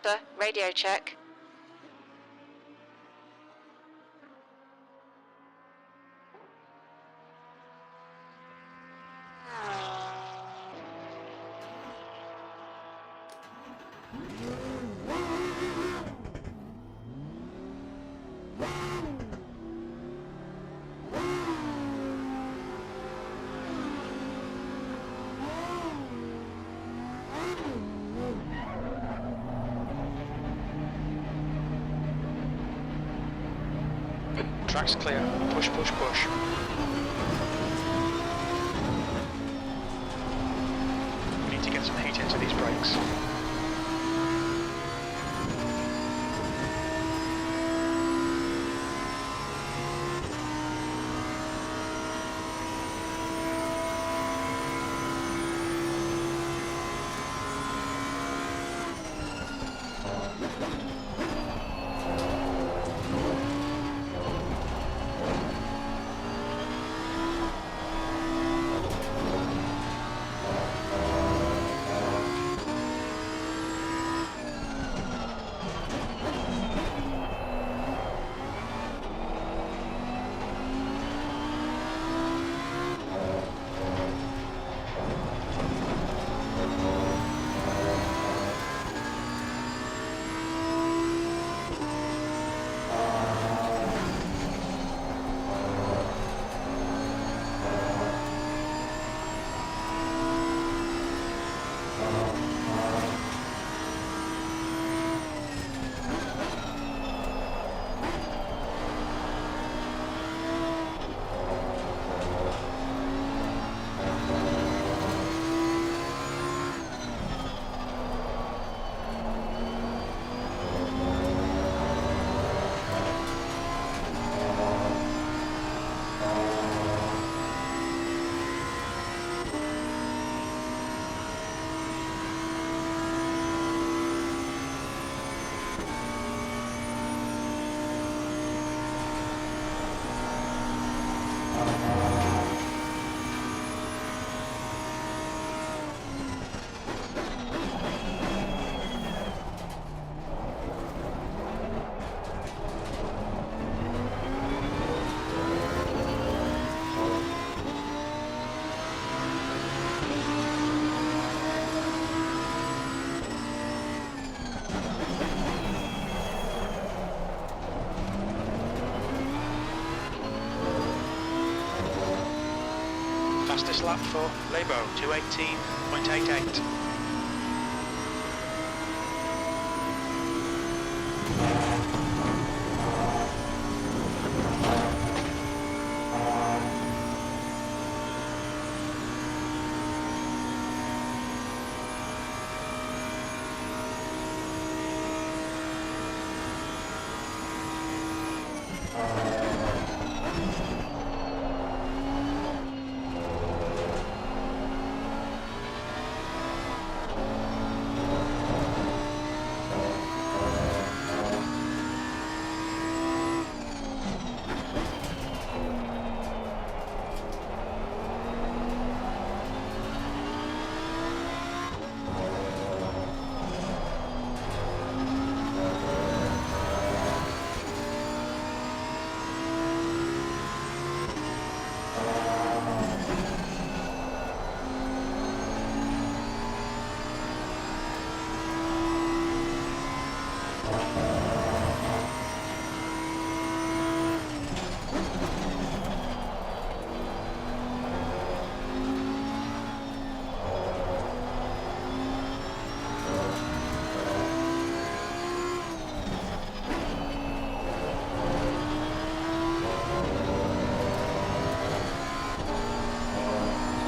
Sharpness, radio check. Track's clear. Push, push, push. We need to get some heat into these brakes. Fastest lap for Labo, 218.88.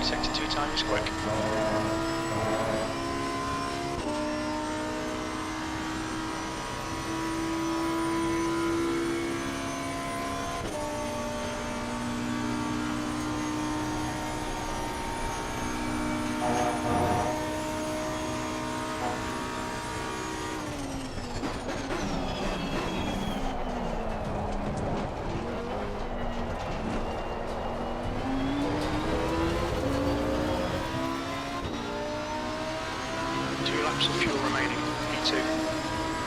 Sector 2 time is quick. Of fuel remaining, E2.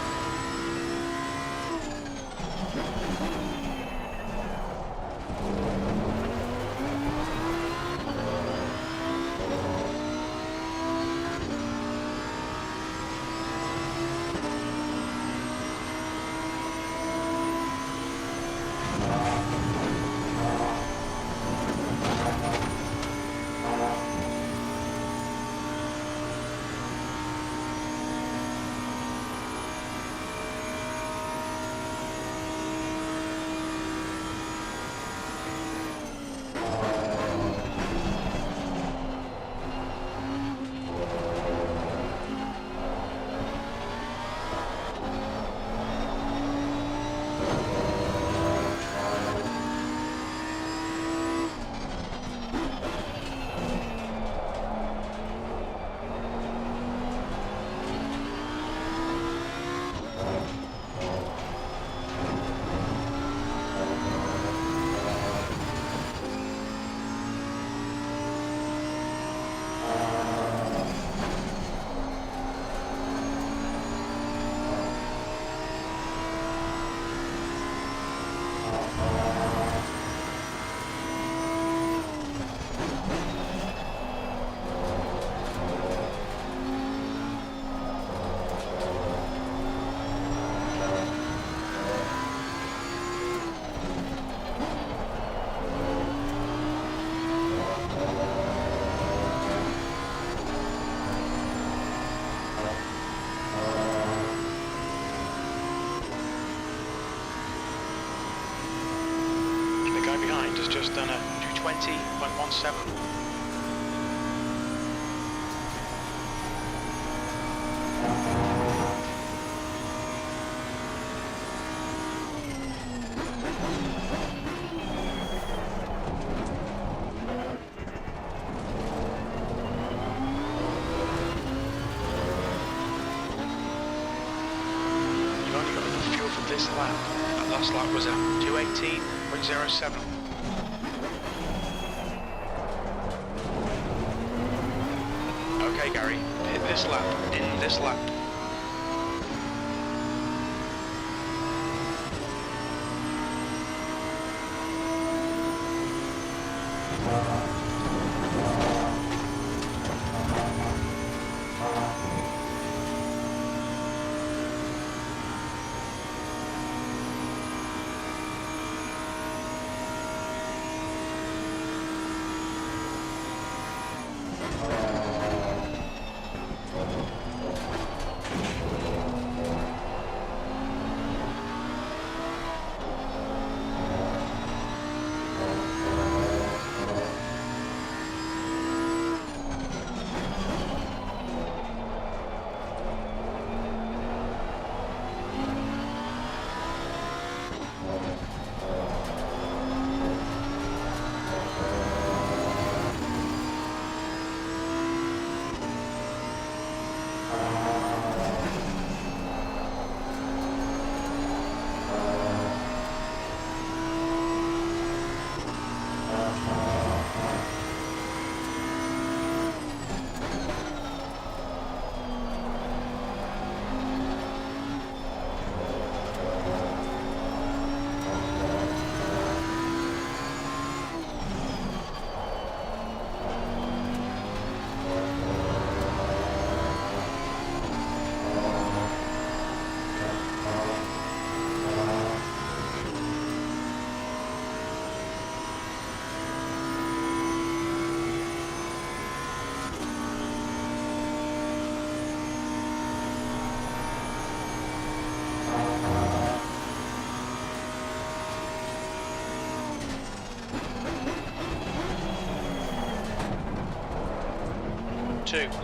Sprint has just done a 220.17. This lap, that last lap was a 218.07. Okay Gary, hit this lap, in this lap.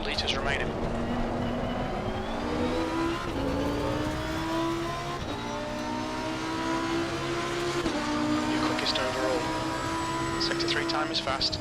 Litres remaining. Your quickest overall. Sector 3 time is fast.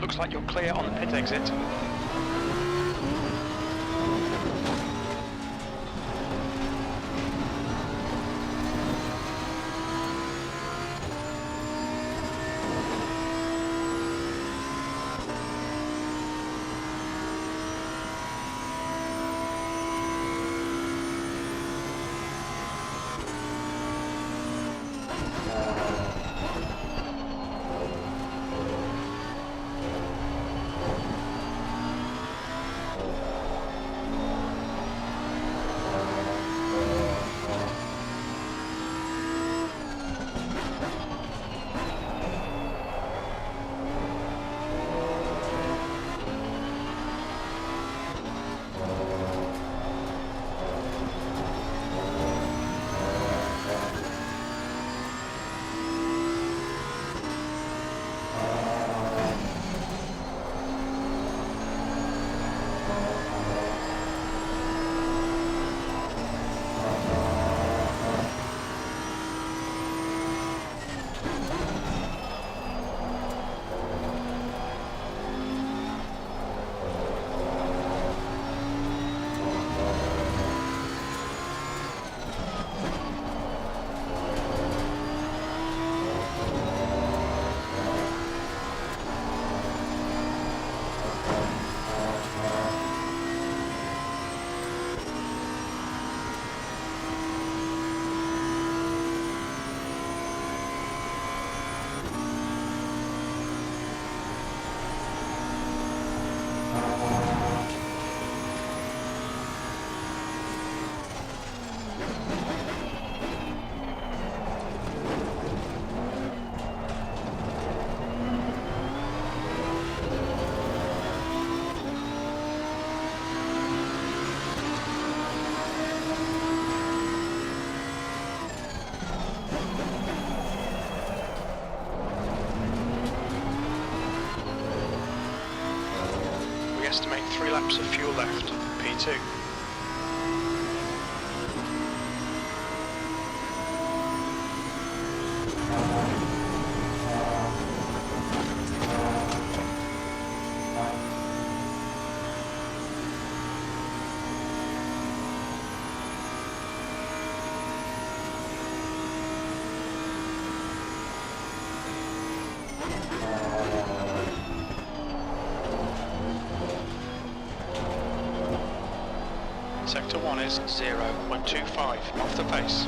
Looks like you're clear on the pit exit. estimate 3 laps of fuel left, P2. Sector 1 is 0.25 off the pace.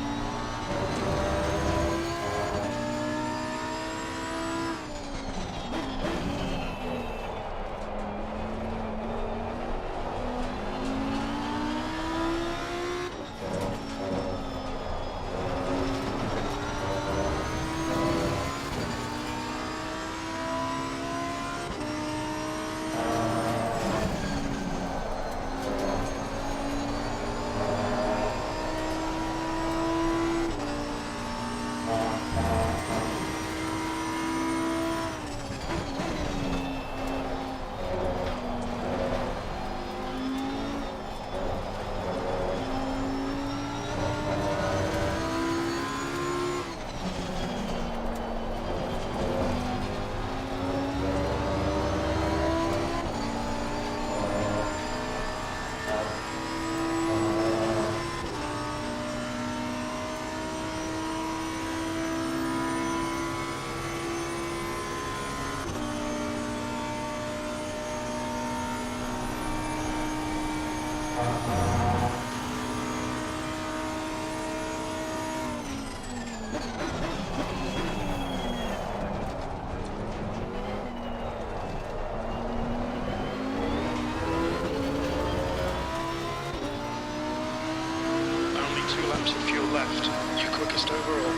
Laps of fuel left, your quickest overall.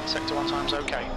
Sector 1 time's okay.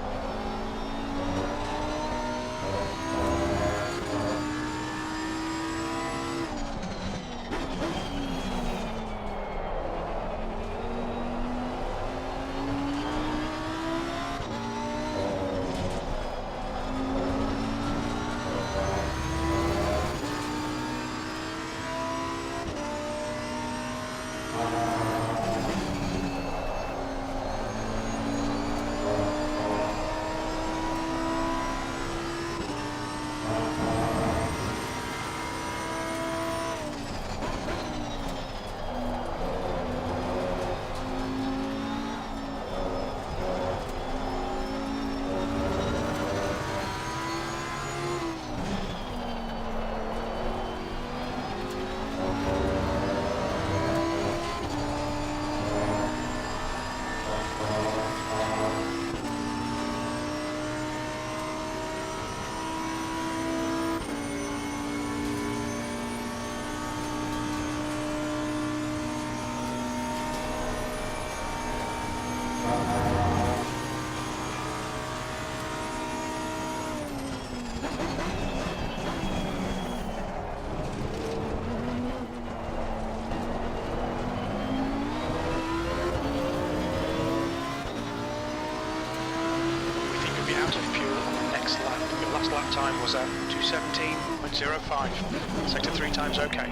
Lap time was at 2:17.05. Sector 3 time's okay.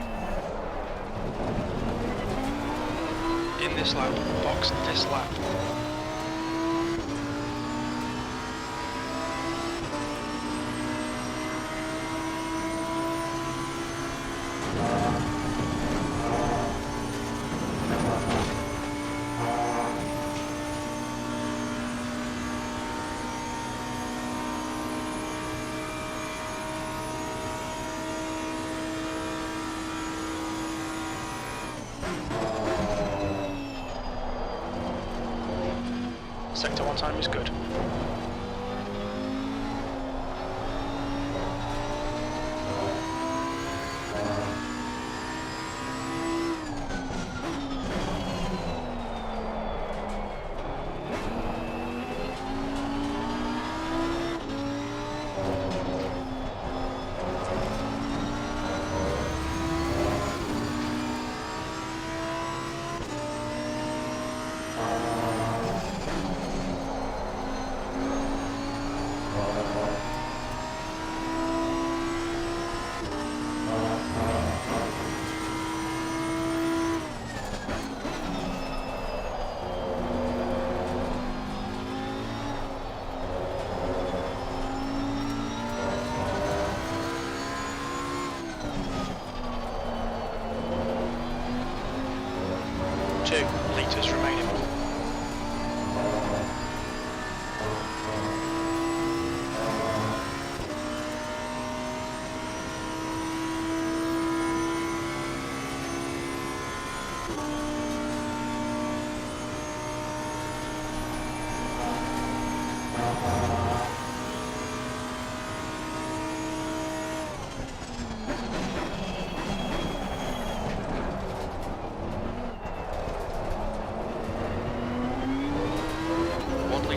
In this lap, box this lap. Sector 1 time is good. Litres remaining.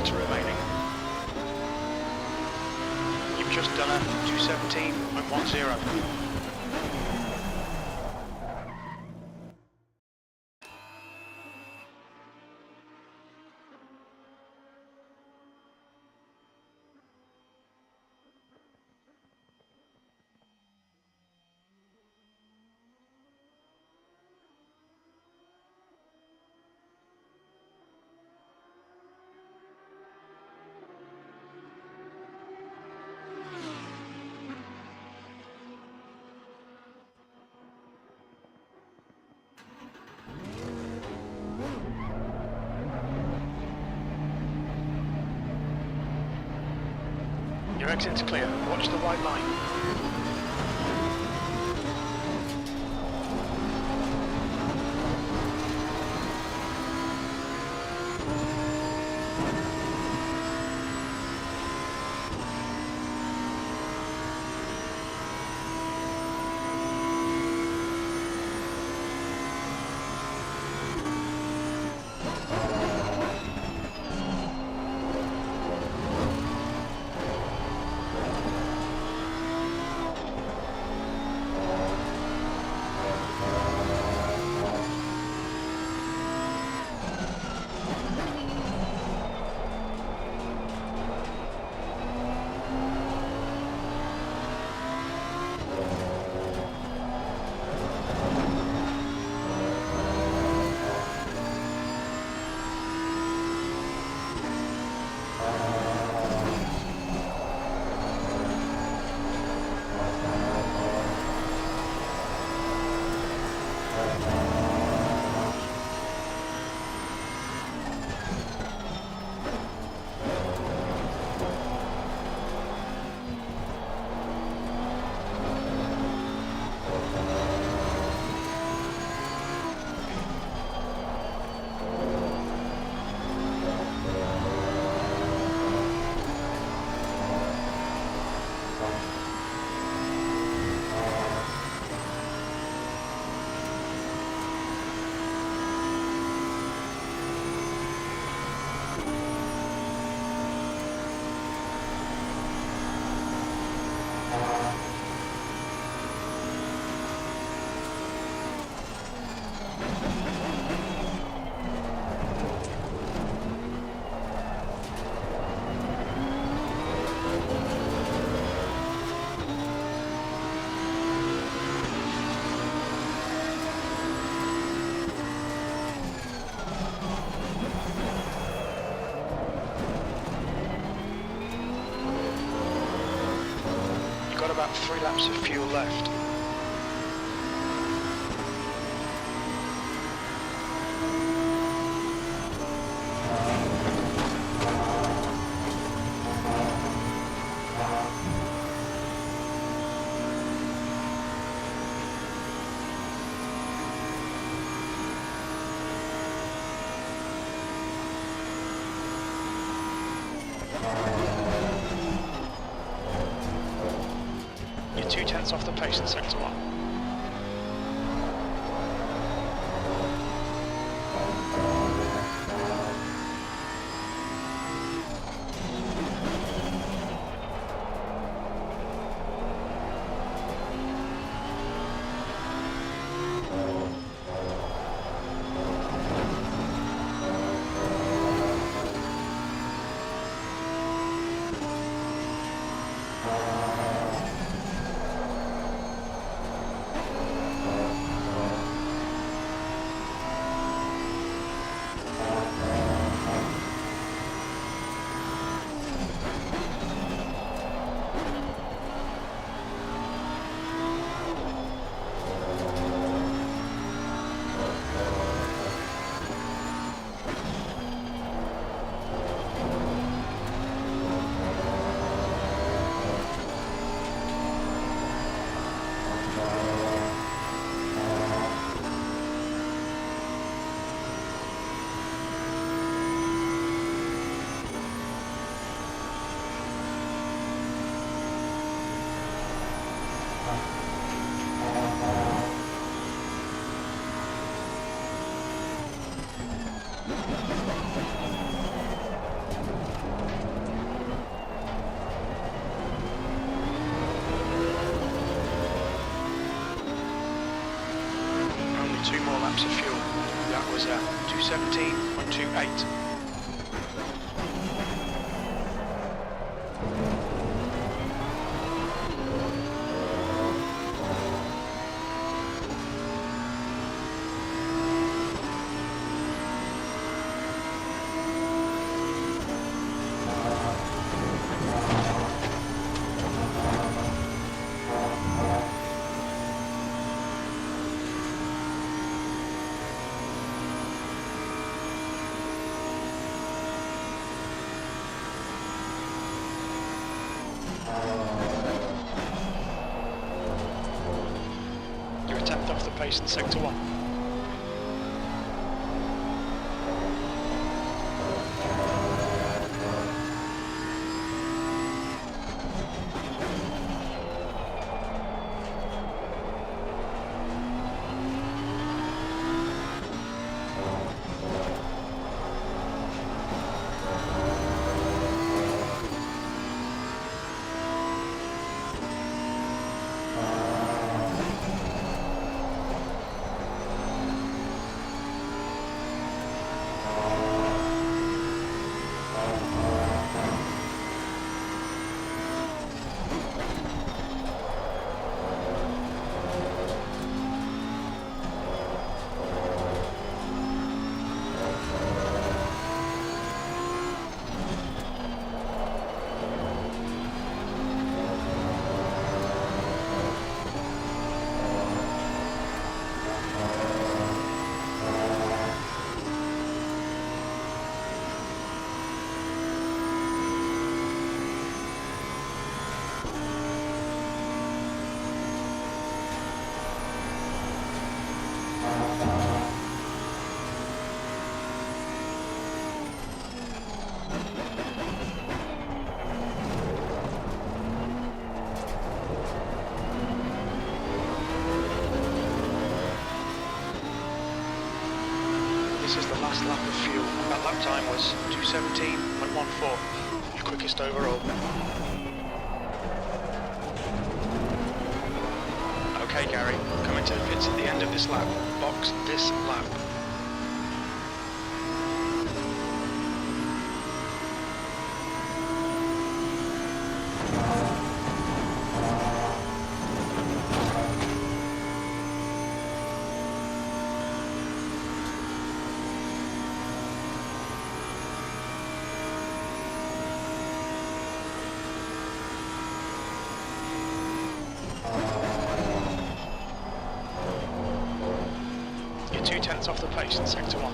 Remaining. You've just done a 217.10. Your exit's clear. Watch the white line. About 3 laps of fuel left. You're 2/10 off the pace in sector 1. Two more laps of fuel. That was 2:17.28. You're a 10th off the pace in sector 1. This is the last lap of fuel. That lap time was 2:17.14, your quickest overall. Okay Gary, coming to the pits at the end of this lap. Box this lap. You're 2/10 off the pace in sector 1.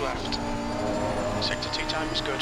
left. Sector 2 time is good.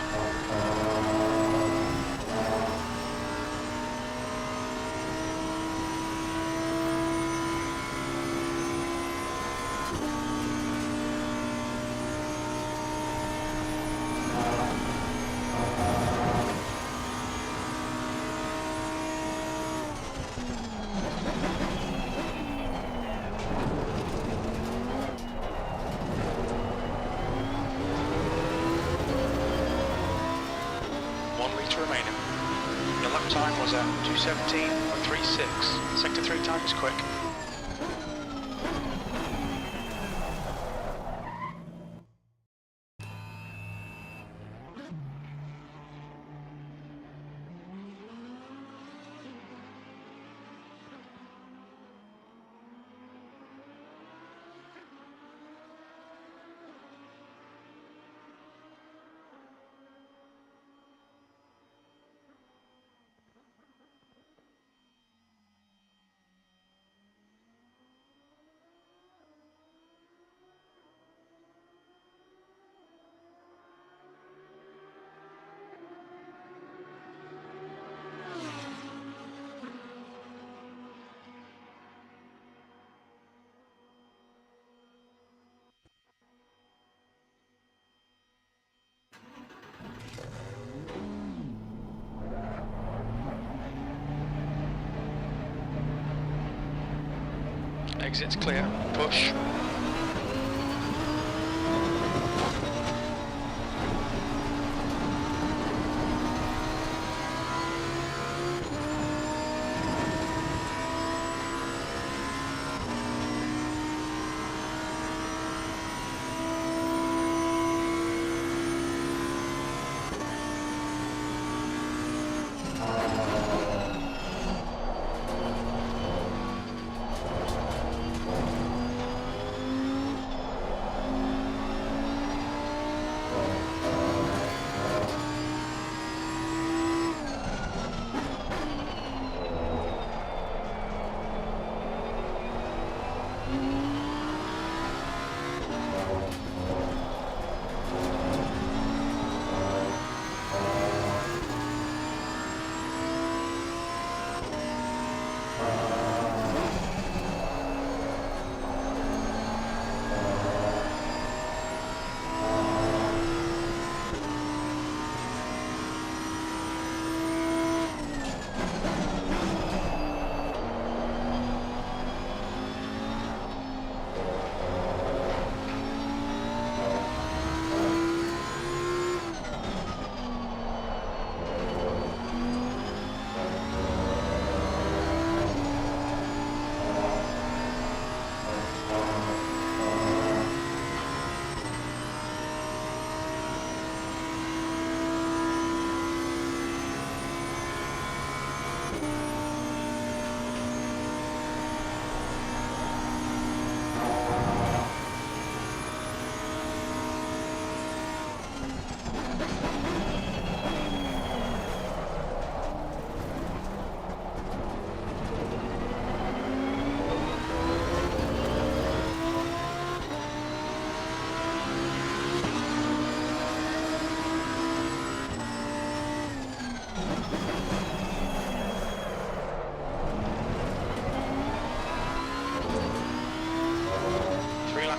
Remaining. Your lap time was at 2:17.36. Sector 3 time is quick. Exit's clear. Push.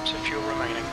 Of fuel remaining.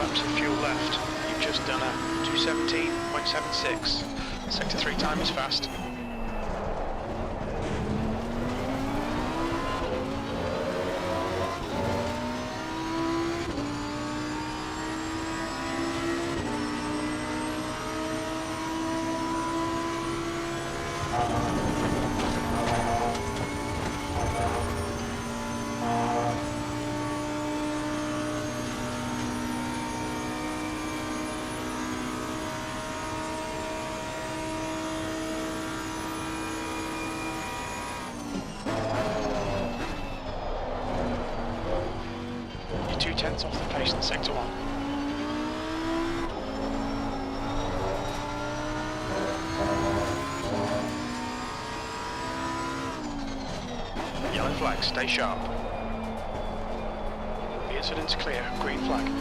laps of fuel left. You've just done a 217.76. Sector 3 time is fast. You're 2/10 off the pace in sector 1. Yellow flag, stay sharp. The incident's clear, green flag.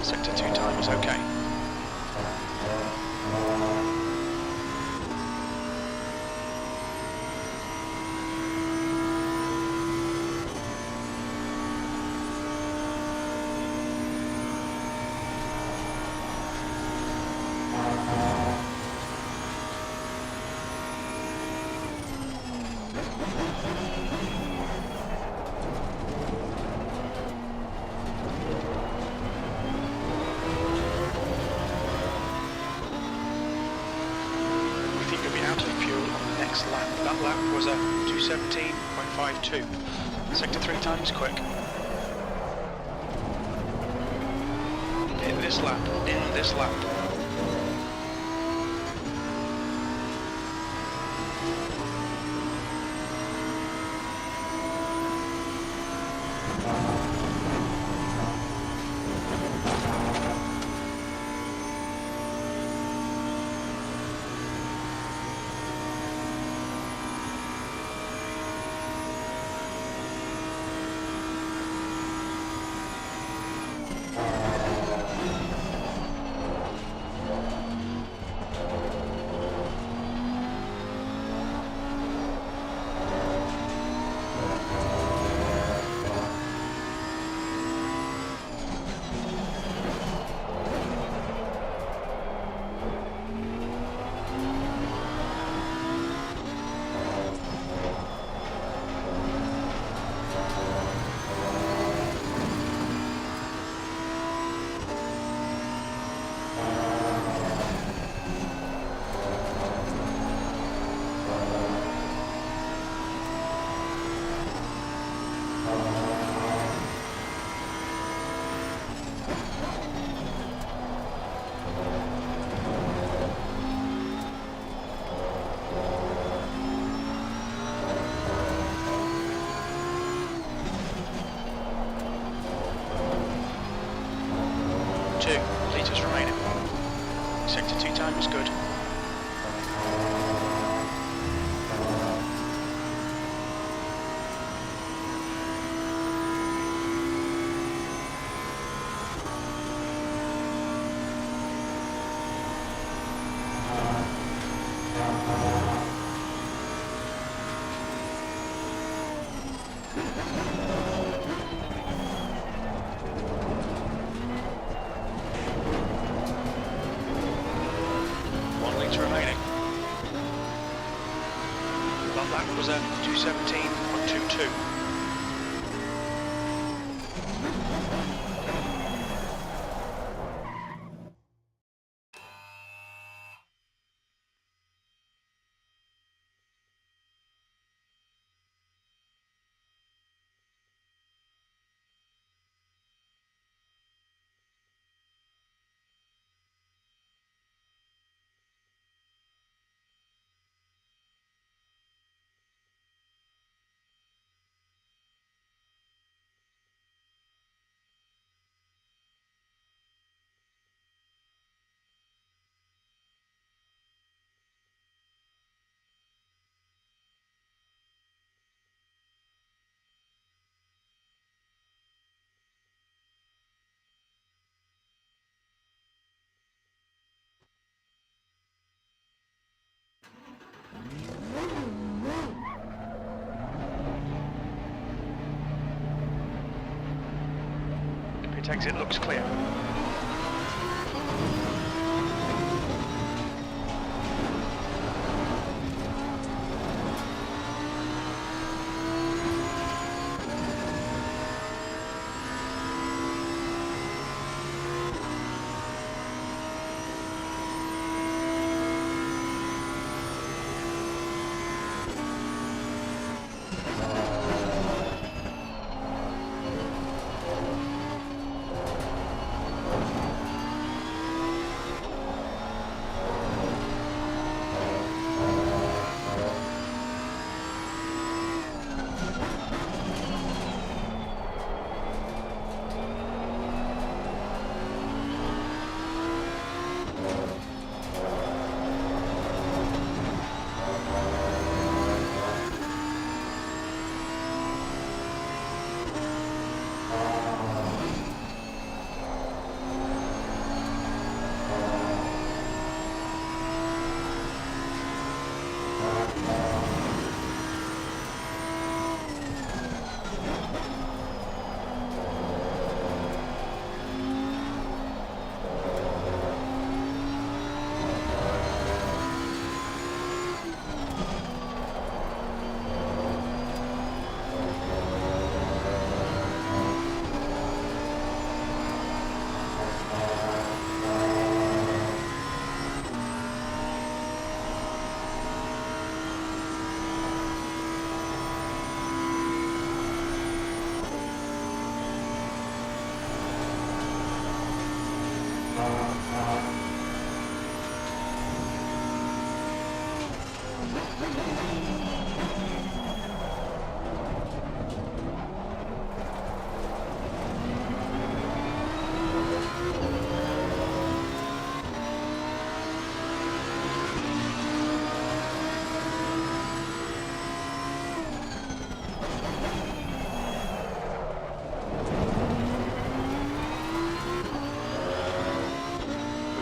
Sector 2 time is okay. Lap. That lap was a 217.52. Sector 3 time is quick. In this lap. Remaining. Sector 2 time is good. Remaining. That lap was a 217.22. Pit exit looks clear.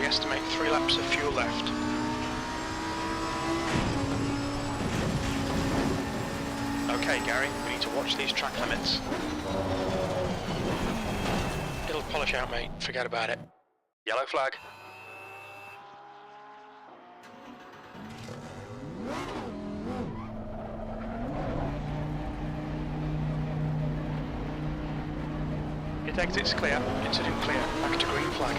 Estimate 3 laps of fuel left. Okay, Gary, we need to watch these track limits. It'll polish out, mate. Forget about it. Yellow flag. Pit exit's clear. Incident clear. Back to green flag.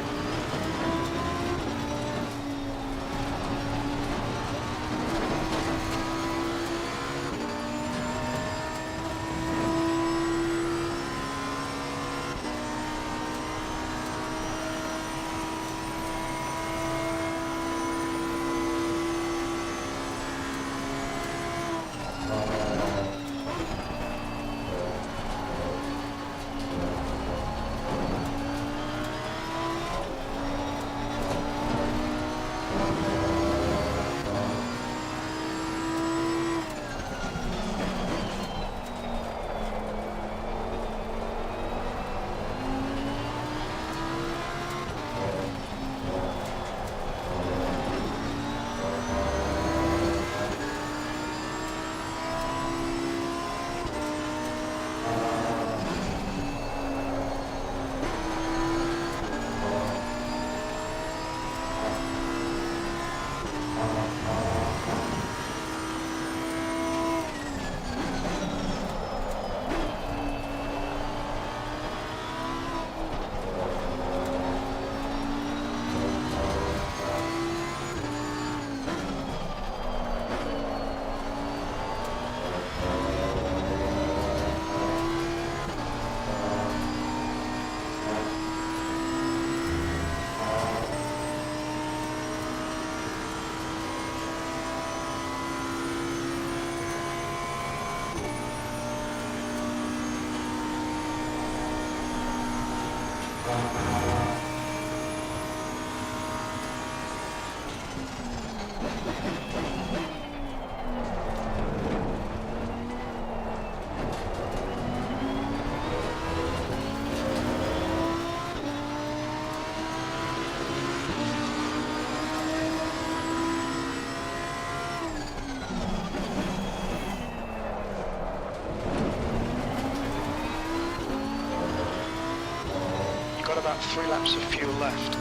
3 laps of fuel left.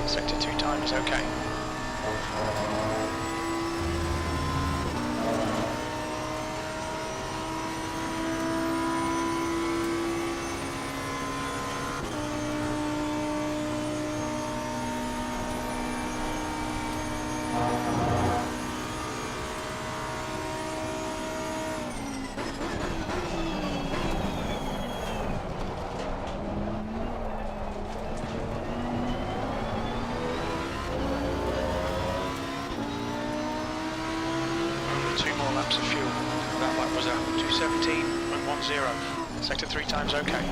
Sector 2 time is okay. Laps of fuel. That lap was at 2:17.10. Sector 3 time's okay.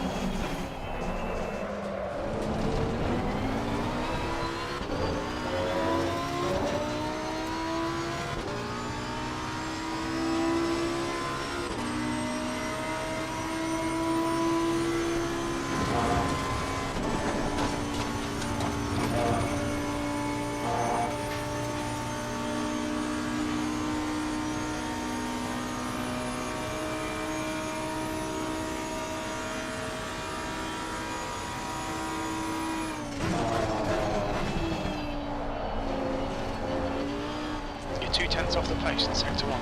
You're 2/10 off the pace in Sector 1.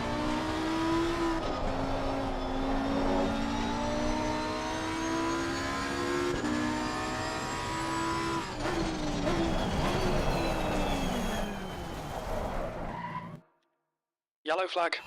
Yellow flag.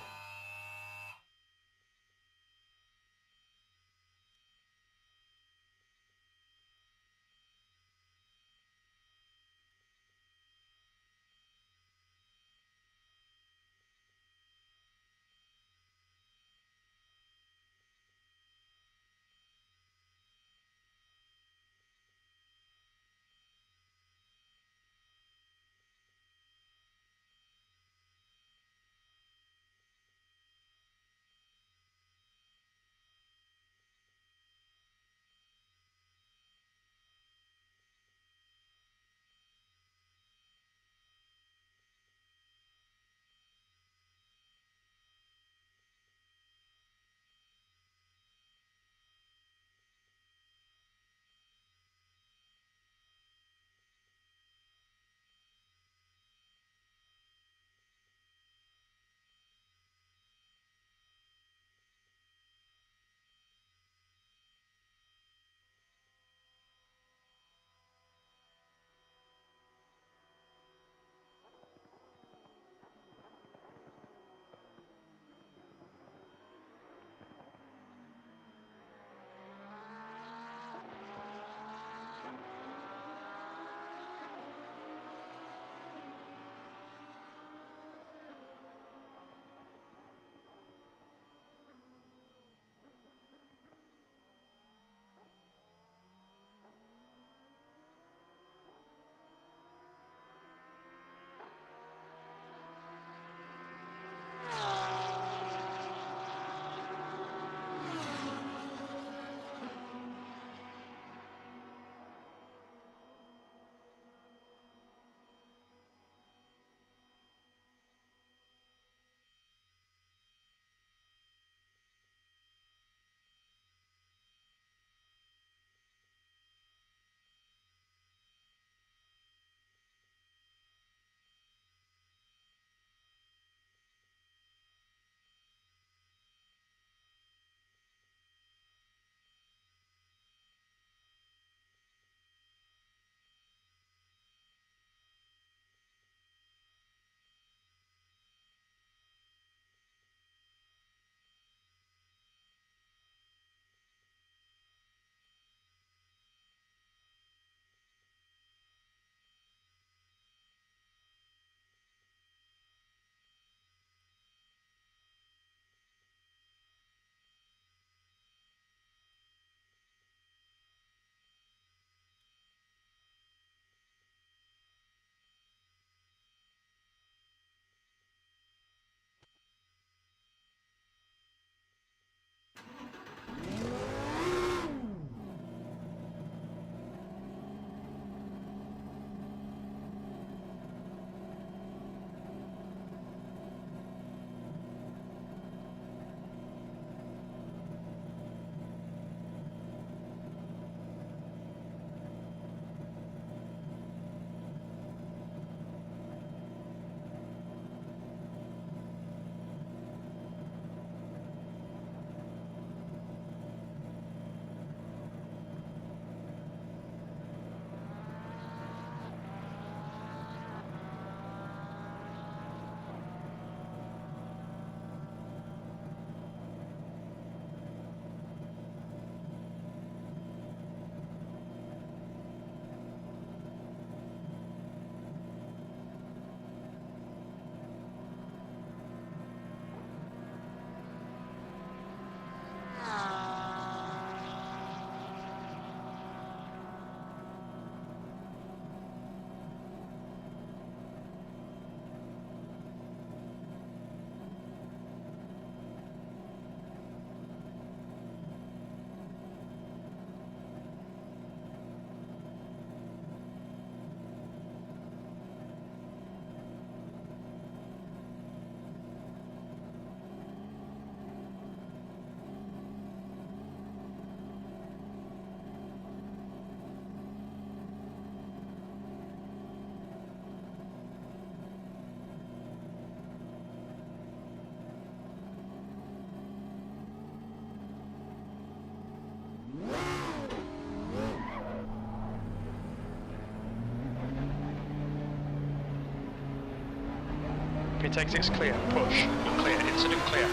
Target exits clear. Push. You're clear. Incident clear.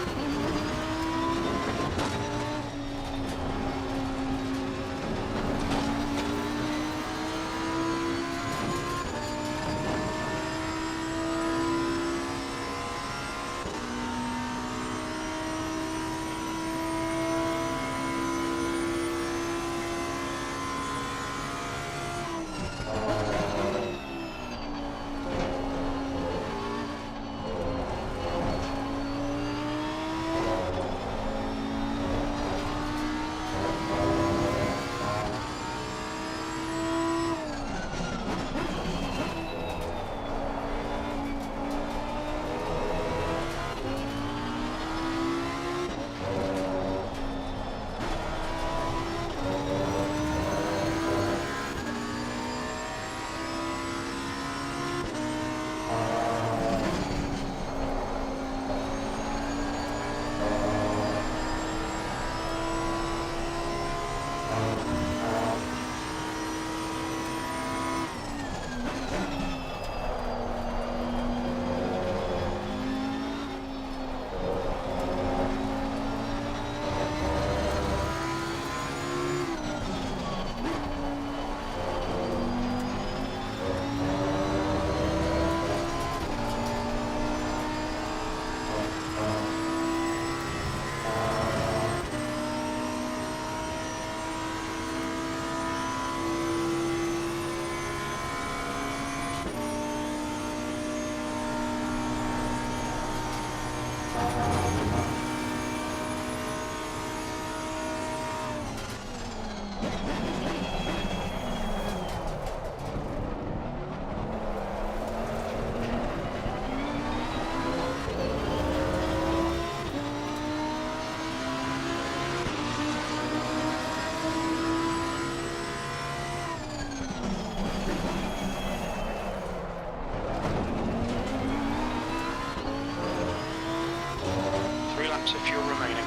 Of fuel remaining.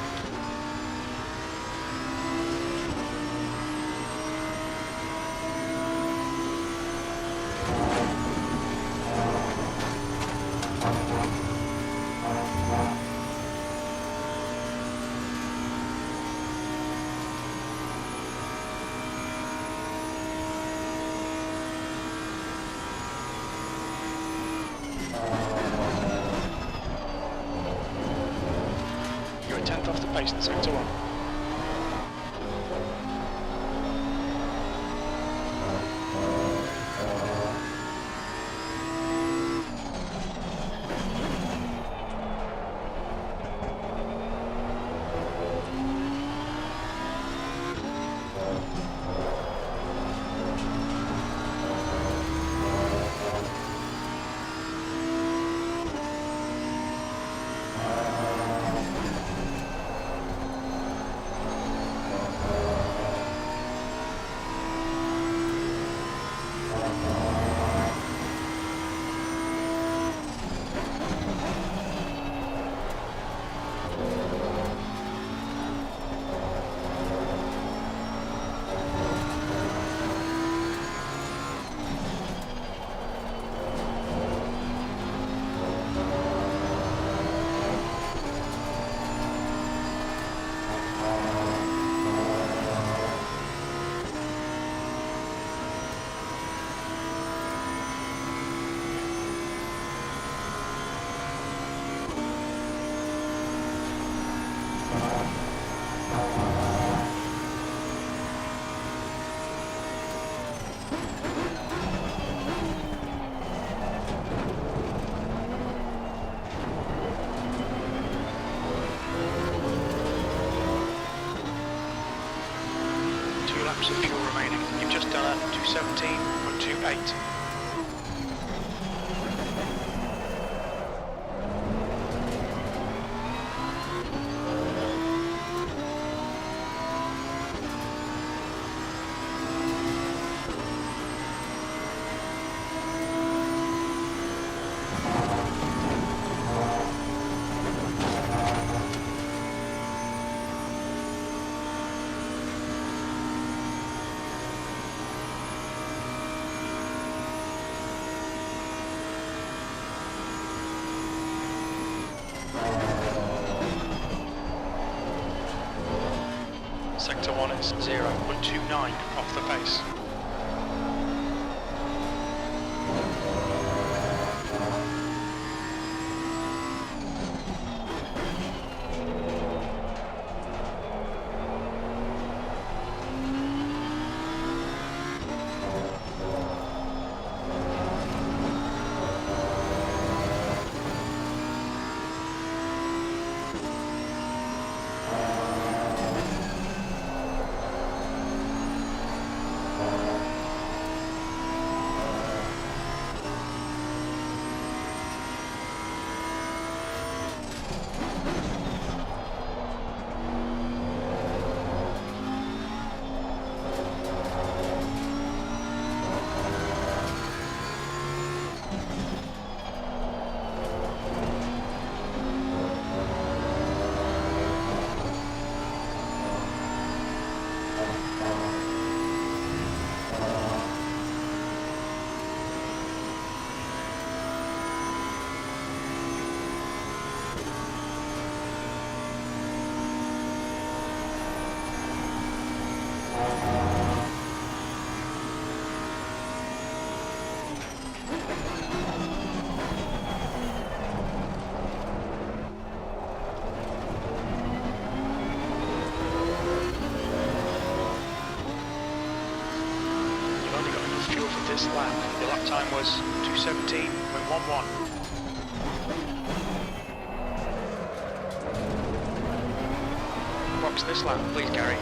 You're a tenth off the pace in sector 1. Of fuel remaining. You've just done a 217.28. Sector 1 is 0.29 off the pace. This lap, the lap time was 2:17.11. Box this lap, please, Gary.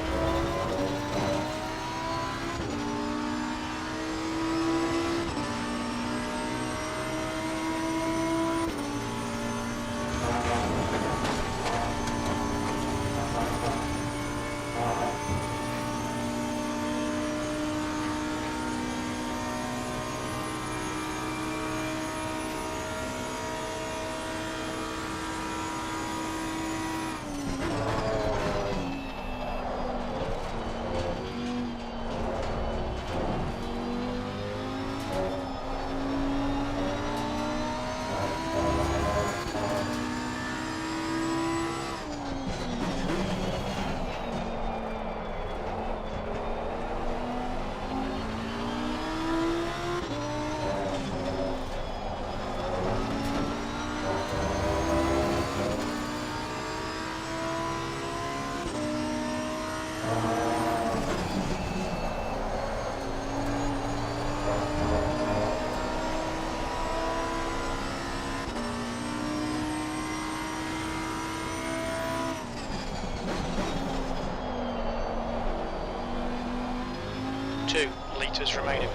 Litres remaining.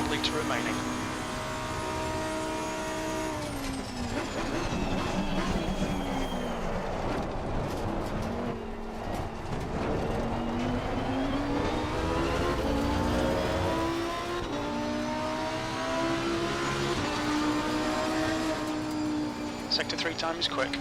Litre remaining. Sector 3 time is quick.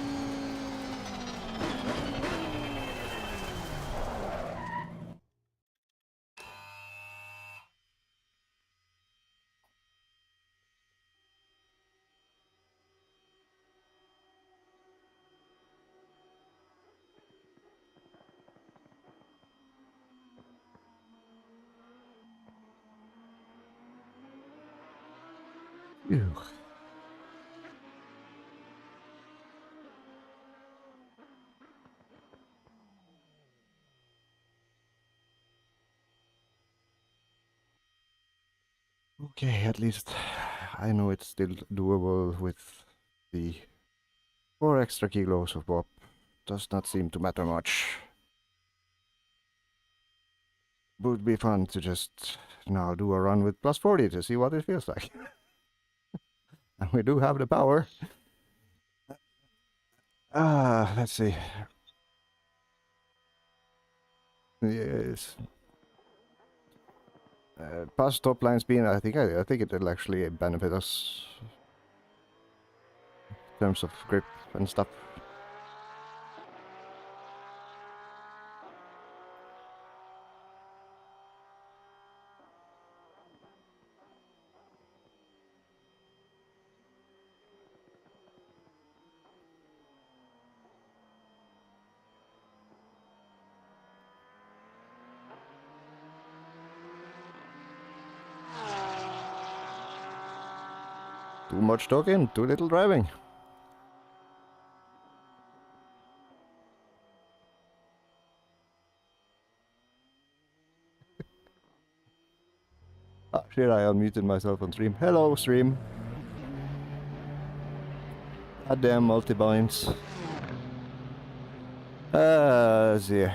Ew. Okay, at least I know it's still doable with the 4 extra kilos of pop. Does not seem to matter much. Would be fun to just now do a run with plus 40 to see what it feels like. And we do have the power. Let's see. Yes. Past top line speed, I think it'll actually benefit us in terms of grip and stuff. Too much talking, too little driving. Ah, shit, I unmuted myself on stream. Hello, stream. Goddamn multi-binds. See.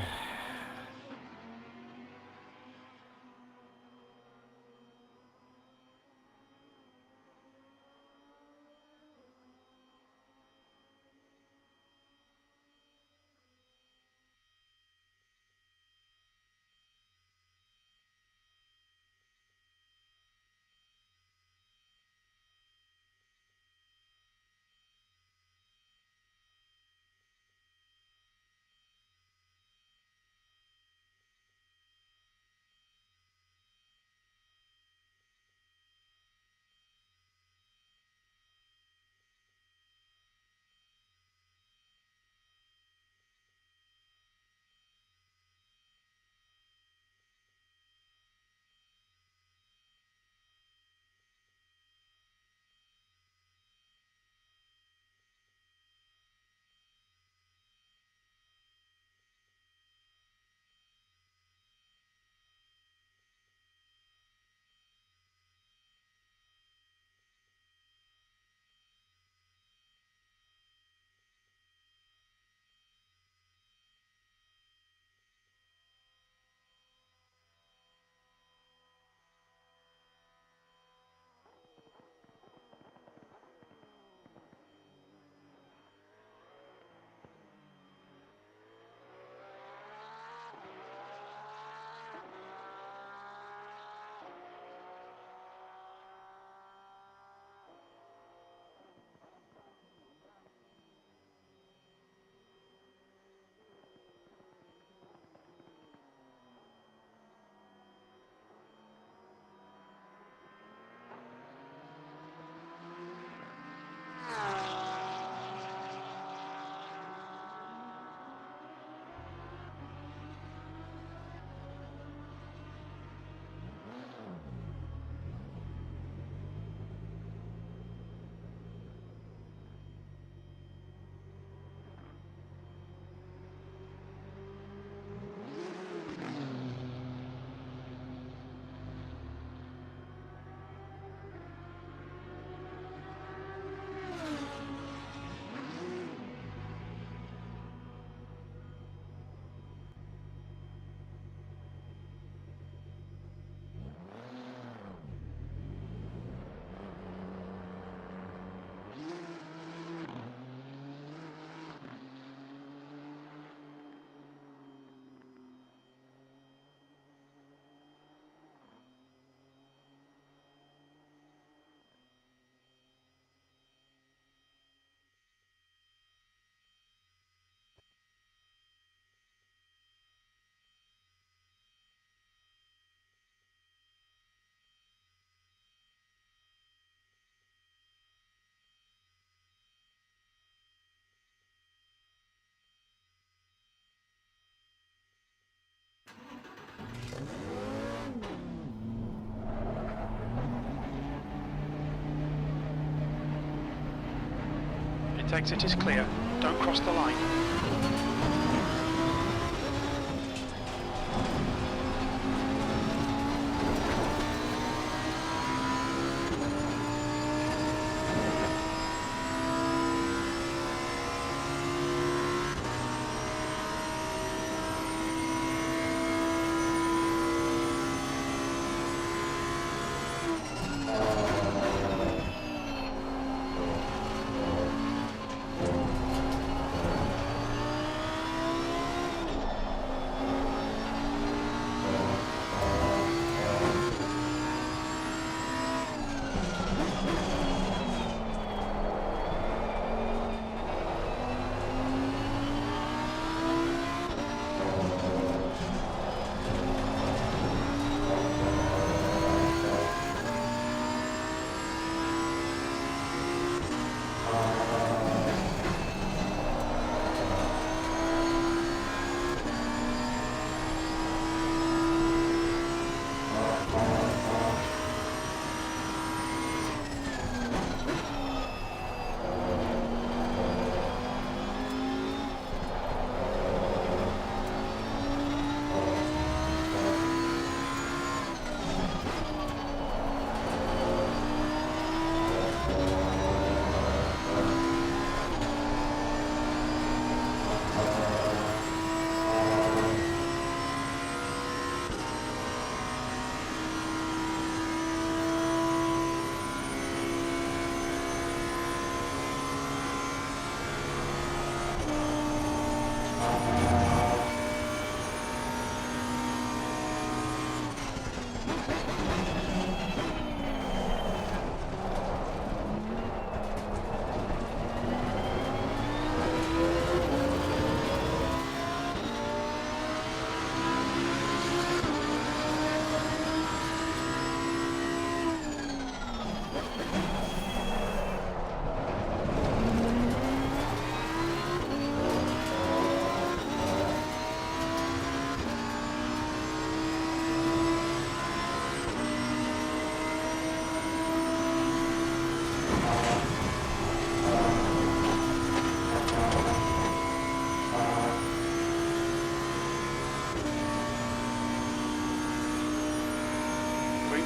Exit is clear. Don't cross the line.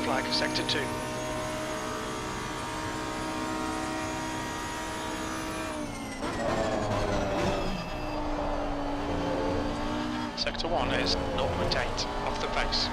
flag, sector 2. Sector 1 is 0.8 off the pace.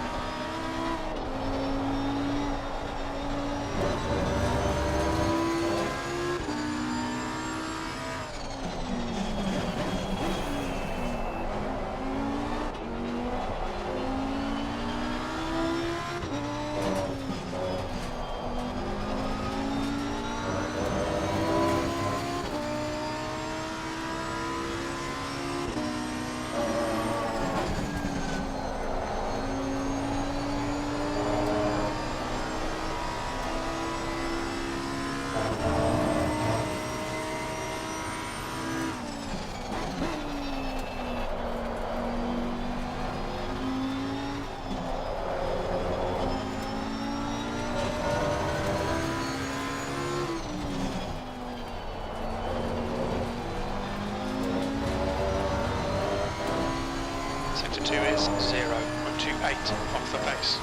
Sector 2 is 0.28 off the pace.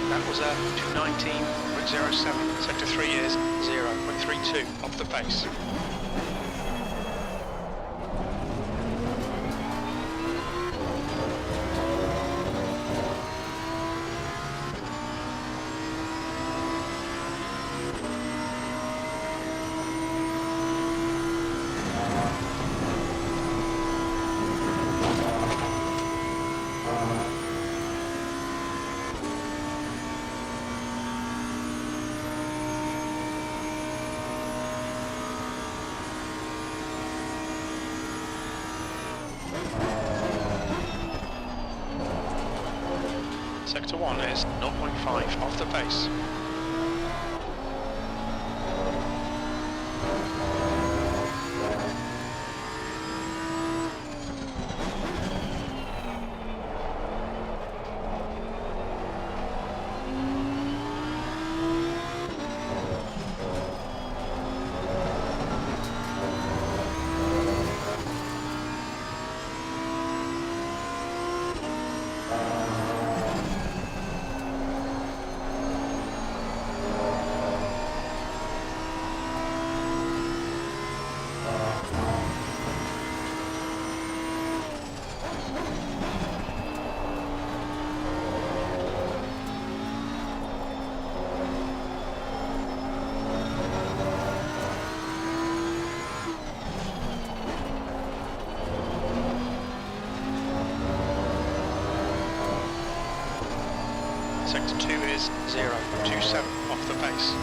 That was a 219.07. Sector 3 is 0.32 off the pace. Sector 1 is 0.5 off the pace. Sector 2 is 0.27 off the pace.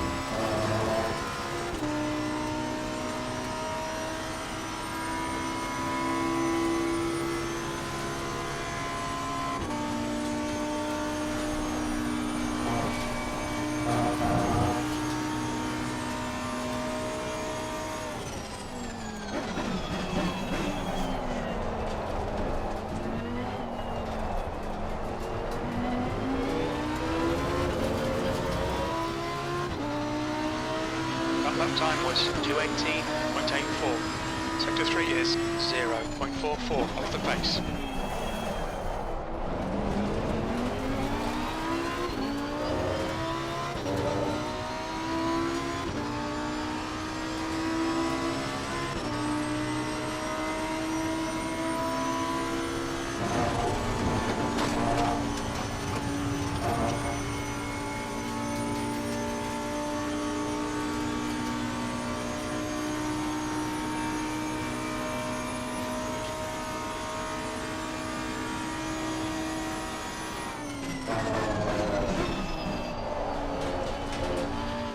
Lap time was 218.84. Sector 3 is 0.44 off the pace.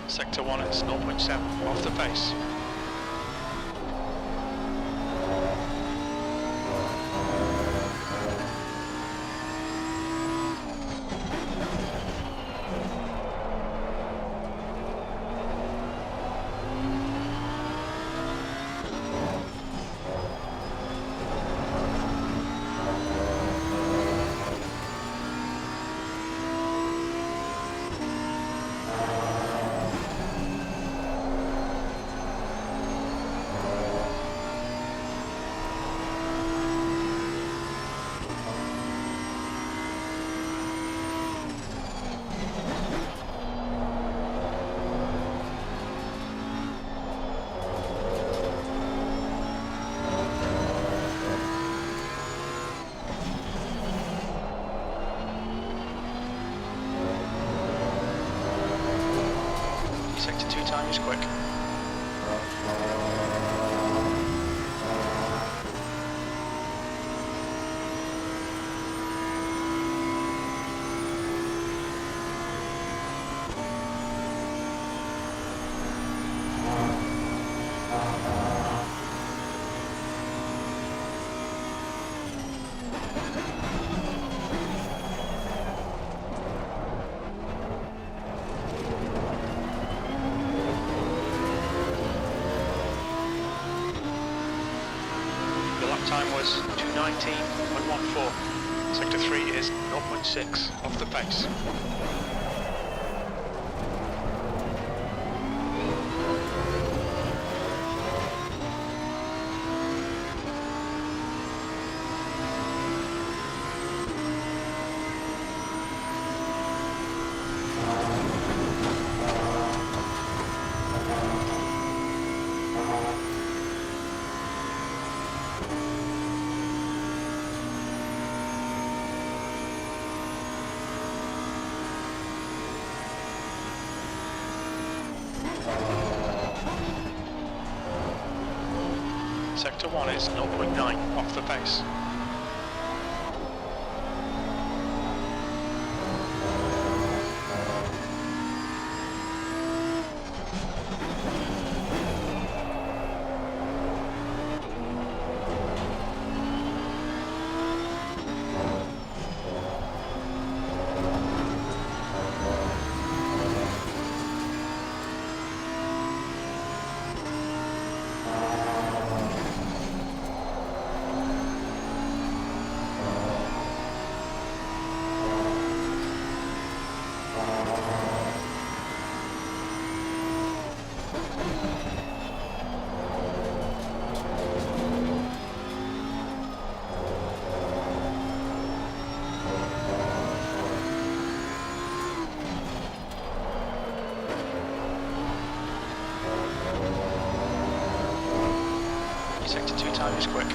Sector 1 is 0.7 off the pace. time is quick. Time was 2:19.14. Sector 3 is 0.6 off the pace. Sector 1 is 0.9 off the pace. Sector 2 time is quick.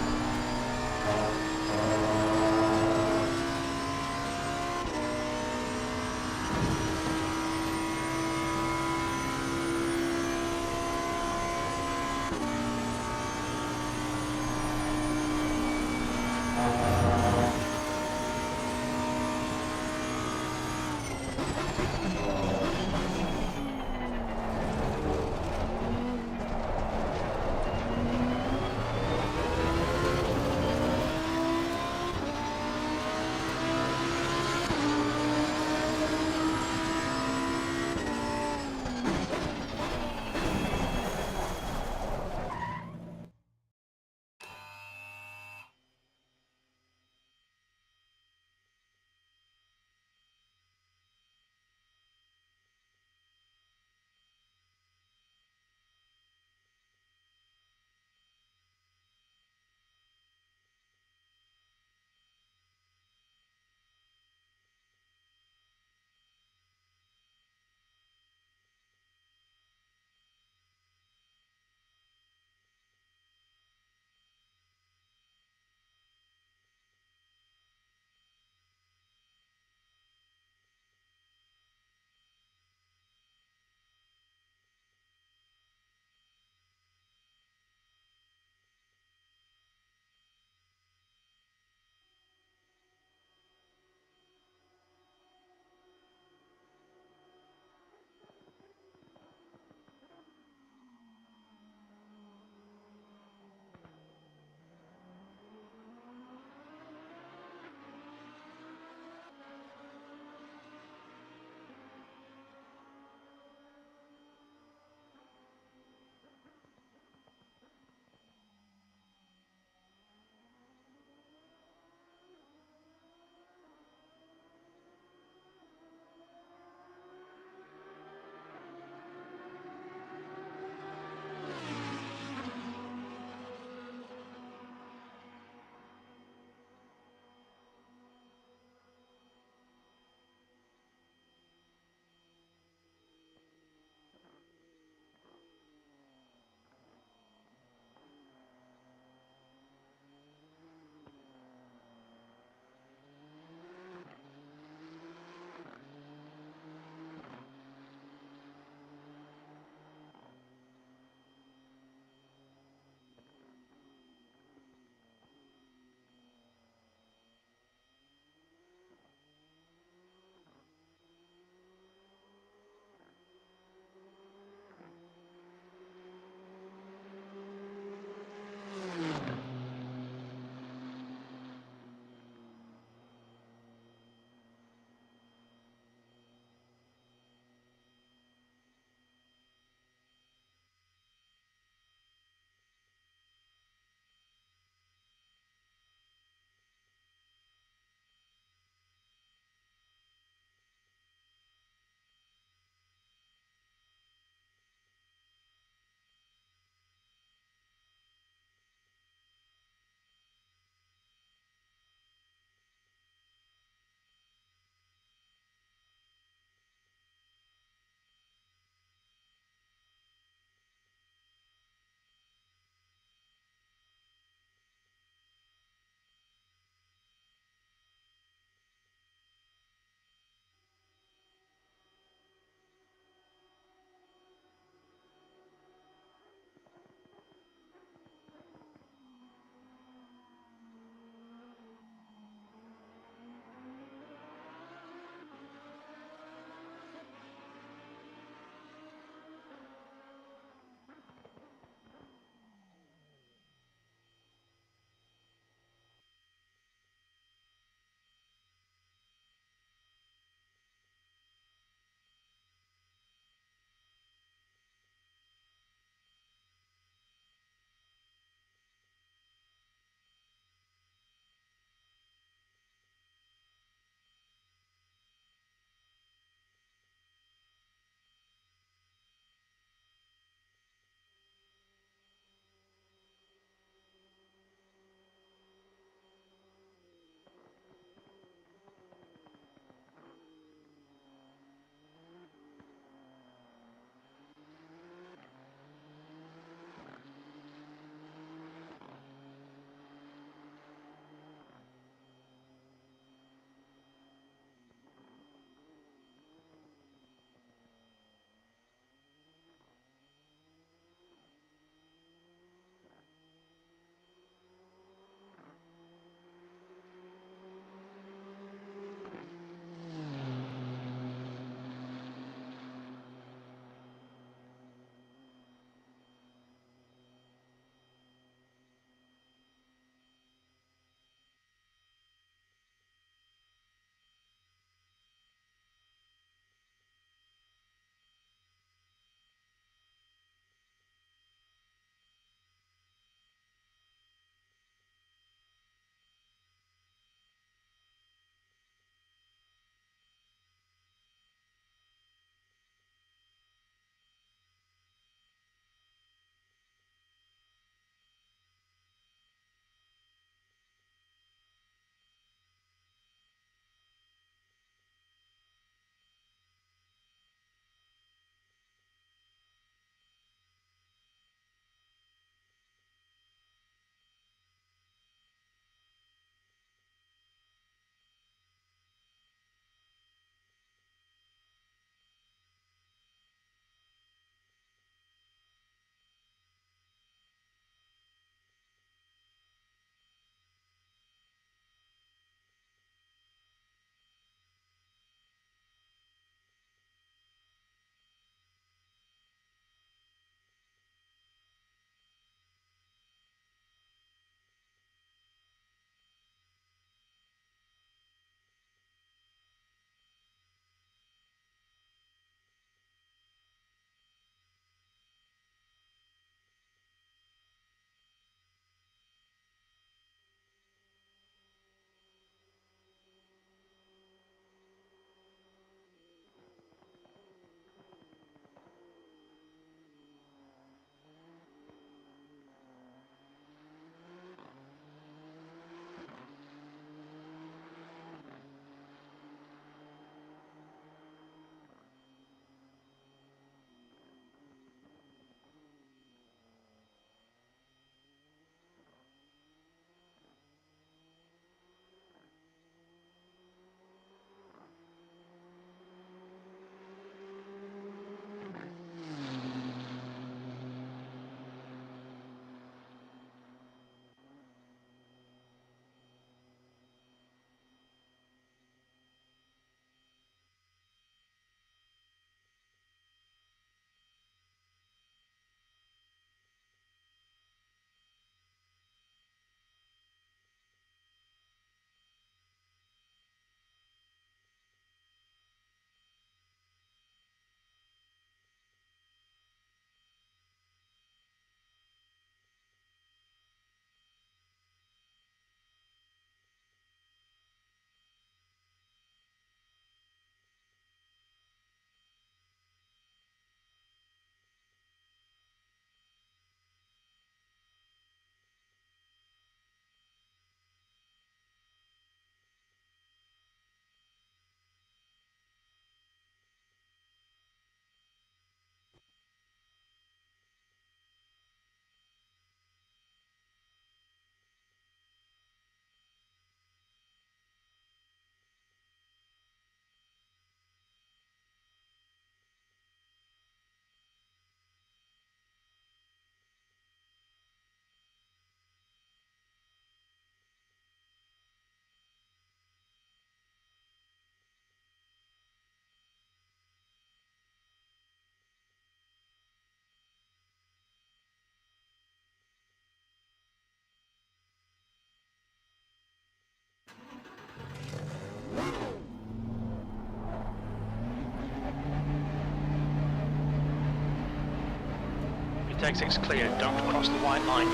exit's clear, don't cross the white line.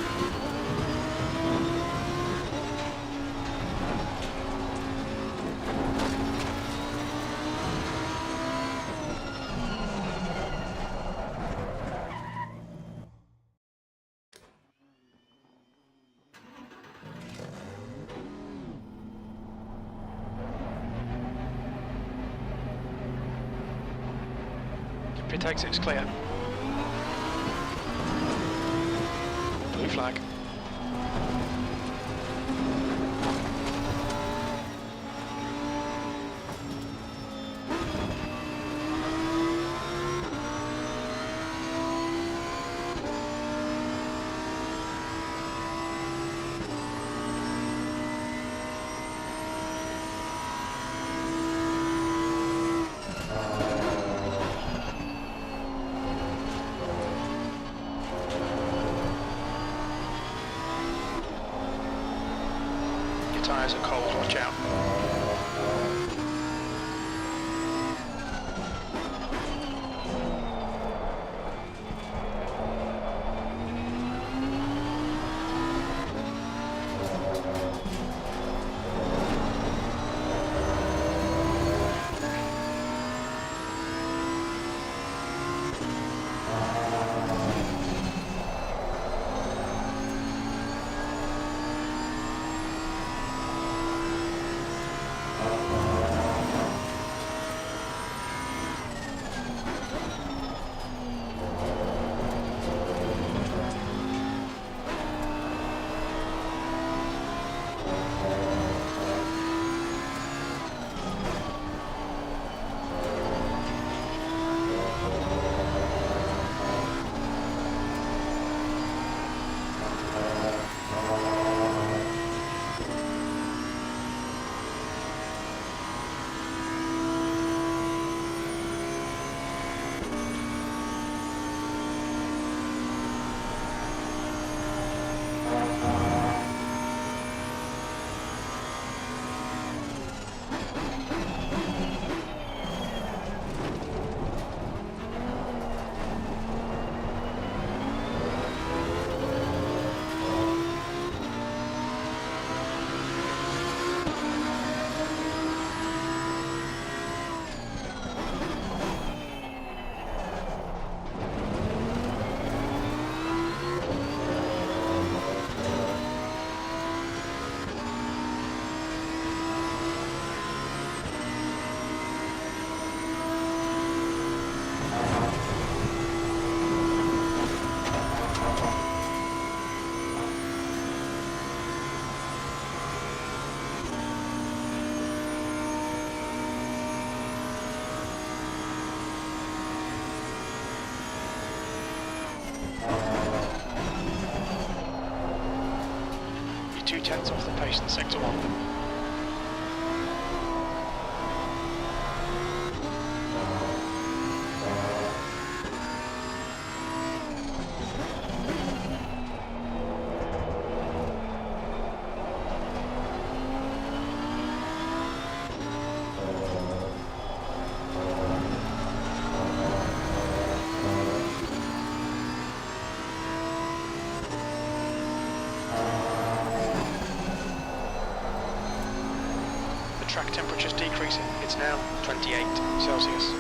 Pit exit's clear. Blue flag. Tyres are cold, watch out. You're 2/10 off the pace in sector 1. Track temperature's decreasing. It's now 28 Celsius.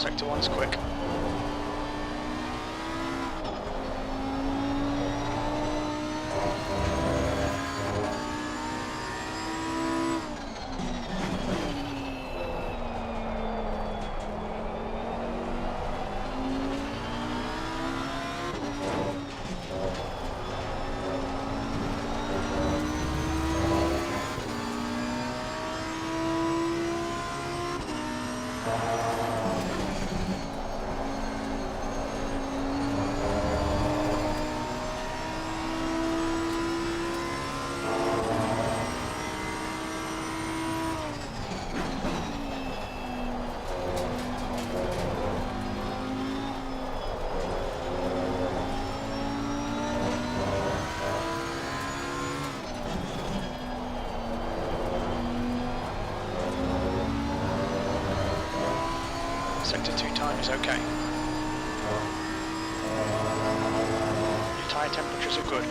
Sector 1's quick. Sector 2 time is okay. Your tyre temperatures are good.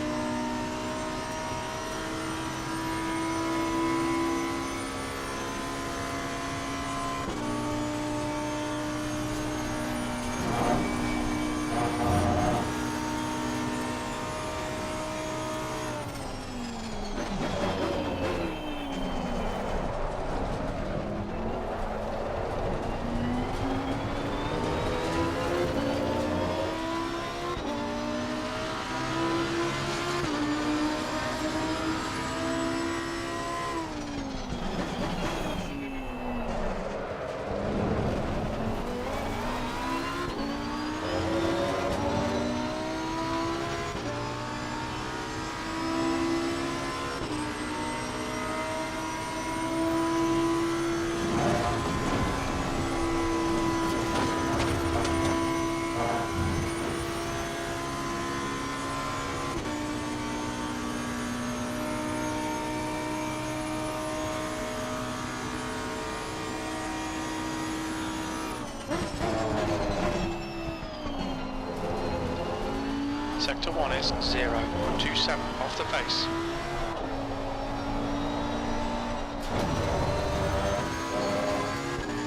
Sector 1 is 0.27 off the pace.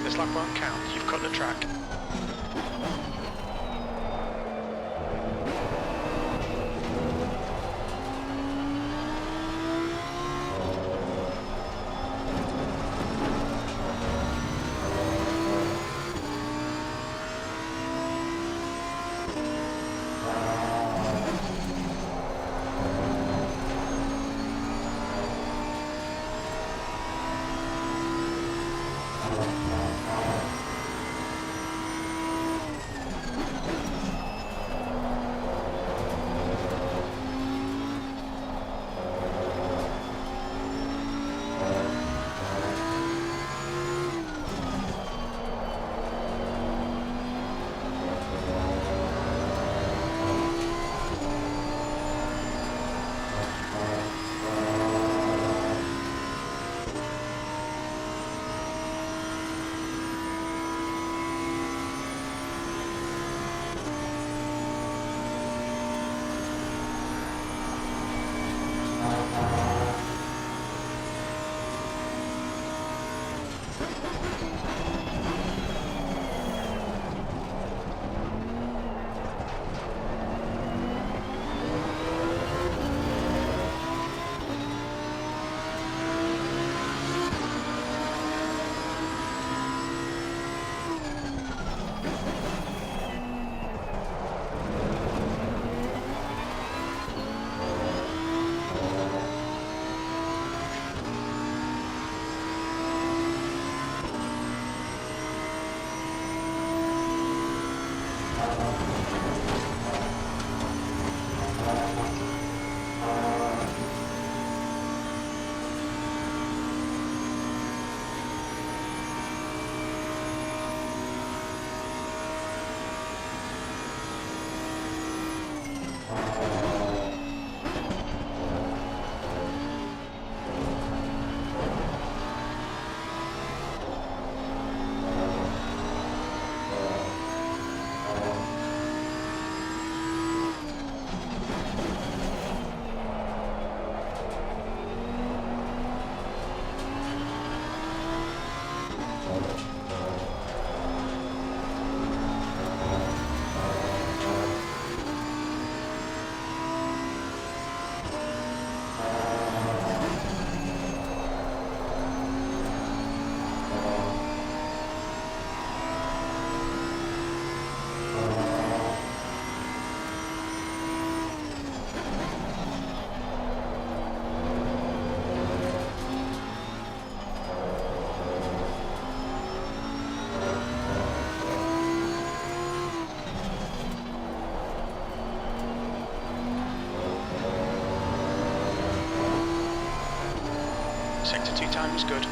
This lap won't count, you've cut the track. was good.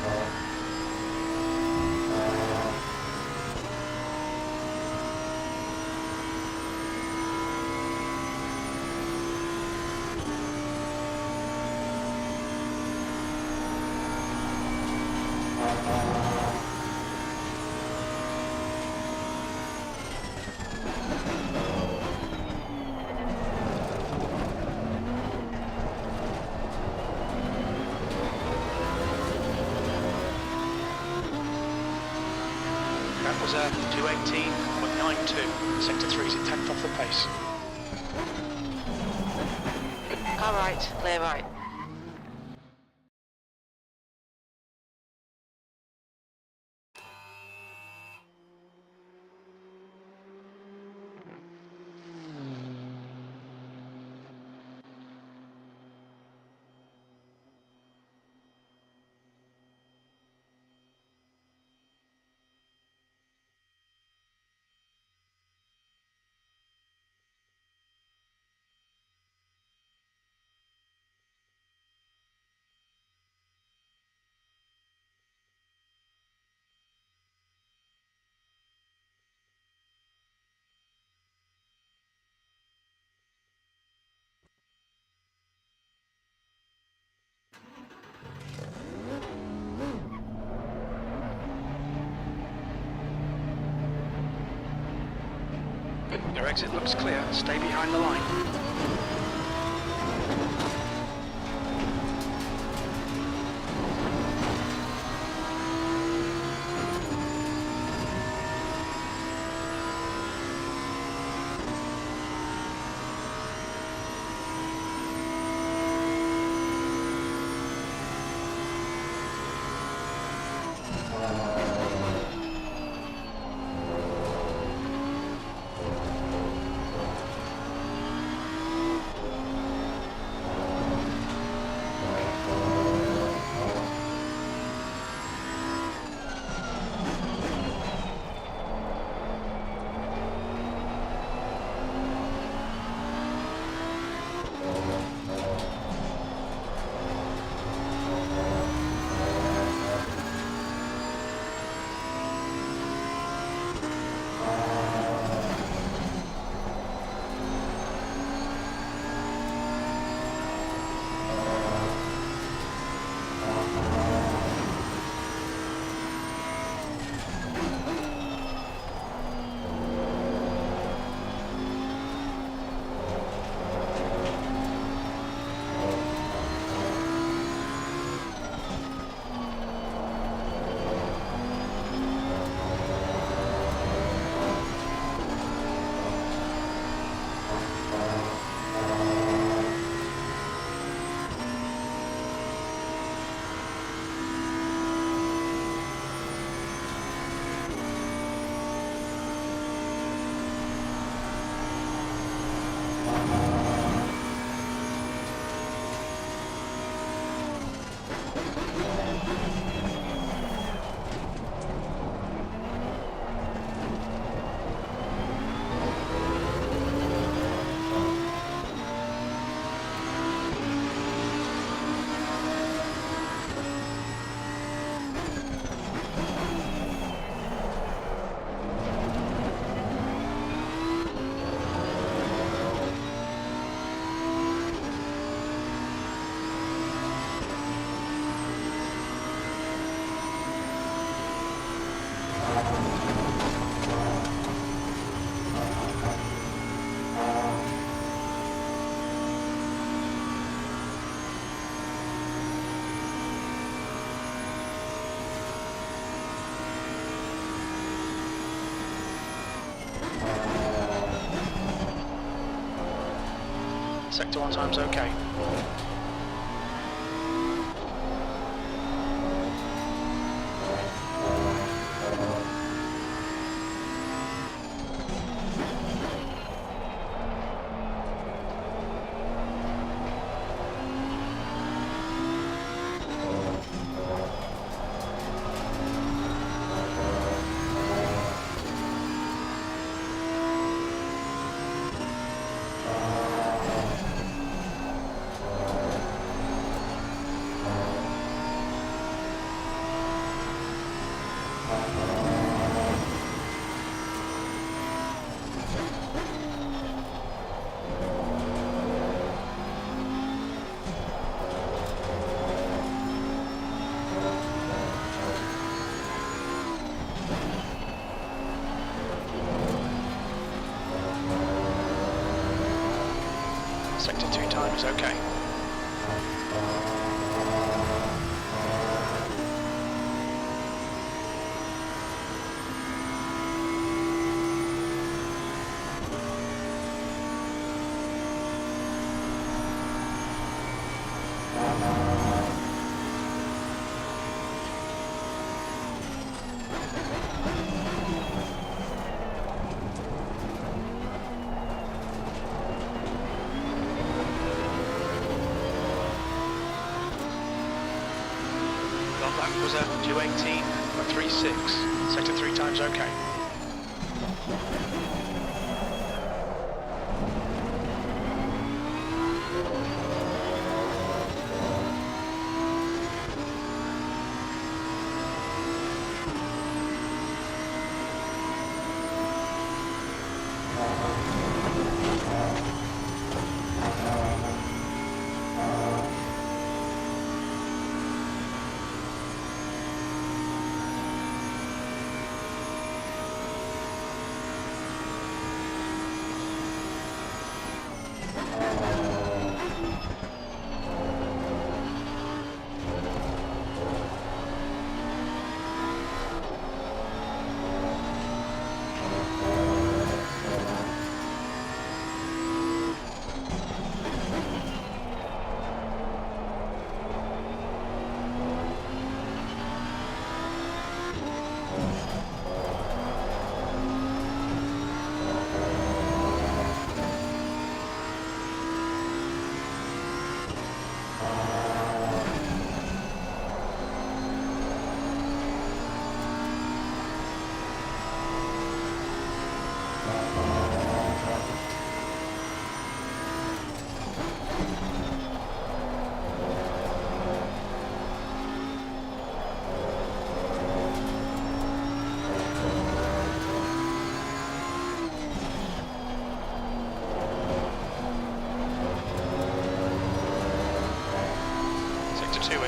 That was a 218.92. Sector 3's a 10th off the pace. Car right, clear right. Your exit looks clear. Stay behind the line. Sector 1 time's okay. Sector 2 time is okay. That was a 218.36. Sector 3 times okay.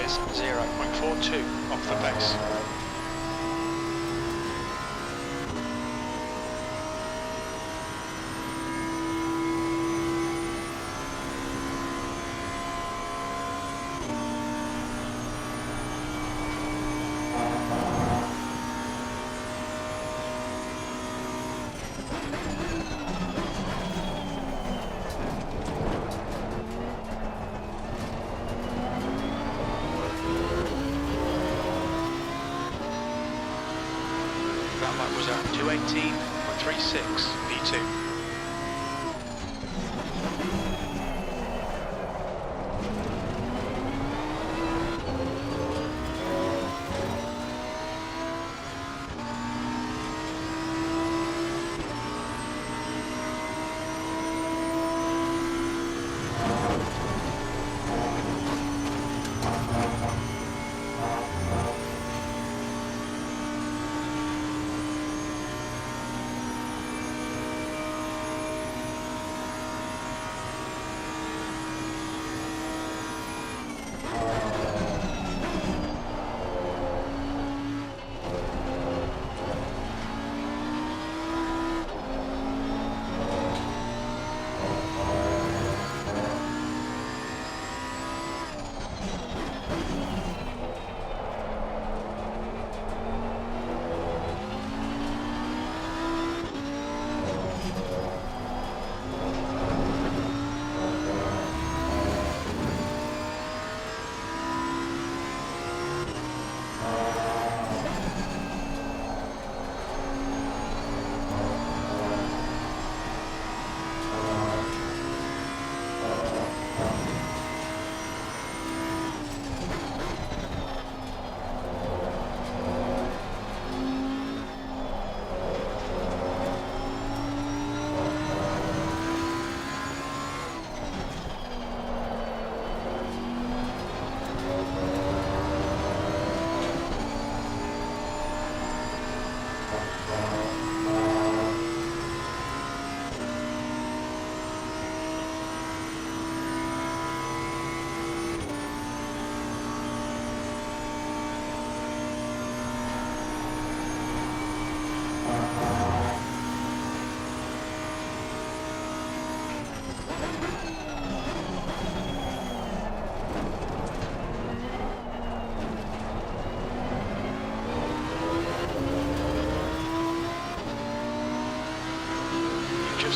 Is 0.42 off the base. That was at 218.36 V2.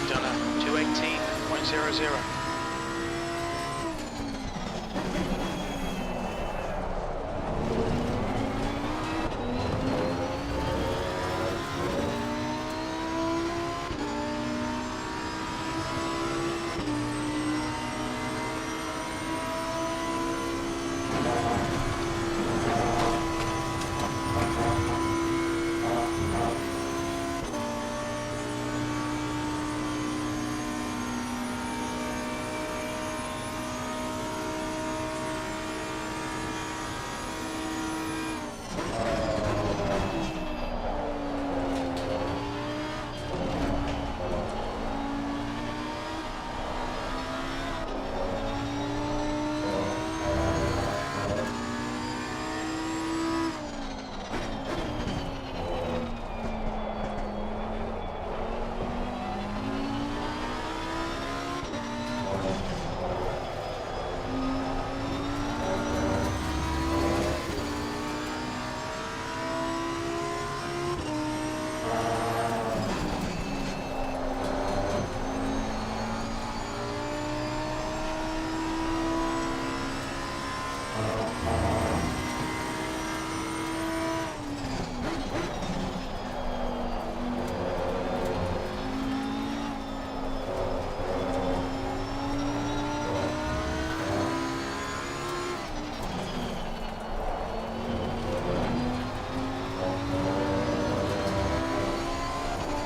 done at 218.00.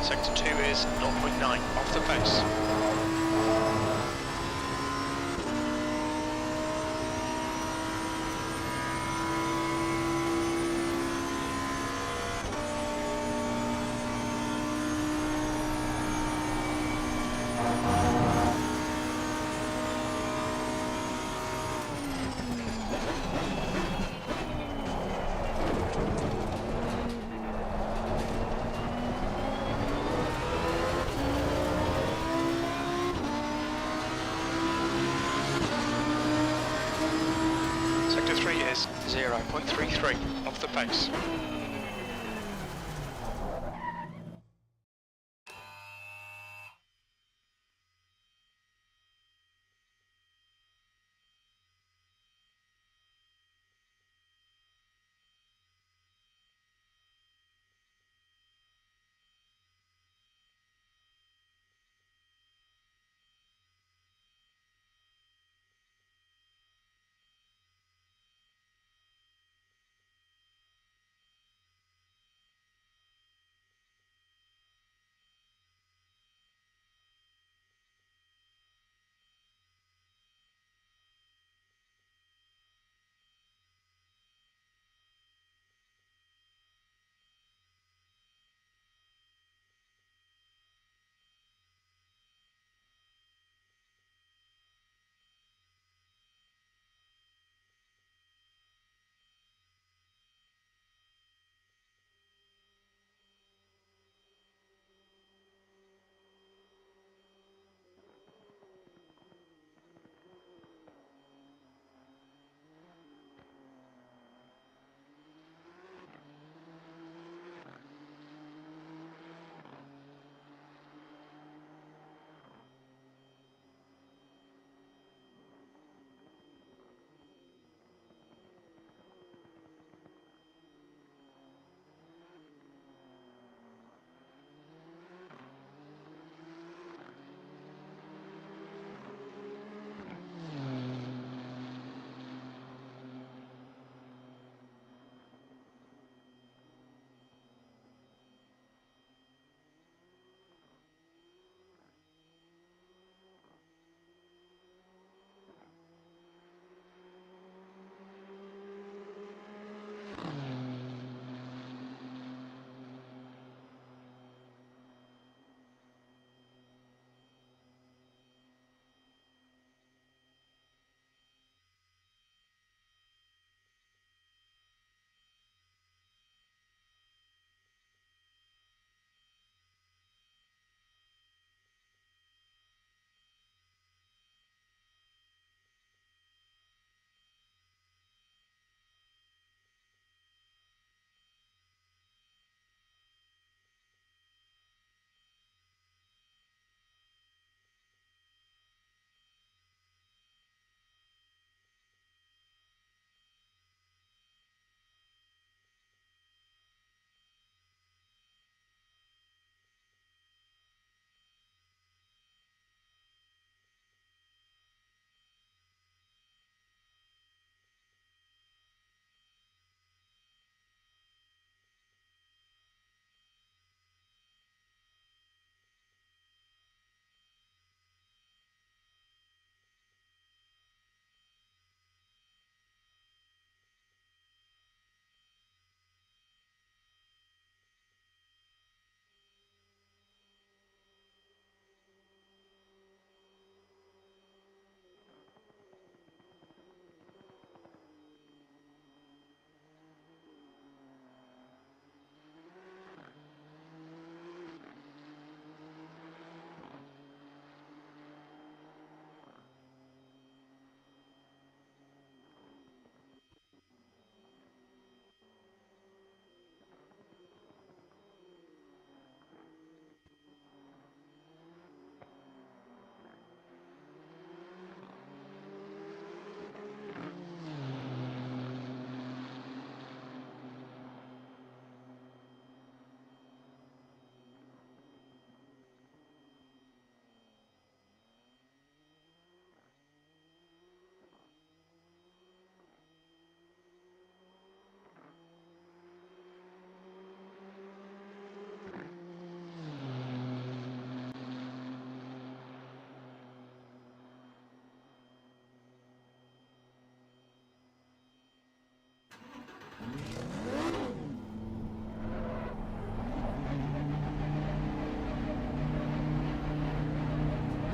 Sector 2 is 0.9 off the pace. Sector 3 is 0.33 off the pace.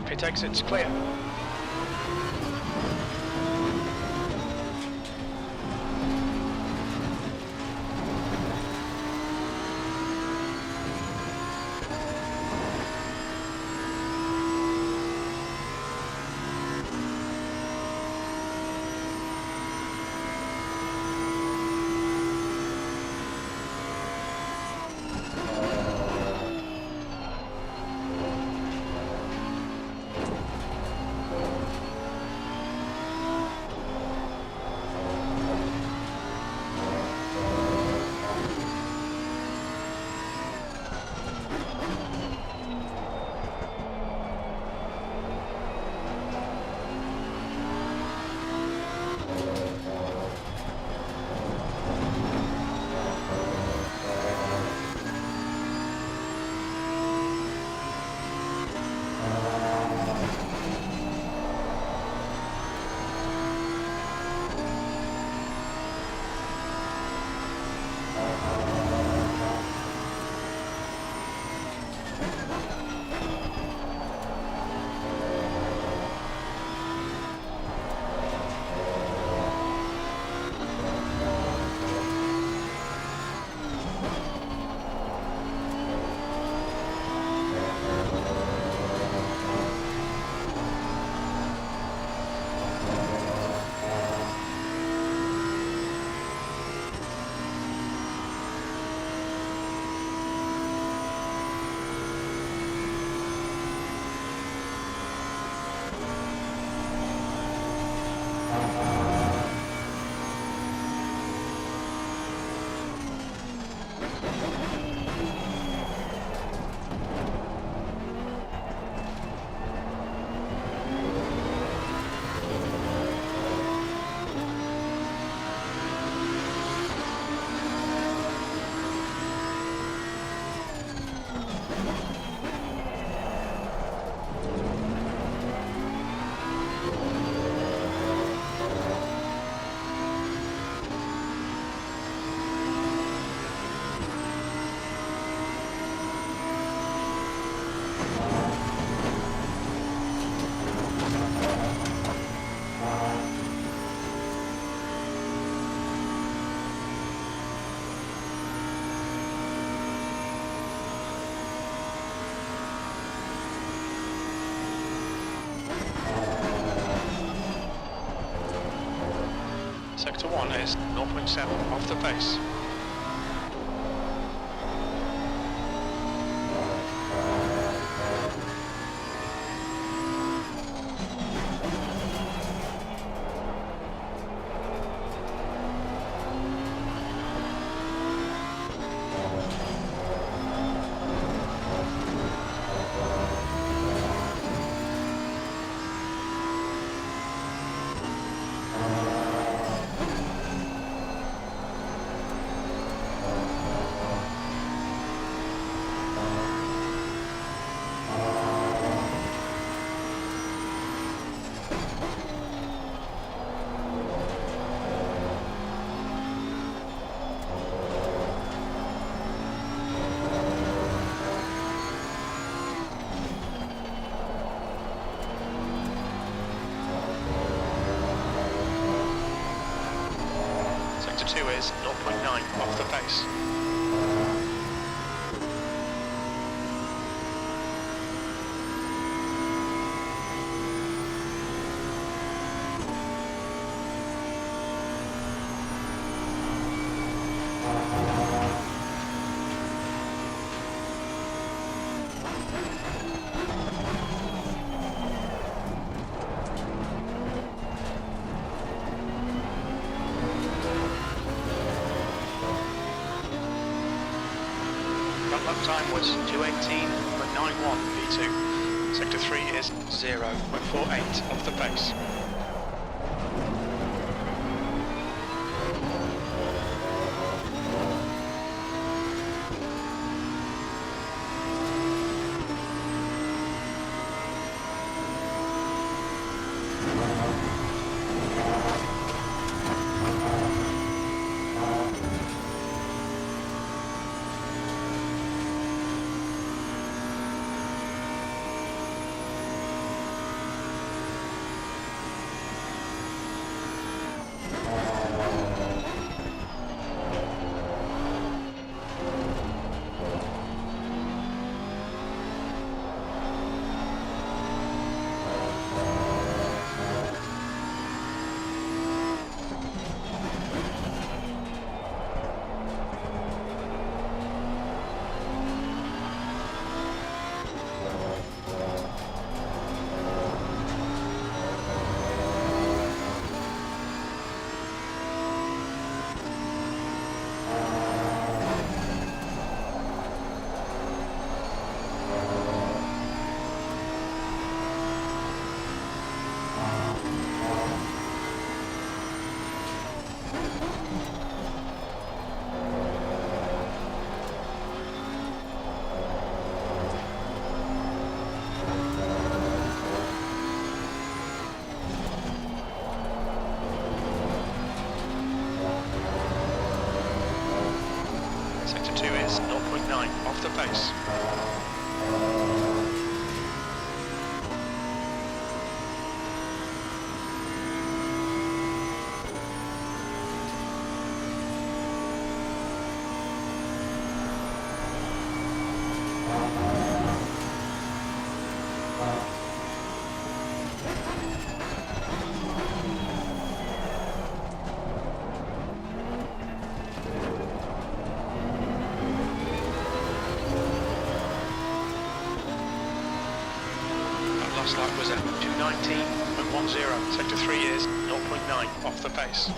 Pit exits clear. Sector 1 is 0.7 off the pace. Sector 2 is 0.9 off the pace. Lap time was 2:18.91 V2. Sector 3 is 0.48 off the pace. Sector 2 is 0.9 off the pace. Last lap was at 219.10. Sector 3 is 0.9 off the pace.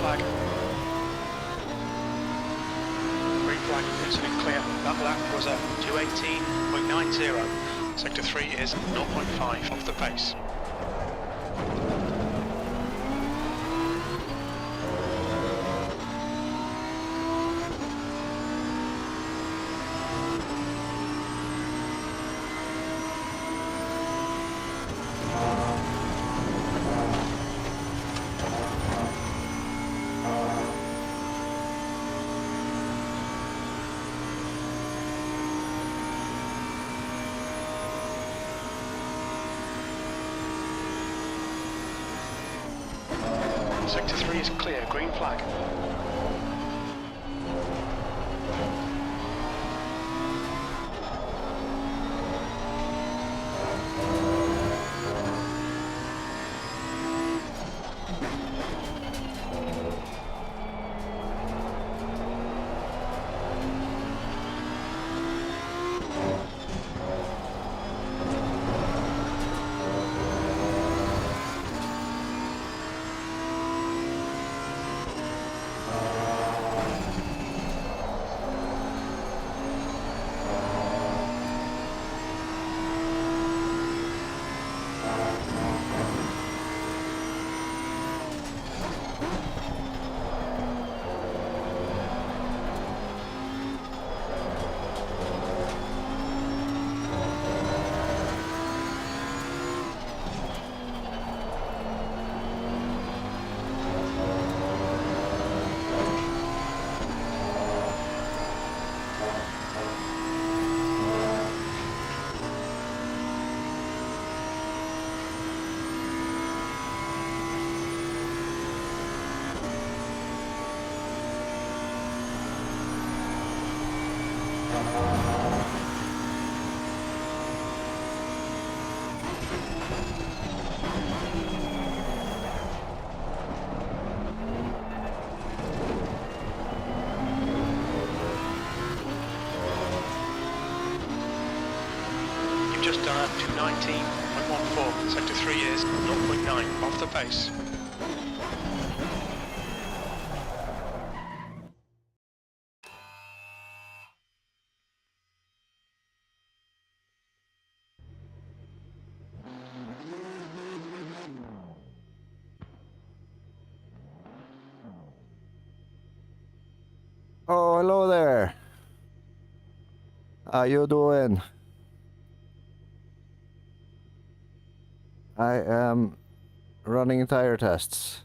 Flag. Green flag, incident clear. That lap was at 218.90. Sector 3 is 0.5 off the pace. Sector 3 is clear, green flag. 19.14. Sector 3 is 0.9 off the pace. Oh, hello there. How you doing? I am running tire tests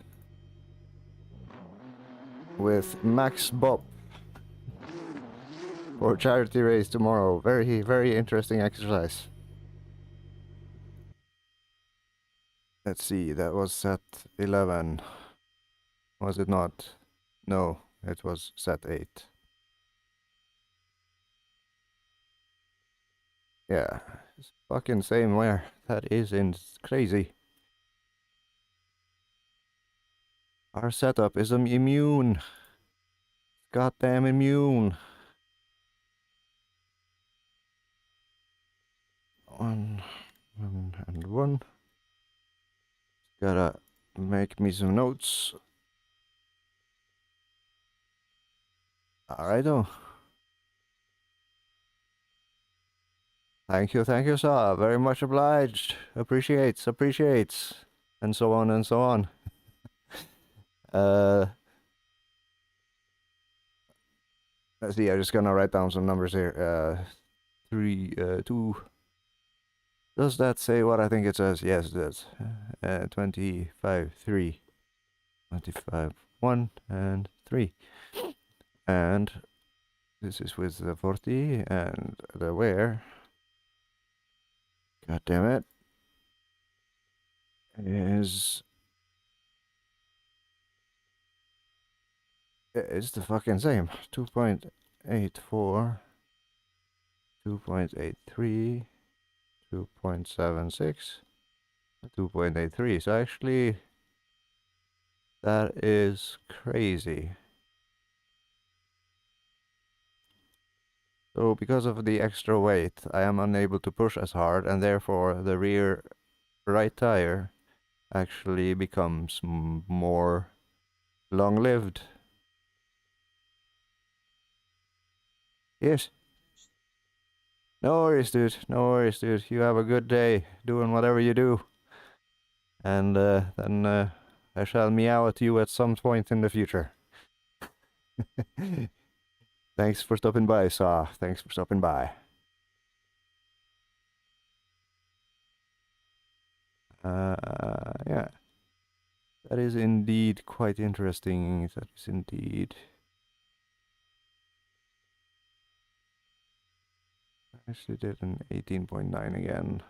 with Max Bob for charity race tomorrow. Very, very interesting exercise. Let's see, that was set 11. Was it not? No, it was set 8. Yeah, it's fucking same where. That is crazy. Our setup is immune. Goddamn immune. One and one. Gotta make me some notes. Alrighto. Thank you, sir. Very much obliged. Appreciates. And so on and so on. Let's see, I'm just gonna write down some numbers here. 3, 2. Does that say what I think it says? Yes, it does. 25, 3. 25, 1, and 3. And this is with the 40 and the wear. God damn it. It's the fucking same. 2.84, 2.83, 2.76, 2.83. So actually, that is crazy. So because of the extra weight, I am unable to push as hard, and therefore the rear right tire actually becomes more long-lived. Yes. No worries, dude. No worries, dude. You have a good day doing whatever you do. And then I shall meow at you at some point in the future. Thanks for stopping by, Saw. Thanks for stopping by. Yeah. That is indeed quite interesting. That is indeed. I actually did an 18.9 again.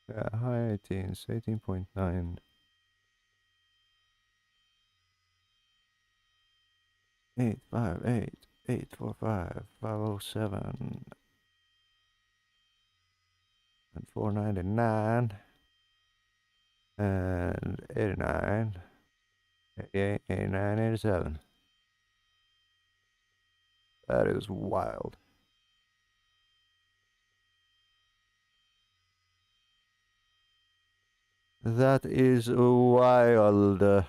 Yeah, high 18s, 18.9. 858, 845, 507, and 499, and 89, 88, 89, 87. That is wild. That is wild.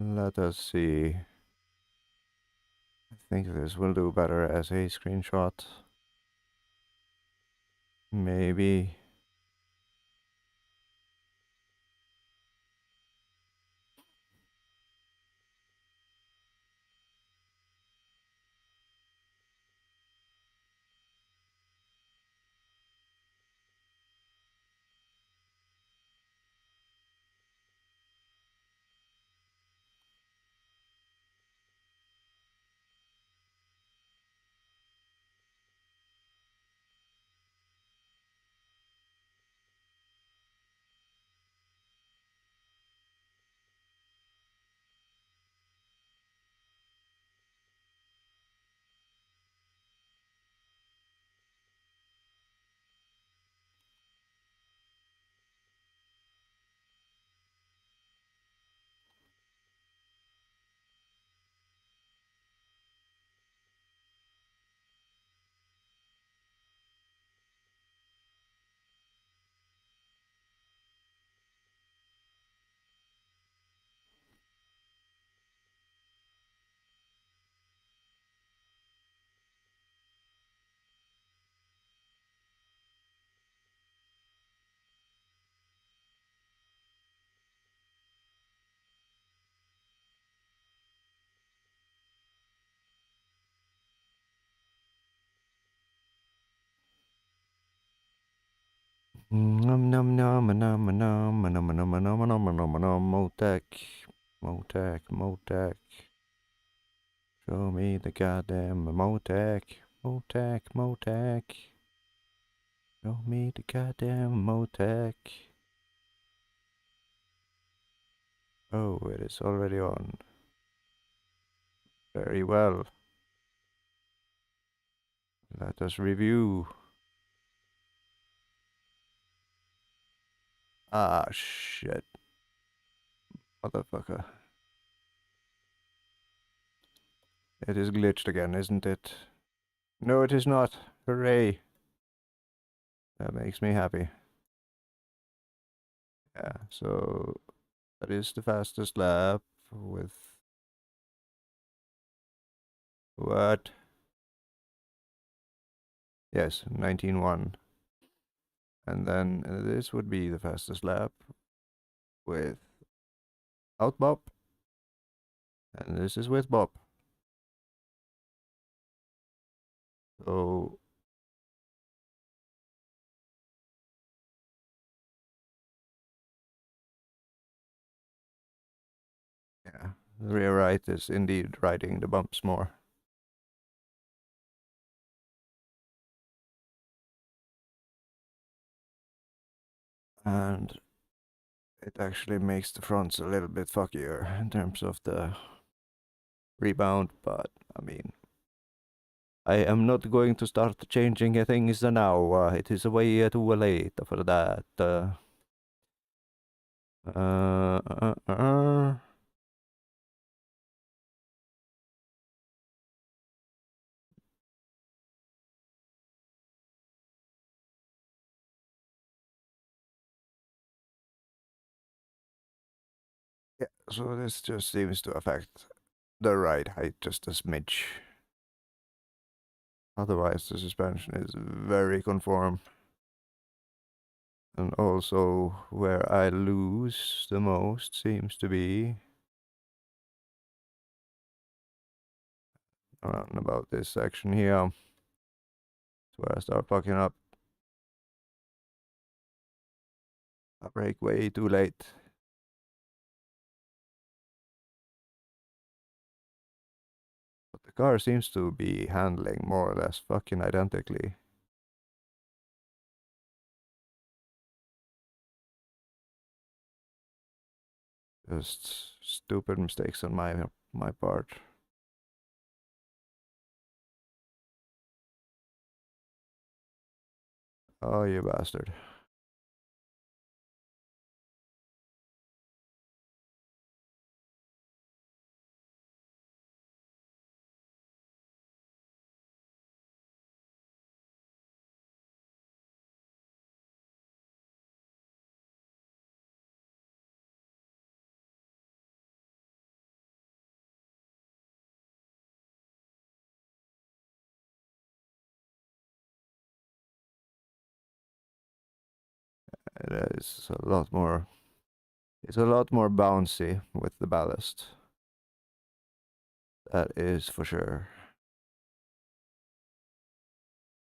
Let us see. I think this will do better as a screenshot. Maybe. Num num num num num num num num num num num num Motec, Motec, Motec. Show me the goddamn Motec, Motec, Motec. Show me the goddamn Motec. Oh, it is already on. Very well. Let us review. Ah, shit. Motherfucker. It is glitched again, isn't it? No, it is not. Hooray. That makes me happy. Yeah, so that is the fastest lap with... What? Yes, 19.1. And then this would be the fastest lap with out bop. And this is with bop. So yeah, the rear right is indeed riding the bumps more. And it actually makes the fronts a little bit fuckier in terms of the rebound, but I mean, I am not going to start changing things now. It is way too late for that. Uh, uh, uh. Yeah, so this just seems to affect the ride height just a smidge. Otherwise, the suspension is very conform. And also, where I lose the most seems to be around about this section here. That's where I start fucking up. I brake way too late. But the car seems to be handling more or less fucking identically. Just stupid mistakes on my part. Oh, you bastard. It is a lot more. It's a lot more bouncy with the ballast. That is for sure.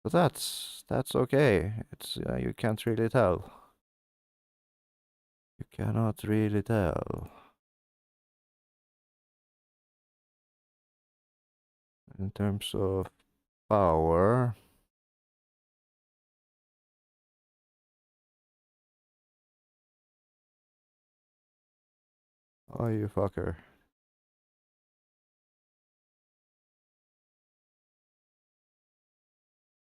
But that's okay. It's you can't really tell. You cannot really tell. In terms of power, oh you fucker.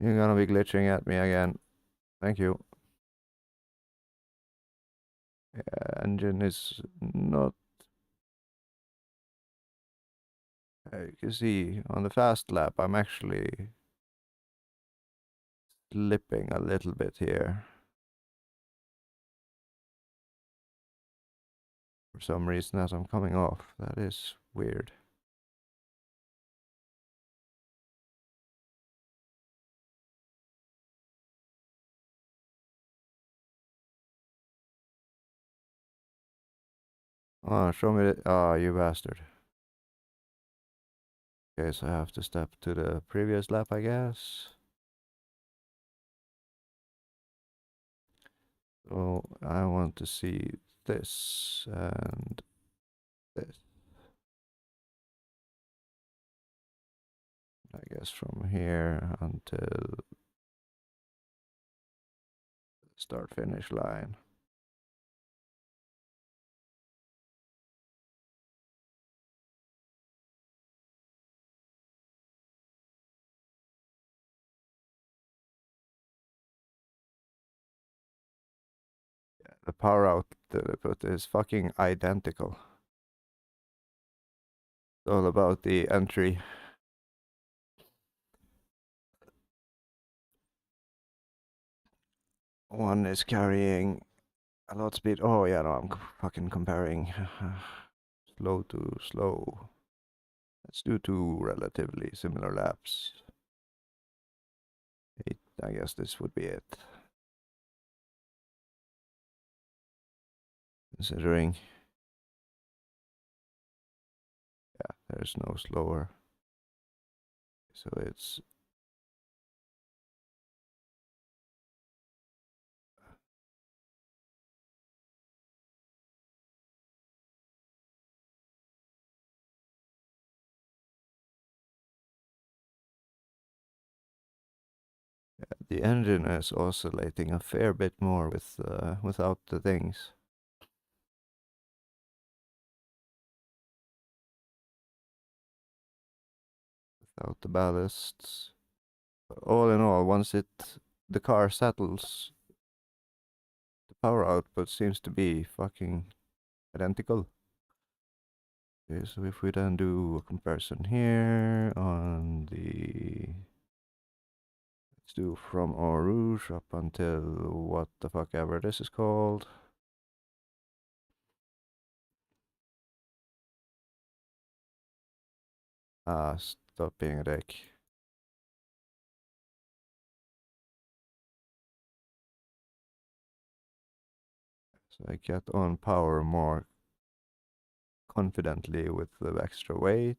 You're gonna be glitching at me again. Thank you. Yeah, engine is not... You can see on the fast lap I'm actually slipping a little bit here. For some reason as I'm coming off. That is weird. Oh, show me the... Oh, you bastard. Okay, so I have to step to the previous lap, I guess. So I want to see this and this. I guess from here until start finish line. The power output is fucking identical. It's all about the entry. One is carrying a lot speed. Oh yeah, no, I'm fucking comparing slow to slow. Let's do two relatively similar laps. 8, I guess this would be it. Considering, yeah, there's no slower. So it's the engine is oscillating a fair bit more with without the things. Without the ballasts. All in all, once the car settles, the power output seems to be fucking identical. Okay, so if we then do a comparison here on the, let's do from Eau Rouge up until what the fuck ever this is called. Stop being a dick. So I get on power more confidently with the extra weight.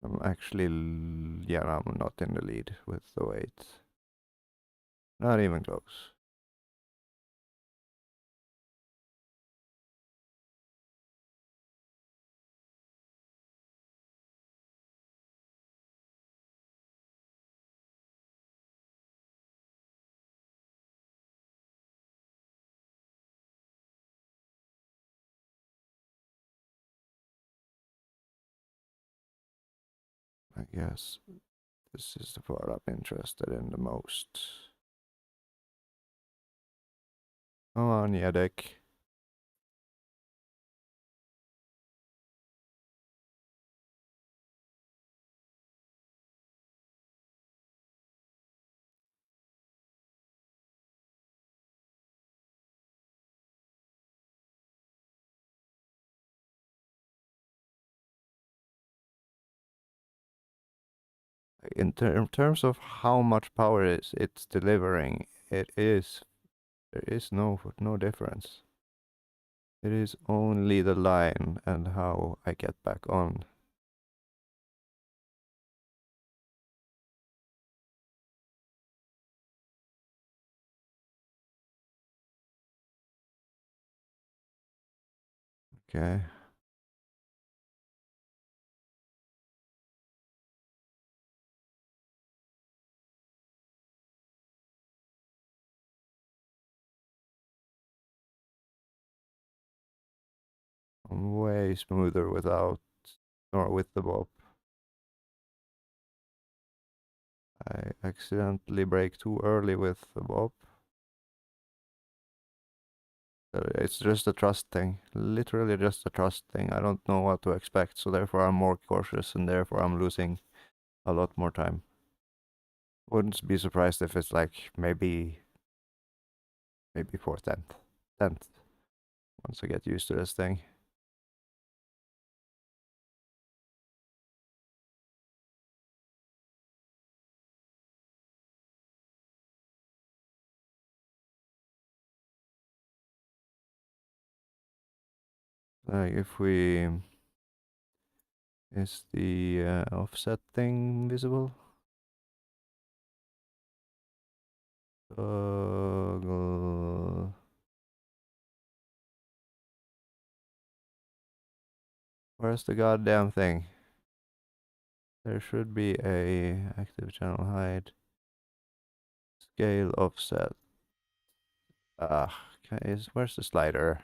I'm actually, yeah, I'm not in the lead with the weight. Not even close. I guess this is the part I'm interested in the most. Come on, Yedek. In terms of how much power it's delivering, there is no difference. It is only the line and how I get back on. Okay. I'm way smoother without or with the bob. I accidentally brake too early with the bob. It's just a trust thing. Literally just a trust thing. I don't know what to expect, so therefore I'm more cautious and therefore I'm losing a lot more time. Wouldn't be surprised if it's like maybe 4th, 10th. Once I get used to this thing. Like if we, is the offset thing visible? Toggle. Where's the goddamn thing? There should be a active channel height. Scale offset. Okay, where's the slider?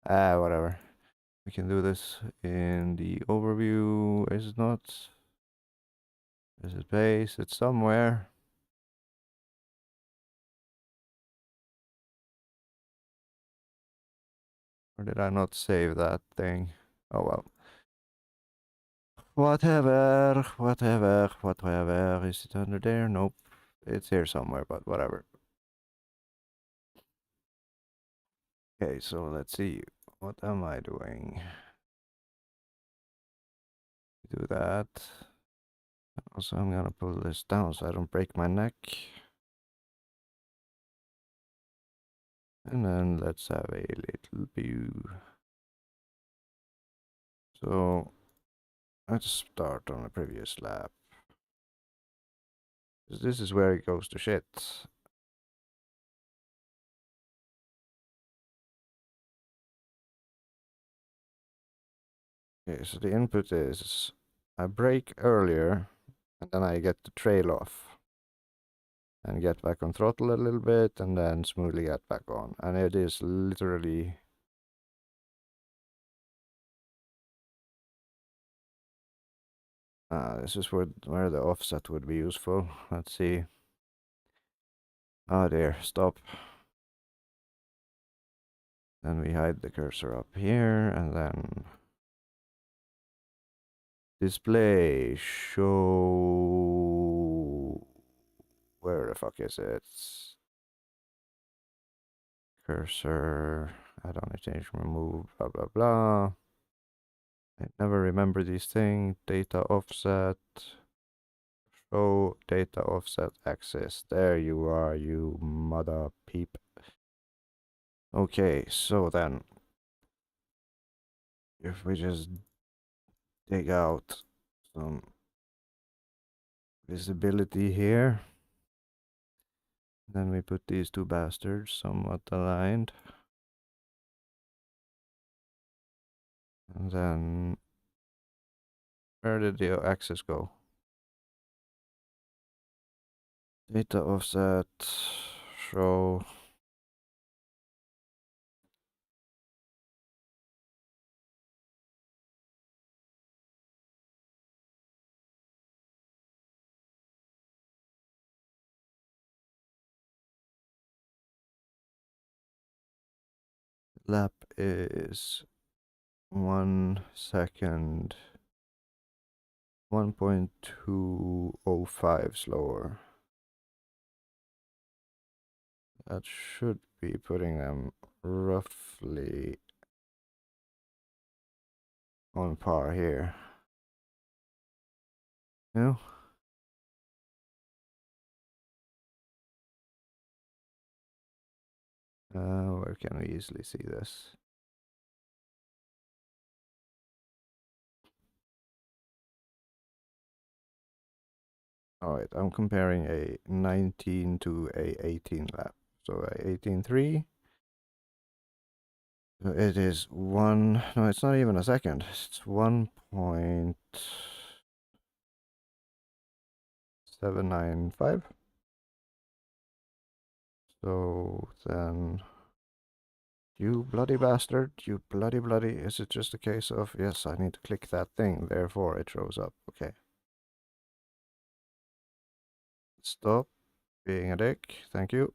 Whatever. We can do this in the overview. Is it not? Is it base? It's somewhere. Or did I not save that thing? Oh well. Whatever. Is it under there? Nope. It's here somewhere, but whatever. Okay, so let's see. What am I doing? Do that. Also, I'm gonna pull this down so I don't break my neck. And then let's have a little view. So let's start on the previous lap. This is where it goes to shit. Okay, so the input is I brake earlier and then I get to trail off and get back on throttle a little bit and then smoothly get back on. And it is literally this is where the offset would be useful. Let's see. Oh dear, stop. Then we hide the cursor up here and then display show. Where the fuck is it? Cursor, add on a change, remove, blah blah blah. I never remember these things. Data offset. Show data offset axis. There you are, you mother peep. Okay, so then if we just dig out some visibility here, then we put these two bastards somewhat aligned. And then where did the axis go? Data offset, show. Lap is 1 second, 1.205 slower. That should be putting them roughly on par here. No? Where can we easily see this? Alright, I'm comparing a 19 to a 18 lap. So a 18.3. So it is no, it's not even a second. It's 1.795. So then, you bloody bastard, you bloody, is it just a case of, yes, I need to click that thing, therefore it shows up, okay. Stop being a dick, thank you.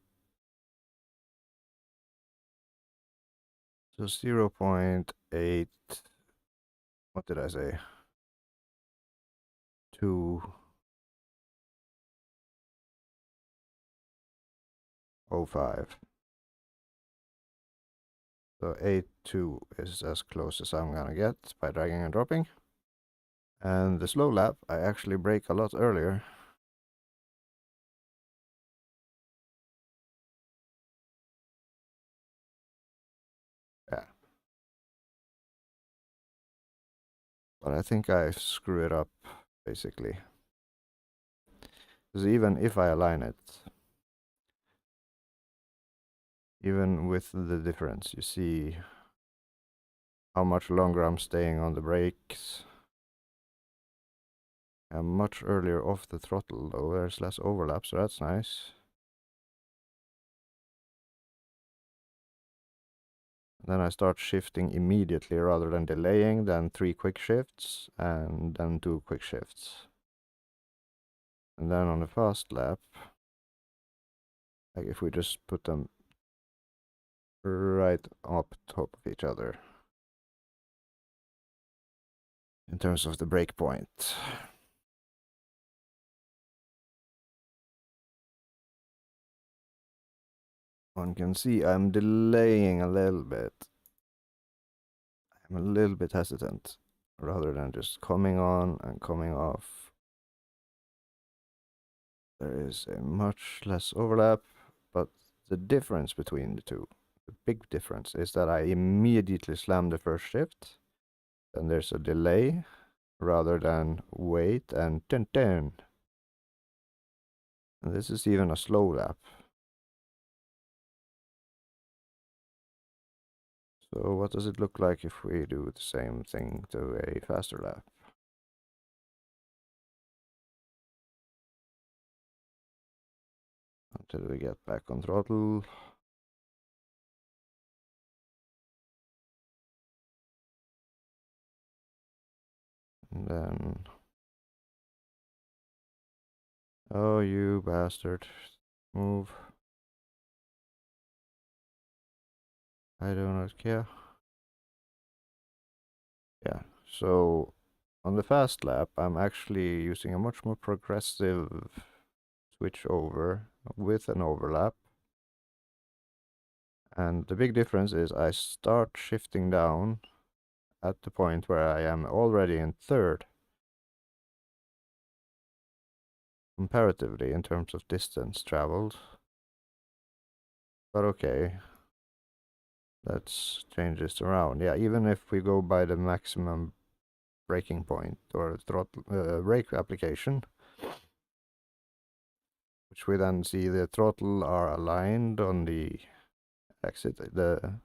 So 0.8, what did I say? 205. So 8.2 is as close as I'm gonna get by dragging and dropping. And the slow lap, I actually brake a lot earlier. Yeah. But I think I screw it up basically. Because even if I align it, even with the difference, you see how much longer I'm staying on the brakes. I'm much earlier off the throttle though, there's less overlap, so that's nice. Then I start shifting immediately rather than delaying, then 3 quick shifts, and then 2 quick shifts. And then on the fast lap, like if we just put them right up top of each other in terms of the break point. One can see I'm delaying a little bit. I'm a little bit hesitant rather than just coming on and coming off. There is a much less overlap, but the difference between the two, the big difference, is that I immediately slam the first shift, then there's a delay rather than wait and dun dun. And this is even a slow lap. So what does it look like if we do the same thing to a faster lap? Until we get back on throttle. And then... Oh, you bastard. Move. I do not care. Yeah, so on the fast lap, I'm actually using a much more progressive switch over with an overlap. And the big difference is I start shifting down at the point where I am already in third, comparatively in terms of distance traveled. But okay, let's change this around. Yeah, even if we go by the maximum braking point or throttle brake application, which we then see the throttle are aligned on the exit.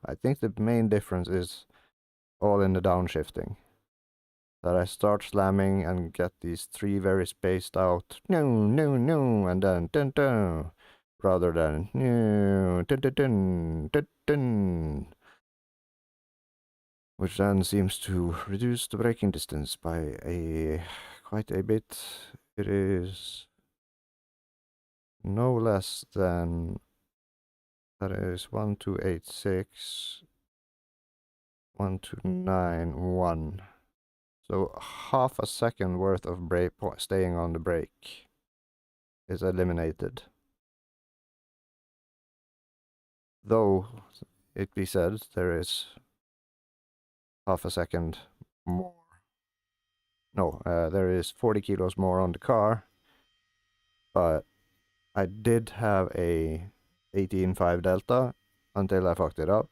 I think the main difference is all in the downshifting. That I start slamming and get these 3 very spaced out no, no, no, and then dun dun, rather than no, dun dun dun, dun dun, which then seems to reduce the braking distance by quite a bit. It is no less than, that is 1286, 1291. So half a second worth of brake staying on the brake is eliminated. Though it be said, there is half a second more. No, there is 40 kilos more on the car, but I did have a 18.5 delta until I fucked it up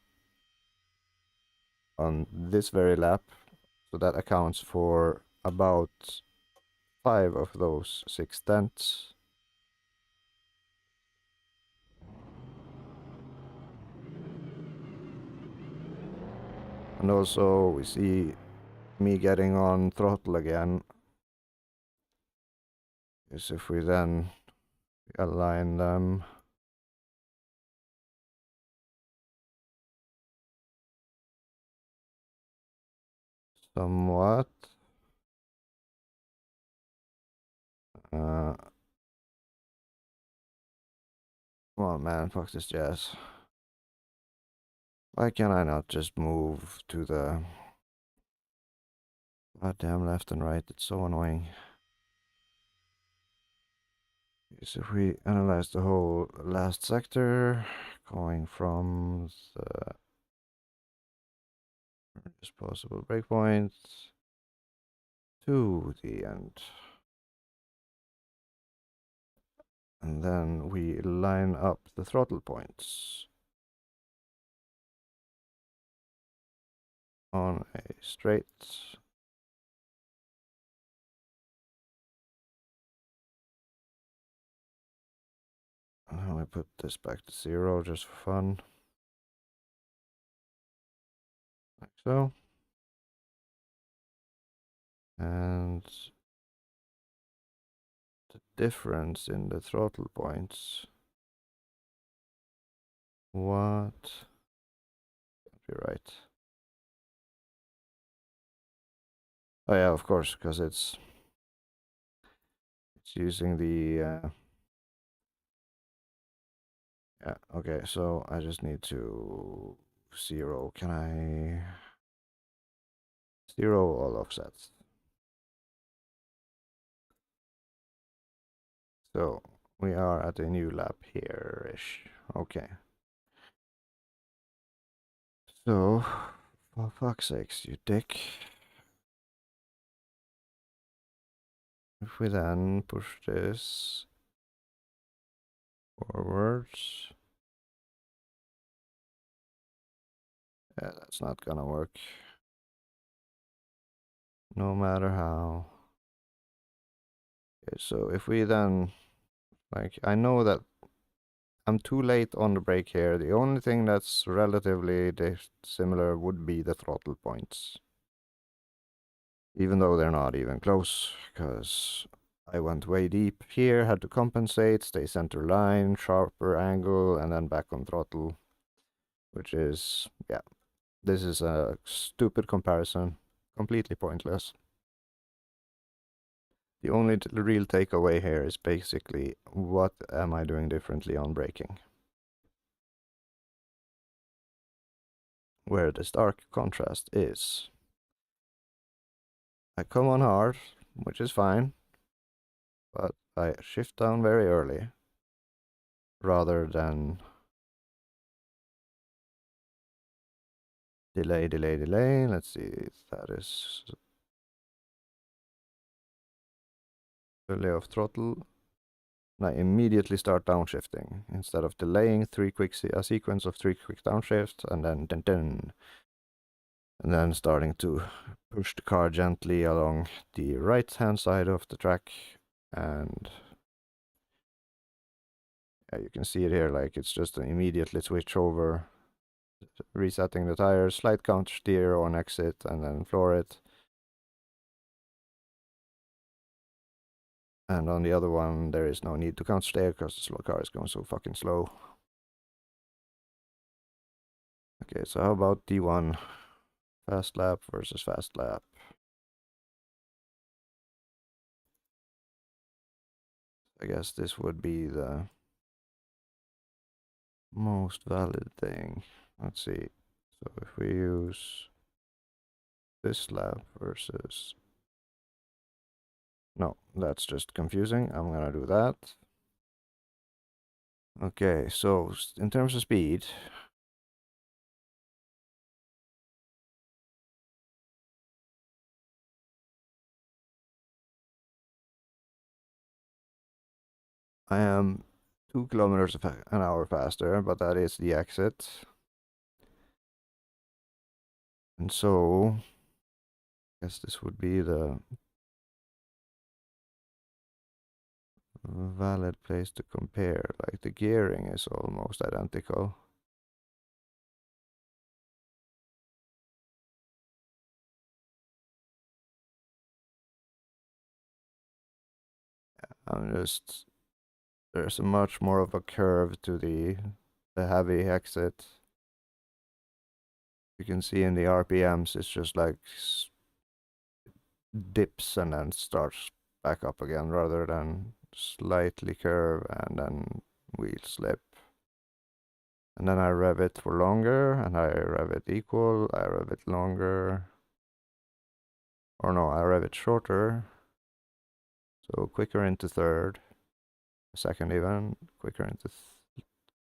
on this very lap. So that accounts for about 5 of those 6 tenths. And also we see me getting on throttle again. Is if we then align them. Somewhat. Come on, man, fuck this jazz. Why can I not just move to the goddamn left and right? It's so annoying. So if we analyze the whole last sector, going from the disposable breakpoint to the end. And then we line up the throttle points on a straight Let me put this back to 0 just for fun. Like so. And the difference in the throttle points. What? Can't be right. Oh yeah, of course, because it's using the yeah, okay, so I just need to 0. Can I 0 all offsets? So we are at a new lap here-ish. Okay. So, for fuck's sakes, you dick. If we then push this forwards. Yeah, that's not gonna work. No matter how. Okay, so if we then, like, I know that I'm too late on the brake here. The only thing that's relatively similar would be the throttle points. Even though they're not even close, because I went way deep here, had to compensate, stay center line, sharper angle, and then back on throttle. Which is, yeah, this is a stupid comparison. Completely pointless. The only real takeaway here is basically, what am I doing differently on braking? Where the stark contrast is, I come on hard, which is fine, but I shift down very early, rather than delay, delay, delay. Let's see if that is fully off throttle. And I immediately start downshifting instead of delaying a sequence of 3 quick downshifts and then dun, dun, and then starting to push the car gently along the right hand side of the track. And yeah, you can see it here, like it's just an immediately switch over, resetting the tires, slight counter steer on exit, and then floor it. And on the other one, there is no need to counter steer because the car is going so fucking slow. Okay, so how about D1? Fast lap versus fast lap. I guess this would be the most valid thing. Let's see. So if we use this lap versus... No, that's just confusing. I'm gonna do that. Okay, so in terms of speed, I am 2 kilometers an hour faster, but that is the exit. And so, I guess this would be the valid place to compare. Like the gearing is almost identical. There's a much more of a curve to the heavy exit. You can see in the RPMs, it's just like dips and then starts back up again, rather than slightly curve and then wheel slip. And then I rev it for longer, and I rev it equal, I rev it longer. Or no, I rev it shorter. So quicker into third, second even, quicker into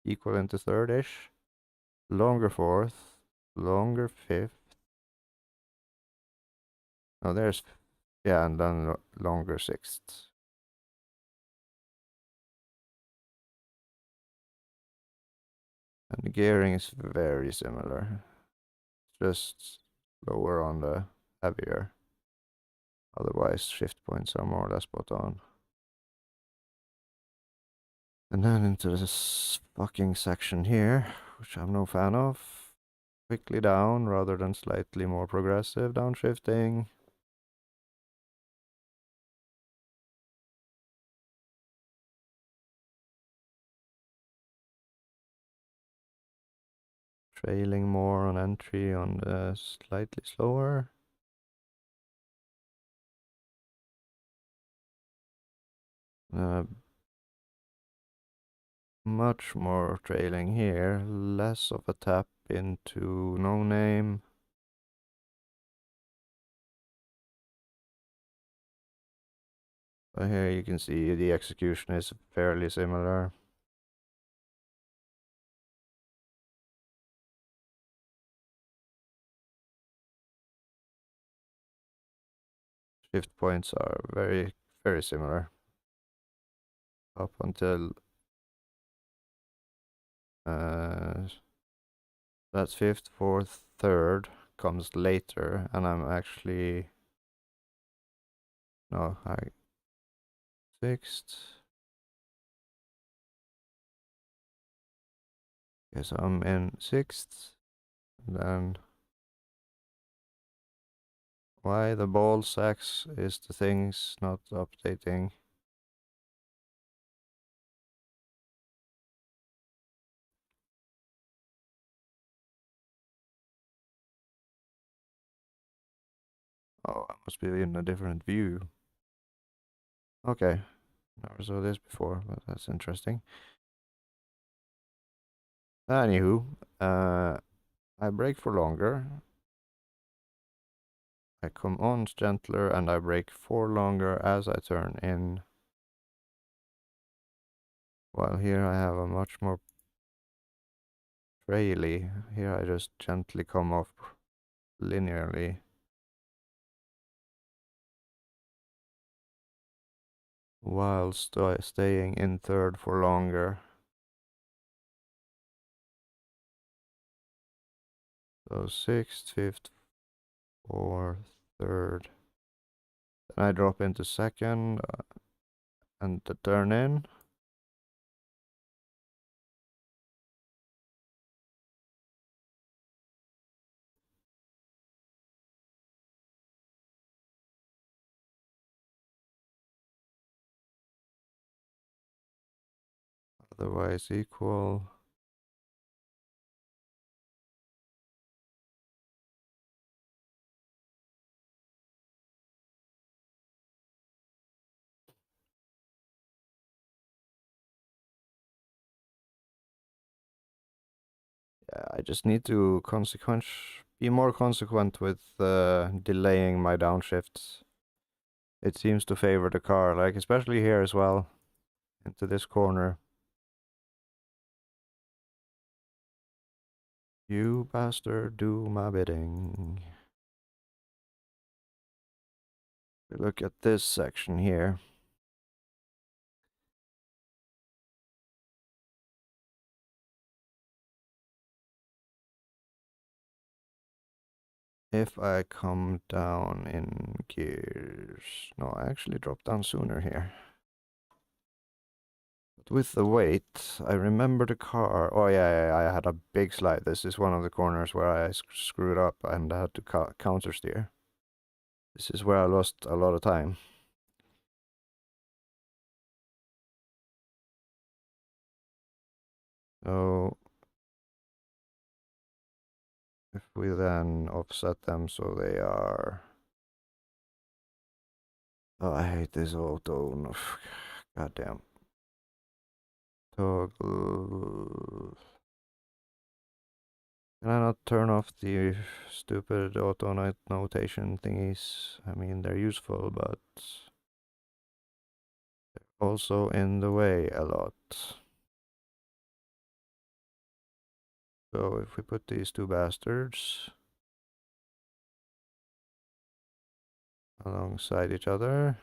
equal into third-ish, longer fourth, longer fifth. Oh, there's, yeah, and then longer sixth. And the gearing is very similar, just lower on the heavier. Otherwise, shift points are more or less spot on. And then into this fucking section here, which I'm no fan of. Quickly down rather than slightly more progressive downshifting. Trailing more on entry on the slightly slower. Much more trailing here, less of a tap into no name. But here you can see the execution is fairly similar. Shift points are very, very similar. Up until that's fifth, fourth, third comes later, and I'm actually no, I sixth. Yes, I'm in sixth. Then why the ball sacks is the things not updating. Oh, I must be in a different view. Okay, never saw this before, but that's interesting. Anywho, I brake for longer. I come on gentler and I brake for longer as I turn in. While here I have a much more traily. Here I just gently come off linearly. While staying in third for longer. So sixth, fifth, fourth, third. Then I drop into second and the turn in. Otherwise equal. Yeah, I just need to be more consequent with delaying my downshifts. It seems to favor the car, like especially here as well, into this corner. You bastard, do my bidding. Look at this section here. If I come down in gears... No, I actually dropped down sooner here. But with the weight, I remember the car... Oh yeah, I had a big slide. This is one of the corners where I screwed up and I had to counter steer. This is where I lost a lot of time. So if we then offset them so they are... Oh, I hate this auto. Goddamn. Toggle. Can I not turn off the stupid auto notation thingies? I mean, they're useful, but they're also in the way a lot. So if we put these two bastards alongside each other.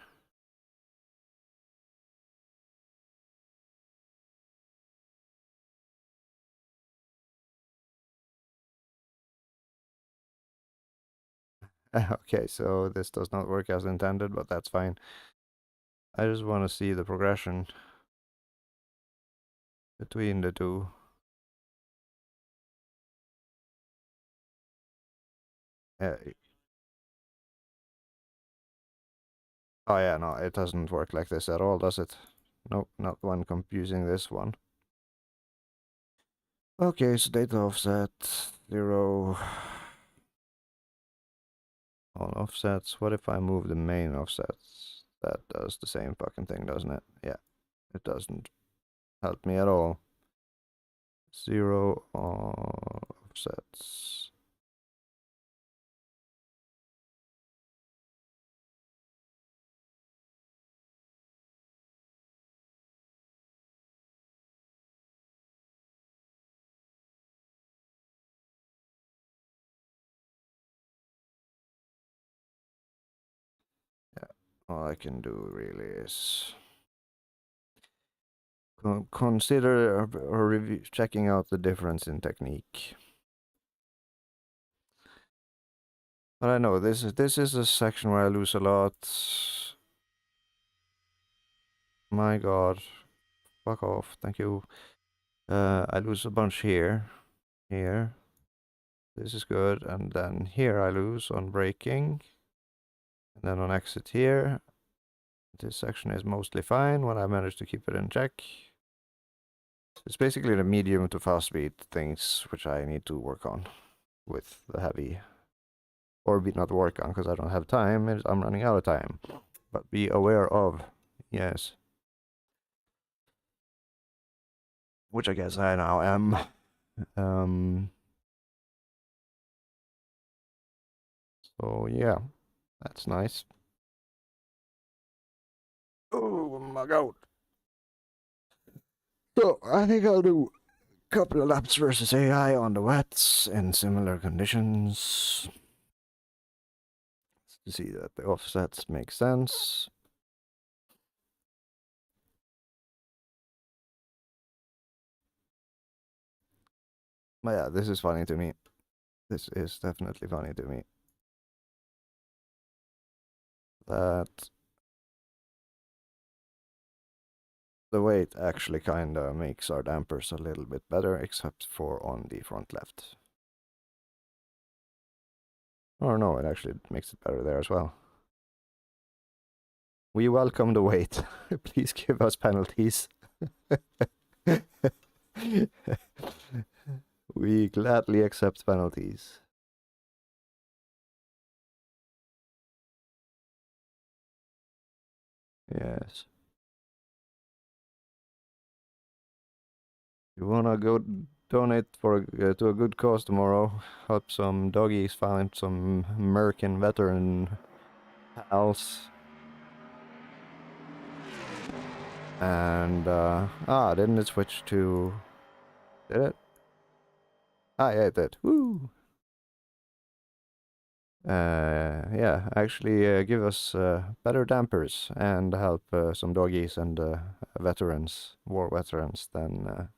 Okay, so this does not work as intended, but that's fine. I just want to see the progression. between the two. Uh, oh yeah, no, it doesn't work like this at all, does it? Nope, not when using this one. Okay, so data offset 0. On offsets. What if I move the main offsets? That does the same fucking thing, doesn't it? Yeah, it doesn't help me at all. 0 offsets. Yeah, all I can do really is consider or review, checking out the difference in technique. But I know this is a section where I lose a lot. My God, fuck off! Thank you. I lose a bunch here. This is good, and then here I lose on braking, and then on exit here. This section is mostly fine when I manage to keep it in check. It's basically the medium to fast speed things which I need to work on with the heavy. Or not work on because I don't have time, I'm running out of time. But be aware of, yes. Which I guess I now am. So yeah, that's nice. Oh my God. So I think I'll do a couple of laps versus AI on the wets in similar conditions to see that the offsets make sense. But yeah, this is funny to me. This is definitely funny to me. That the weight actually kinda makes our dampers a little bit better, except for on the front left. Or no, it actually makes it better there as well. We welcome the weight. Please give us penalties. We gladly accept penalties. Yes. You wanna go donate for to a good cause tomorrow? Help some doggies find some American veteran pals. And didn't it switch to? Did it? Ah, yeah, it did. Woo! Yeah, actually give us better dampers and help some doggies and veterans, war veterans, then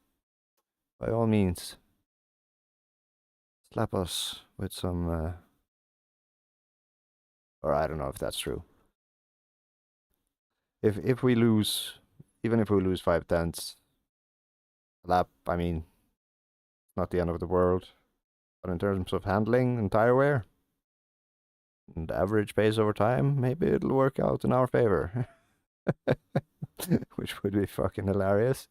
by all means, slap us with some, or I don't know if that's true. If we lose, even if we lose 5/10 a lap, I mean, not the end of the world. But in terms of handling and tire wear, and average pace over time, maybe it'll work out in our favor. Which would be fucking hilarious.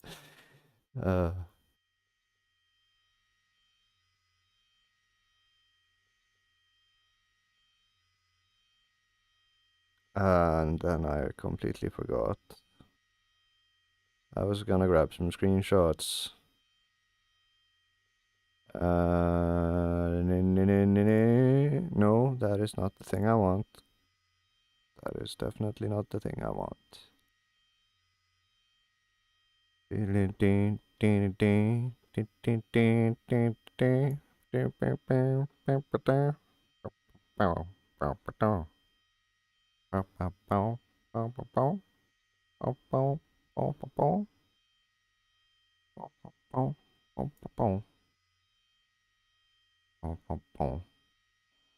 And then I completely forgot. I was gonna grab some screenshots. No, that is not the thing I want. That is definitely not the thing I want.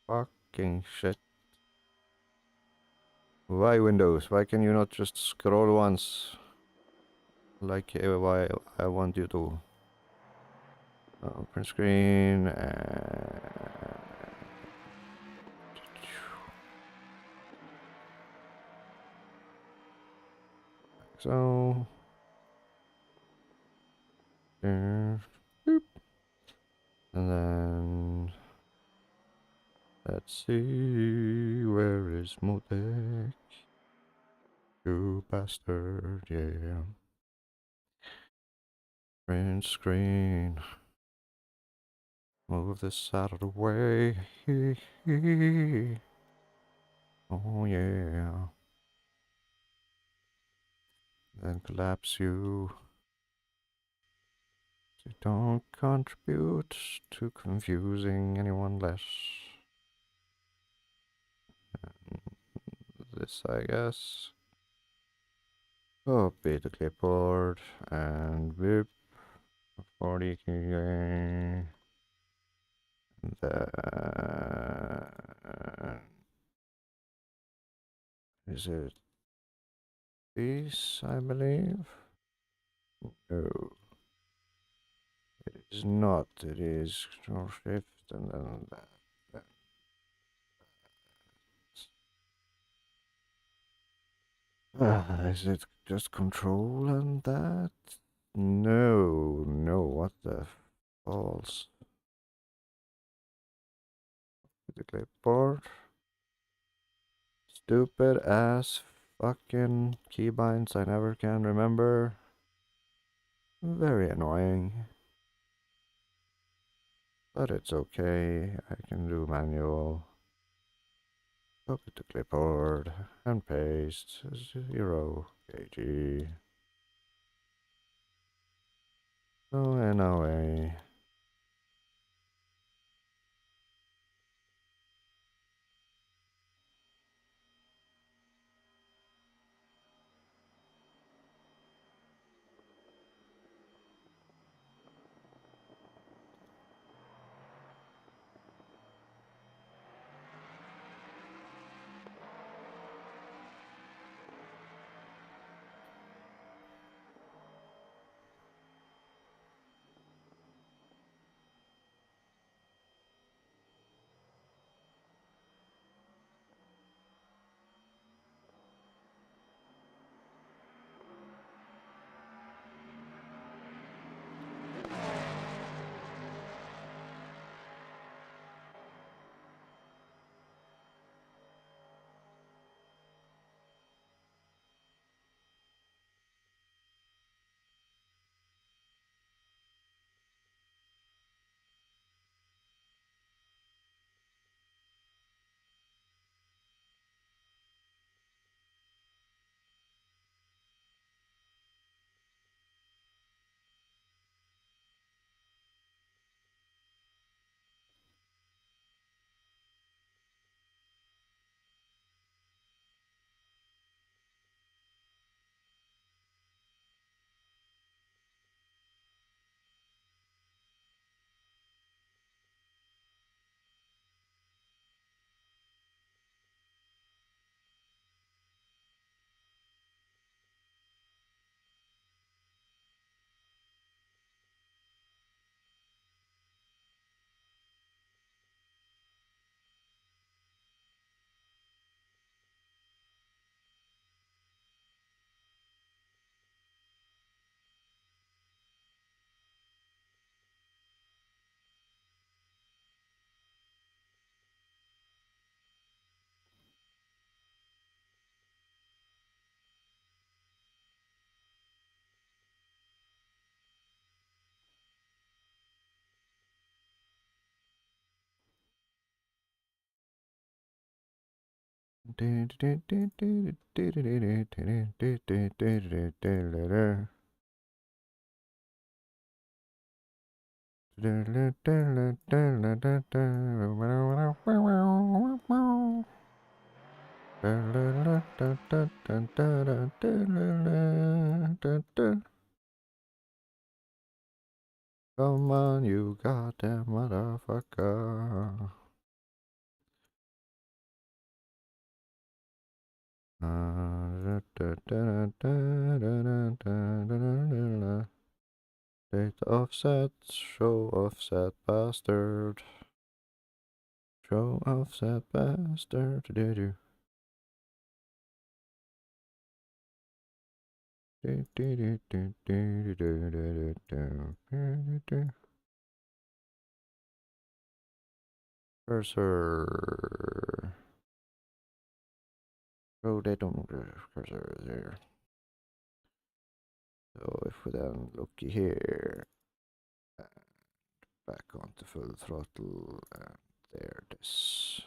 Fucking shit. Why Windows? Why can you not just scroll once? like why I want you to print screen so there, boop. And then let's see, where is Motek? You bastard, yeah. Print screen. Move this out of the way. Oh yeah. Then collapse you. So don't contribute to confusing anyone less. And this, I guess. Copy the clipboard and whip 40 key. Then is it this, I believe? No, it is not. It is Control Shift and then that. Is it just Control and that? No, no. What the false? The clipboard. Stupid ass fucking keybinds I never can remember. Very annoying. But it's okay. I can do manual. Copy to clipboard and paste 0 kg. So NOA. Come on, you goddamn motherfucker. offset bastard. Show offset bastard. Do do do do do do do do do. Cursor. Oh, they don't cursor there. So if we then look here, back onto full throttle, and there it is.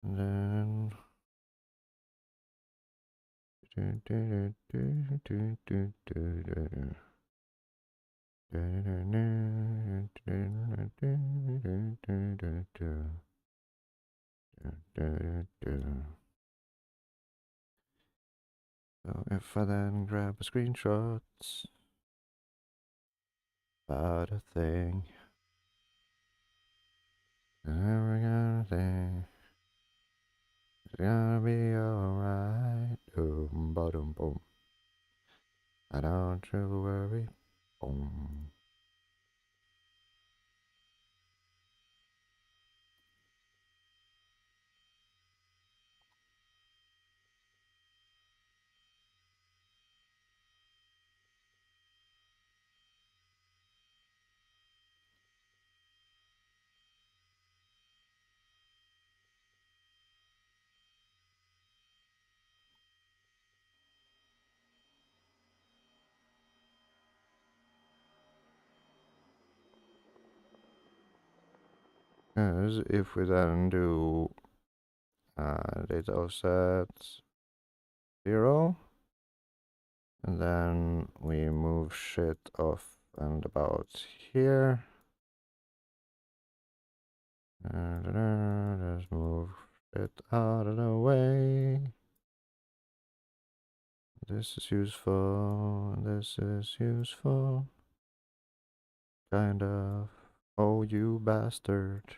And then so if I then grab a screenshot about a thing, every other thing, it's gonna be alright. Boom, bottom, boom. I don't you worry. Boom. Because if we then do data offset 0, and then we move shit off and about here. Just move it out of the way. This is useful. This is useful. Kind of. Oh, you bastard.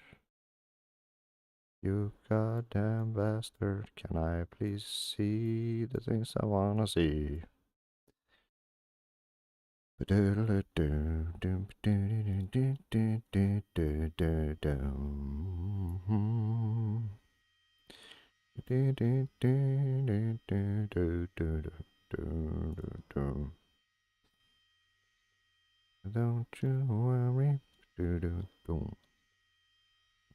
You goddamn bastard. Can I please see the things I wanna see? Don't you worry, boom,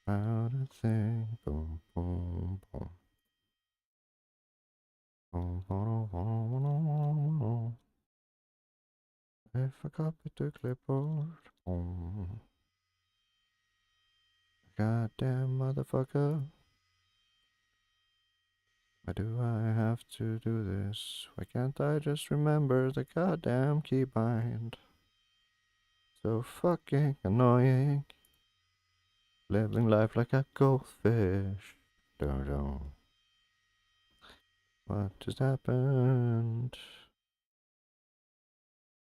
about a thing, boom, boom, boom, boom, boom, boom, boom. If I copy the clipboard, boom, goddamn motherfucker. Why do I have to do this? Why can't I just remember the goddamn keybind? So fucking annoying. Living life like a goldfish. Don't. What just happened?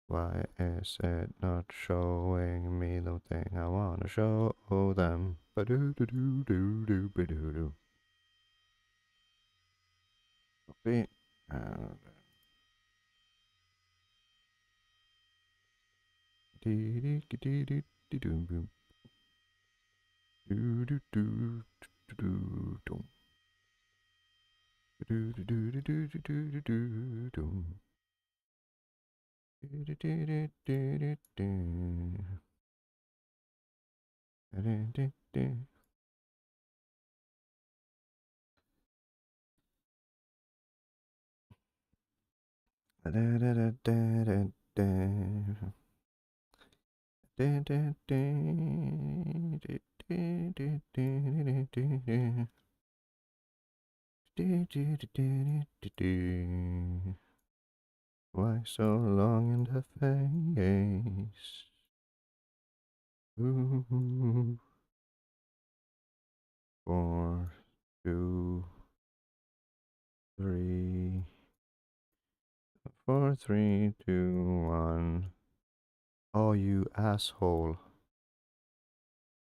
Why is it not showing me the thing I wanna show them? Ba-do-do-do-do-do-ba-do-do. Okay. Dee-dee-dee-dee-dee-doo-boom. Do-do-do-do-do-do-do. Do-do-do-do-do-do-do-do. Do-do-do-do-do-do. Da-da-da-da. Da-da-da-da-da-da. Da-da-da-da-da-da-da-da. Do-do-do-do-do-do. Why so long in the face? Ooh. 4, 2, 3, 4, 3, 2, 1. Oh, you asshole.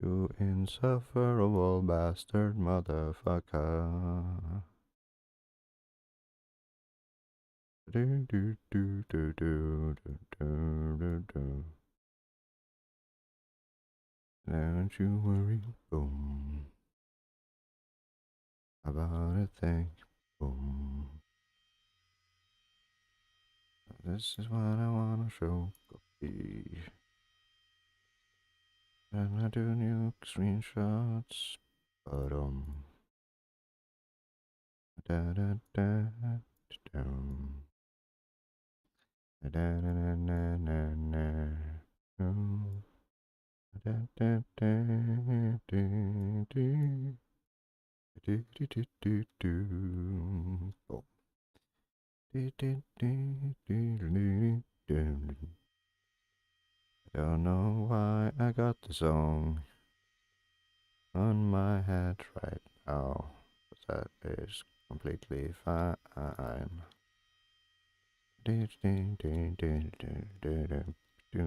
You insufferable bastard motherfucker. Do, do, do, do, do, do, do, do. Don't you worry, boom, about a thing, boom. This is what I wanna show. Copy. And I do new screenshots. But da da da da da da na na na na. Da da da do do do do do do do. Oh. Do do do do do do. I don't know why I got the song on my head right now, but that is completely fine. Do do do do do do do do.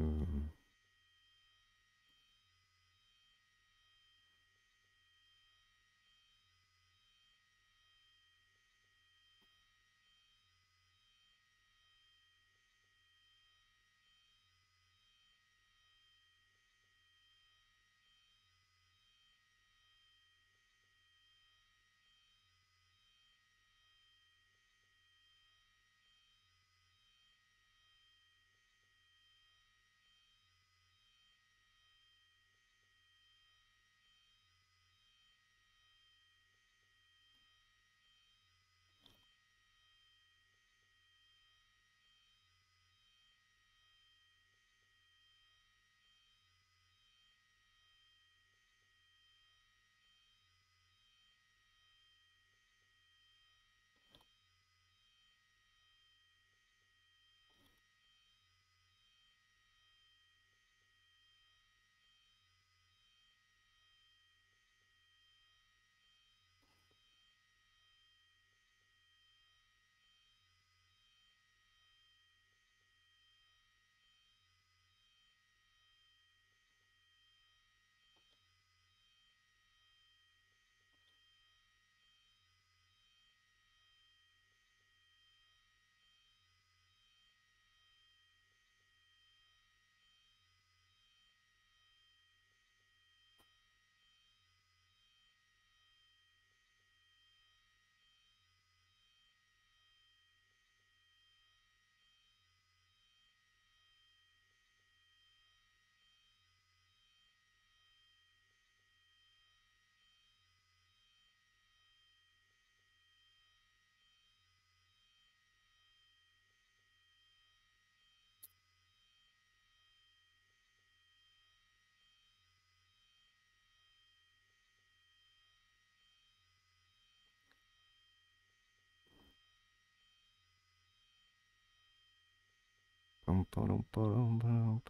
Bum, ba-dum, ba-dum, ba-dum,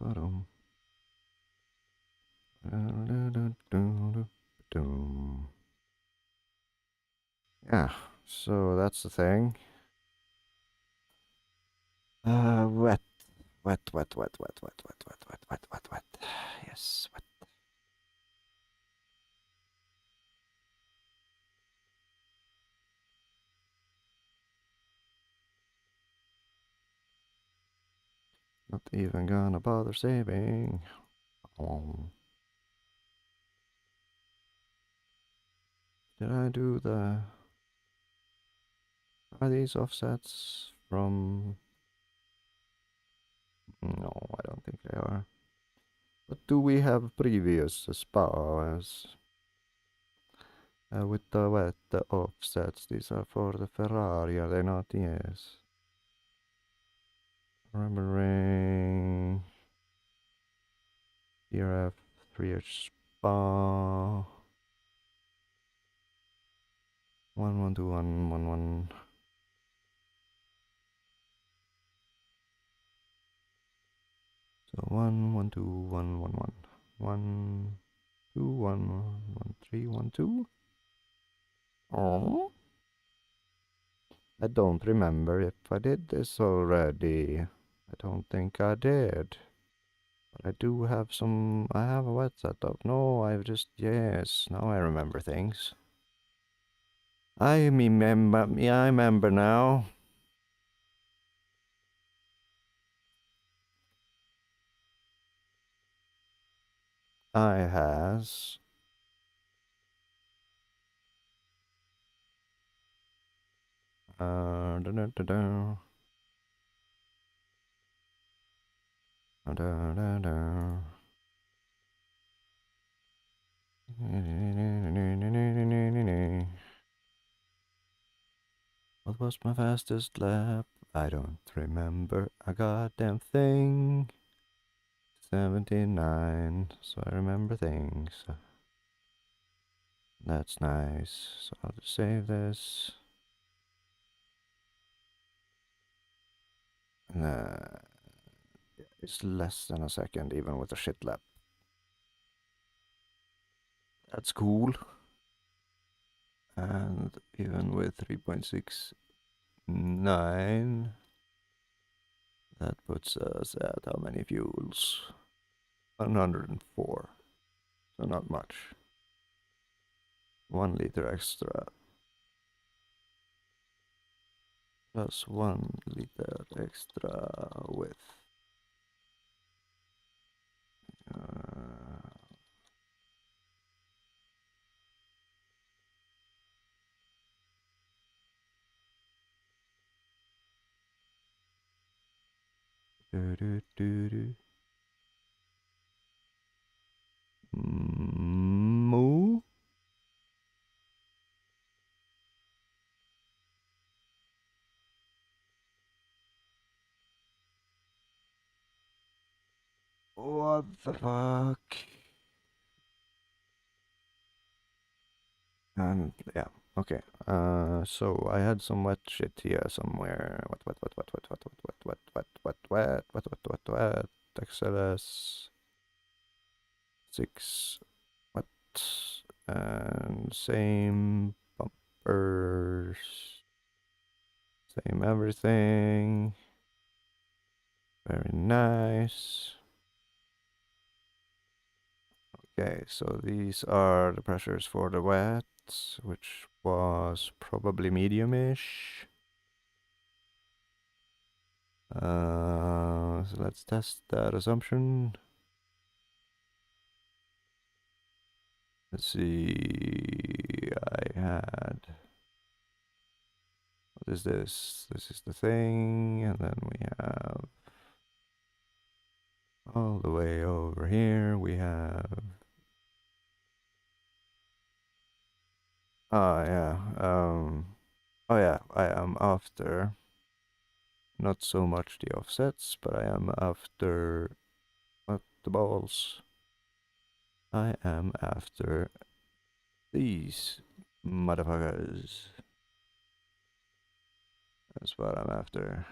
ba-dum. Yeah, so that's the thing. Wet, wet, wet, wet, wet, wet, wet, wet, wet, wet, wet, wet. Yes, wet. Not even gonna bother saving. Did I do the... Are these offsets from... No, I don't think they are. But do we have previous spas with the wet offsets? These are for the Ferrari, are they not? Yes. Remembering... ERF 3H spa... 112111. So 112111. 1211312. Oh, I don't remember if I did this already. I don't think I did. But I do have some. I have a wet setup. No, I've just. Yes, now I remember things. I remember now. I has da, da, da, da, da, da. What was my fastest lap? I don't remember a goddamn thing. 79, so I remember things. That's nice. So I'll just save this. It's less than a second even with a shit lap. That's cool. And even with 3.69, that puts us at how many fuels? 104. So not much. 1 liter extra. Plus 1 liter extra with moo. What the fuck? And yeah, okay. So I had some wet shit here somewhere. What, XLS 6, what, and same bumpers, same everything. Very nice. Okay, so these are the pressures for the wets, which was probably medium-ish. So let's test that assumption. Let's see, I had, what is this? This is the thing, and then we have, all the way over here, we have, oh yeah, oh yeah, I am after, not so much the offsets, but I am after, what, the balls? I am after these motherfuckers. That's what I'm after.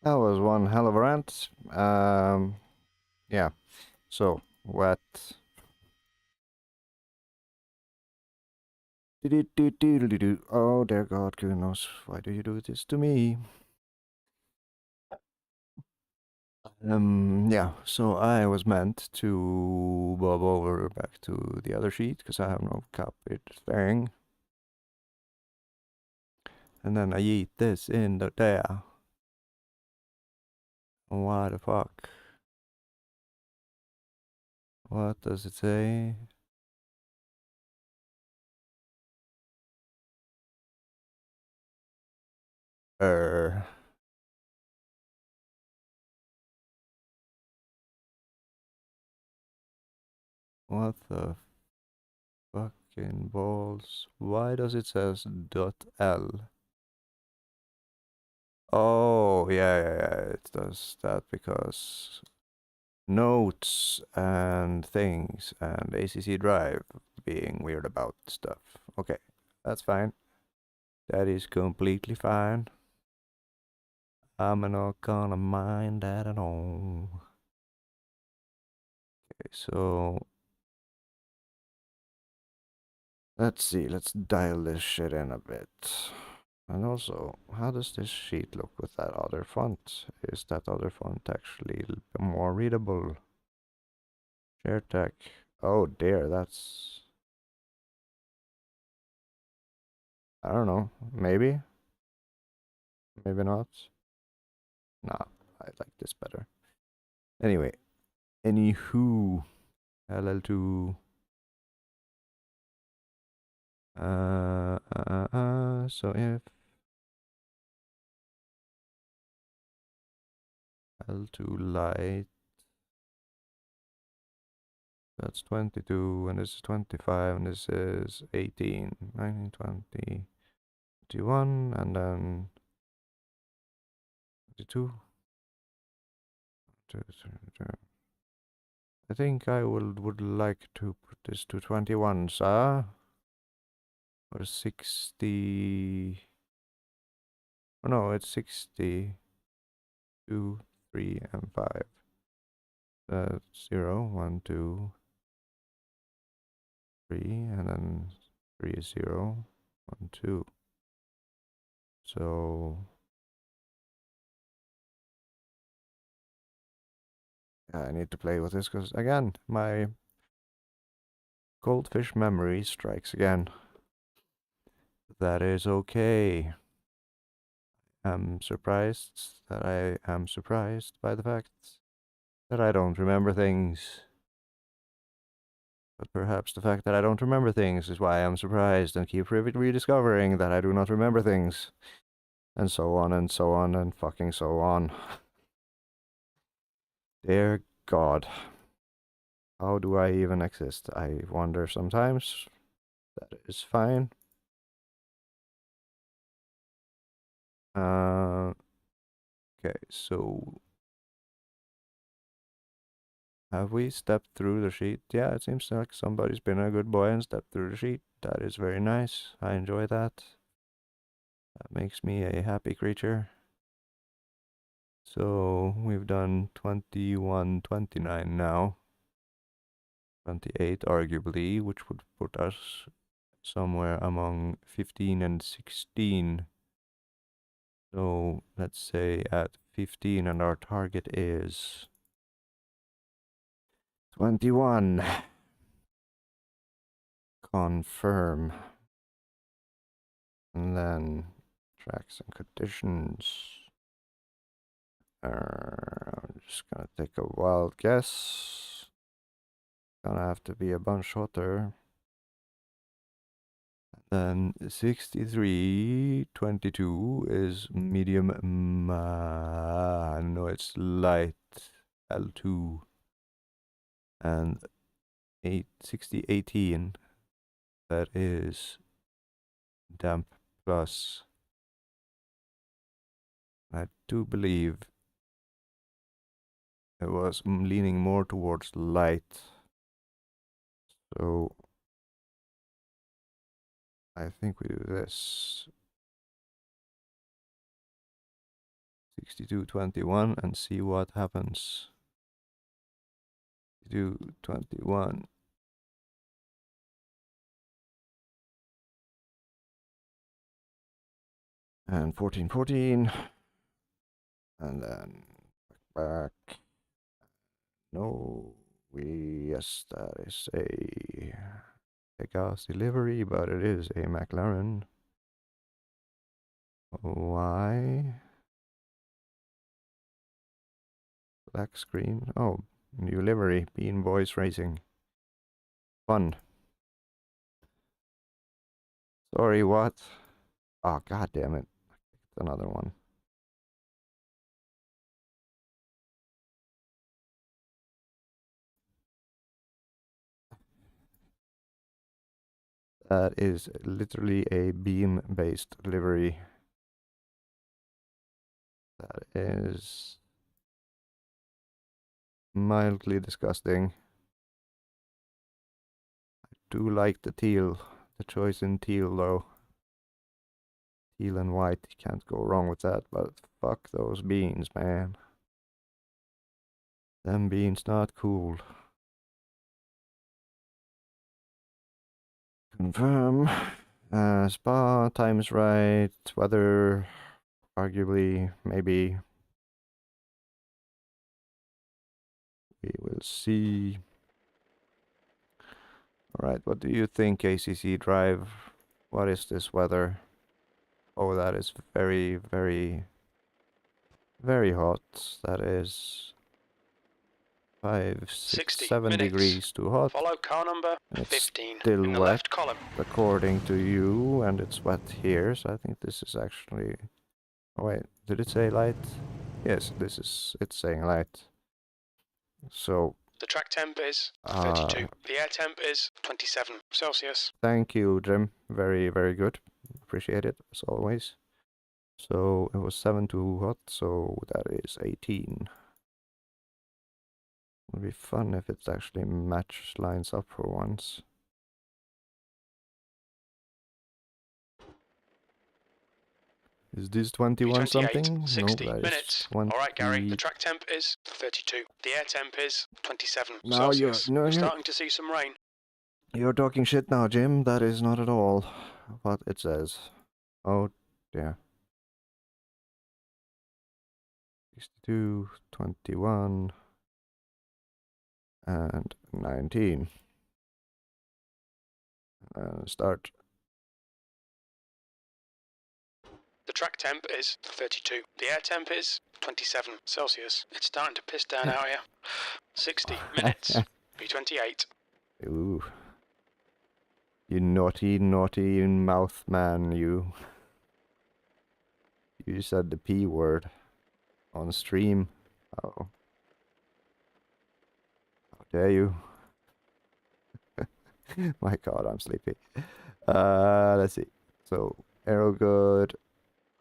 That was one hell of a rant. Yeah. So, what? Oh, dear God, goodness, why do you do this to me? Yeah, so I was meant to bob over back to the other sheet because I have no copied thing. And then I yeet this in there. What the fuck? What does it say? What the fucking balls? Why does it says .l? Oh, yeah, it does that because notes and things and ACC Drive being weird about stuff. Okay, that's fine. That is completely fine. I'm not gonna mind that at all. Okay, so let's see, let's dial this shit in a bit. And also, how does this sheet look with that other font? Is that other font actually more readable? Share tech. Oh dear, that's... I don't know, maybe? Maybe not? Nah, I like this better. Anyway, anywho, LL2. So if L2 light, that's 22, and this is 25, and this is 18, 19, 20, 21, and then 22. I think I would like to put this to 21, sir. Or 60. Oh no, it's 60. 2, 3, and 5. 0, 1, 2, 3, and then 3 is 0, 1, 2. So yeah, I need to play with this because again, my goldfish memory strikes again. That is okay. I'm surprised that I am surprised by the fact that I don't remember things. But perhaps the fact that I don't remember things is why I'm surprised and keep rediscovering that I do not remember things. And so on and so on and fucking so on. Dear God. How do I even exist? I wonder sometimes. That is fine. Okay, so have we stepped through the sheet? Yeah, it seems like somebody's been a good boy and stepped through the sheet. That is very nice. I enjoy that. That makes me a happy creature. So we've done 21, 29 now. 28 arguably, which would put us somewhere among 15 and 16. So let's say at 15 and our target is 21. Confirm. And then tracks and conditions. I'm just gonna take a wild guess. Gonna have to be a bunch shorter. Then 6322 is medium. No, it's light L2. And 6018, that is damp plus. I do believe it was leaning more towards light. So I think we do this. 6221 and see what happens. 6221. And 1414. And then back. No, yes, that is a gas delivery, but it is a McLaren. Why? Black screen. Oh, new livery. Bean Boys Racing. Fun. Sorry, what? Oh, god damn it. Another one. That is literally a beam-based livery. That is mildly disgusting. I do like the teal, the choice in teal though. Teal and white, you can't go wrong with that, but fuck those beans, man. Them beans not cool. Confirm. Spa, time's right, weather, arguably, maybe. We will see. Alright, what do you think, ACC Drive? What is this weather? Oh, that is very, very, very hot. That is 5, 6, 7 degrees too hot. Follow car number And it's 15 still in the wet, left column. according to you, and it's wet here, so I think this is actually... Oh wait, did it say light? Yes, it's saying light. So... The track temp is 32. The air temp is 27 Celsius. Thank you, Jim. Very, very good. Appreciate it, as always. So, it was 7 too hot, so that is 18. Would be fun if it actually lines up for once. Is this 21 something? 60 no, that minutes. is 20. Alright, Gary, the track temp is 32. The air temp is 27 Now Celsius. you're starting to see some rain. You're talking shit now, Jim. That is not at all what it says. Oh, dear. 62, 21, and 19. Start. The track temp is 32. The air temp is 27 Celsius. It's starting to piss down out here. 60 minutes. B28. Ooh. You naughty, naughty mouth man, you. You said the P word on stream. Oh. How dare you? My god, I'm sleepy. Let's see. So, arrow good.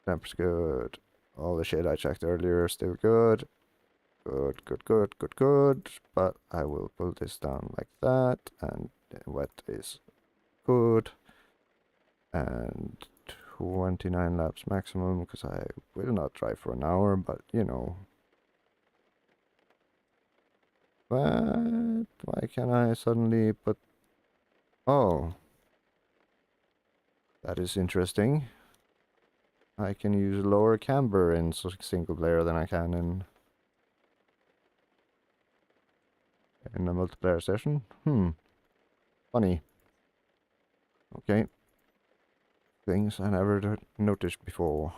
Temper's good. All the shit I checked earlier still good. Good, good, good, good, good. But I will pull this down like that. And wet is good. And 29 laps maximum, because I will not drive for an hour, but you know. But why can I suddenly put... Oh. That is interesting. I can use lower camber in single player than I can in a multiplayer session. Funny. Okay. Things I never noticed before.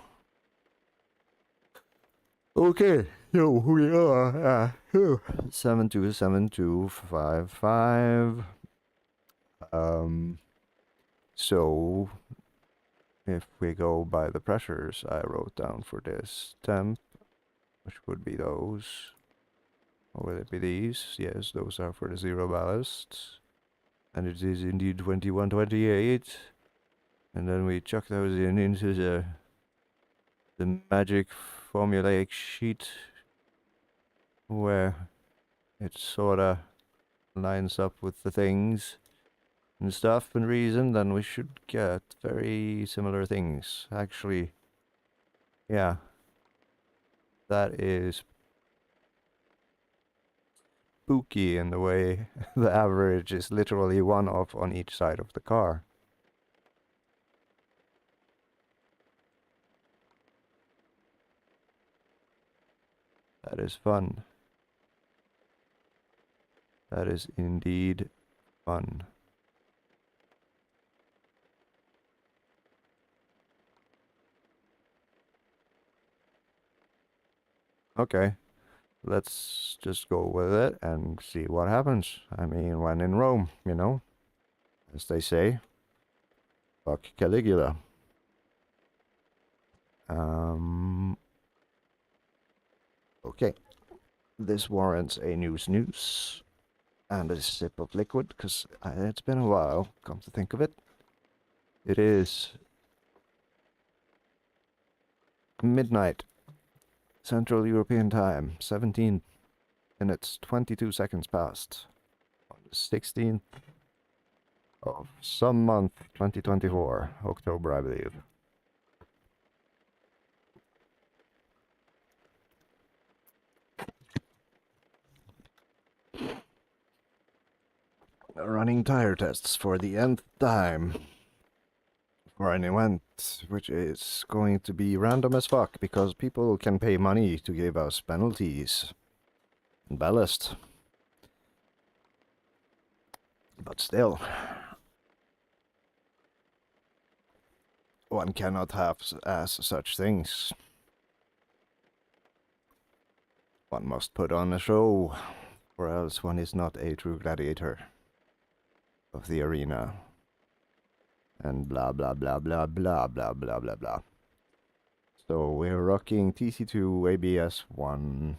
Okay, yo, we are 727255. So if we go by the pressures I wrote down for this temp, which would be those, or will it be these? Yes, those are for the zero ballast, and it is indeed 2128. And then we chuck those into the magic formulaic sheet where it sorta lines up with the things and stuff and reason, then we should get very similar things. Actually, yeah. that is spooky in the way the average is literally one off on each side of the car. That is fun. That is indeed fun. Okay, let's just go with it and see what happens. I mean, when in Rome, you know, as they say. Fuck Caligula. Okay, this warrants a news and a sip of liquid, because it's been a while, come to think of it. It is midnight, Central European Time, 17 minutes, 22 seconds past, on the 16th of some month, 2024, October, I believe. Running tire tests for the nth time for an event which is going to be random as fuck, because people can pay money to give us penalties and ballast. But still, one cannot have as such things. One must put on a show, or else one is not a true gladiator of the arena. And blah blah blah blah blah blah blah blah blah. So we're rocking TC2 ABS 1.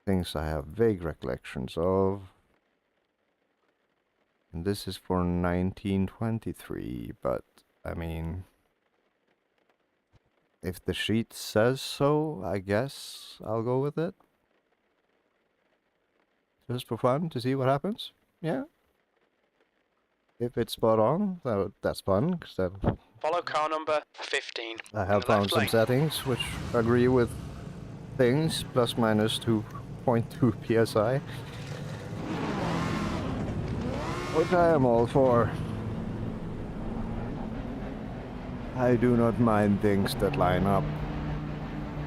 Things I have vague recollections of. And this is for 1923, but I mean, if the sheet says so, I guess I'll go with it. Just for fun, to see what happens. Yeah. If it's spot on, that's fun, because Follow car number 15. I have found some settings which agree with things, plus minus 2.2 psi. Which I am all for. I do not mind things that line up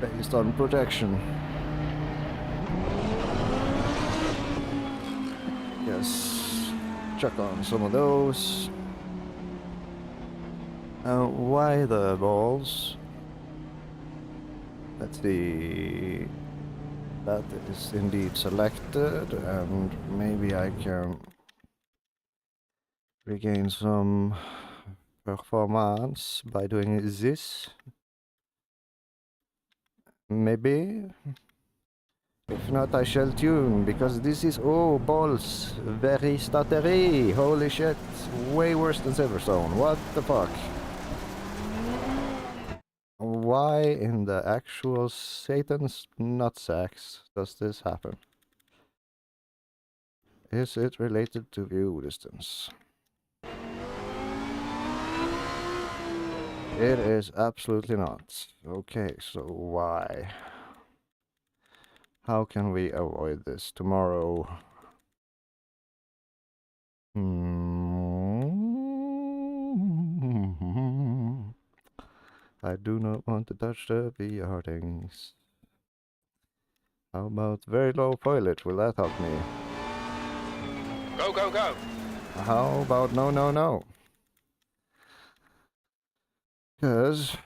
based on protection. Yes. Chuck on some of those. Why the balls? Let's see. That is indeed selected, and maybe I can regain some performance by doing this. Maybe. If not, I shall tune, because this is, oh, balls, very stuttery, holy shit, way worse than Silverstone, what the fuck? Why in the actual Satan's nutsacks does this happen? Is it related to view distance? It is absolutely not. Okay, so why? How can we avoid this tomorrow? I do not want to touch the VR things. How about very low foliage? Will that help me? Go, go, go! How about no, no, no? Because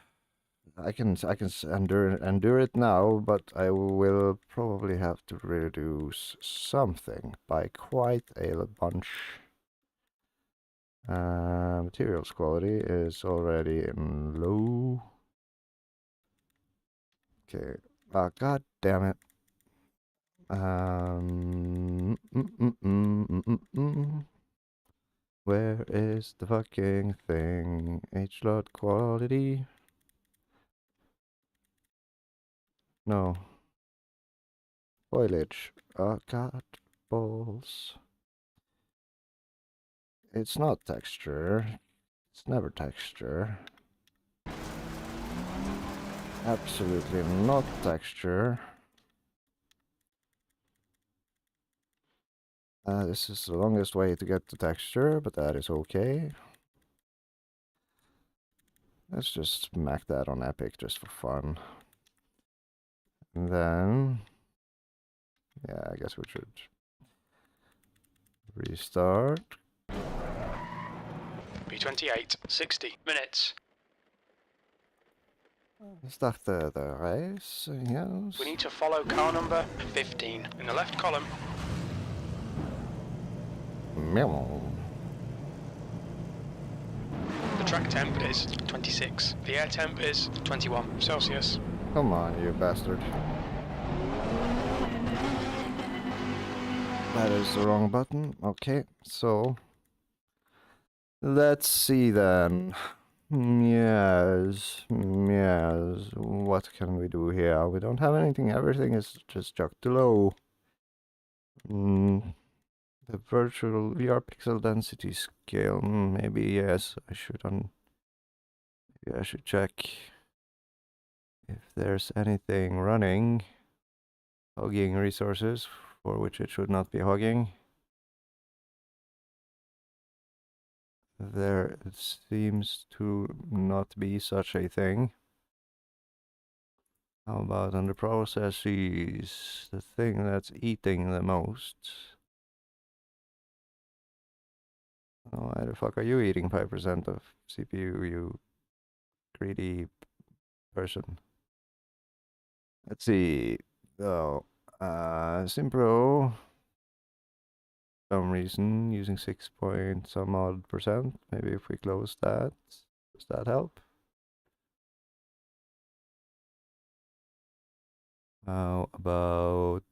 I can endure it now, but I will probably have to reduce something by quite a bunch. Materials quality is already in low. Okay. God damn it. Where is the fucking thing? HLOD quality? No. Foiliage. Oh, God. Balls. It's not texture. It's never texture. Absolutely not texture. This is the longest way to get the texture, but that is okay. Let's just smack that on Epic just for fun. And then, yeah, I guess we should restart. B28, 60 minutes. Start the race, yes. We need to follow car number 15 in the left column. Meow. The track temp is 26. The air temp is 21 Celsius. Come on, you bastard. That is the wrong button. Okay, so let's see then. Yes, yes. What can we do here? We don't have anything. Everything is just chucked low. The virtual VR pixel density scale. Maybe yes. I should maybe I should check if there's anything running, hogging resources for which it should not be hogging. There seems to not be such a thing. How about on the processes, the thing that's eating the most? Oh, why the fuck are you eating 5% of CPU, you greedy person? Let's see. Oh, Simpro, some reason, using 6 point some odd percent. Maybe if we close that, does that help? How about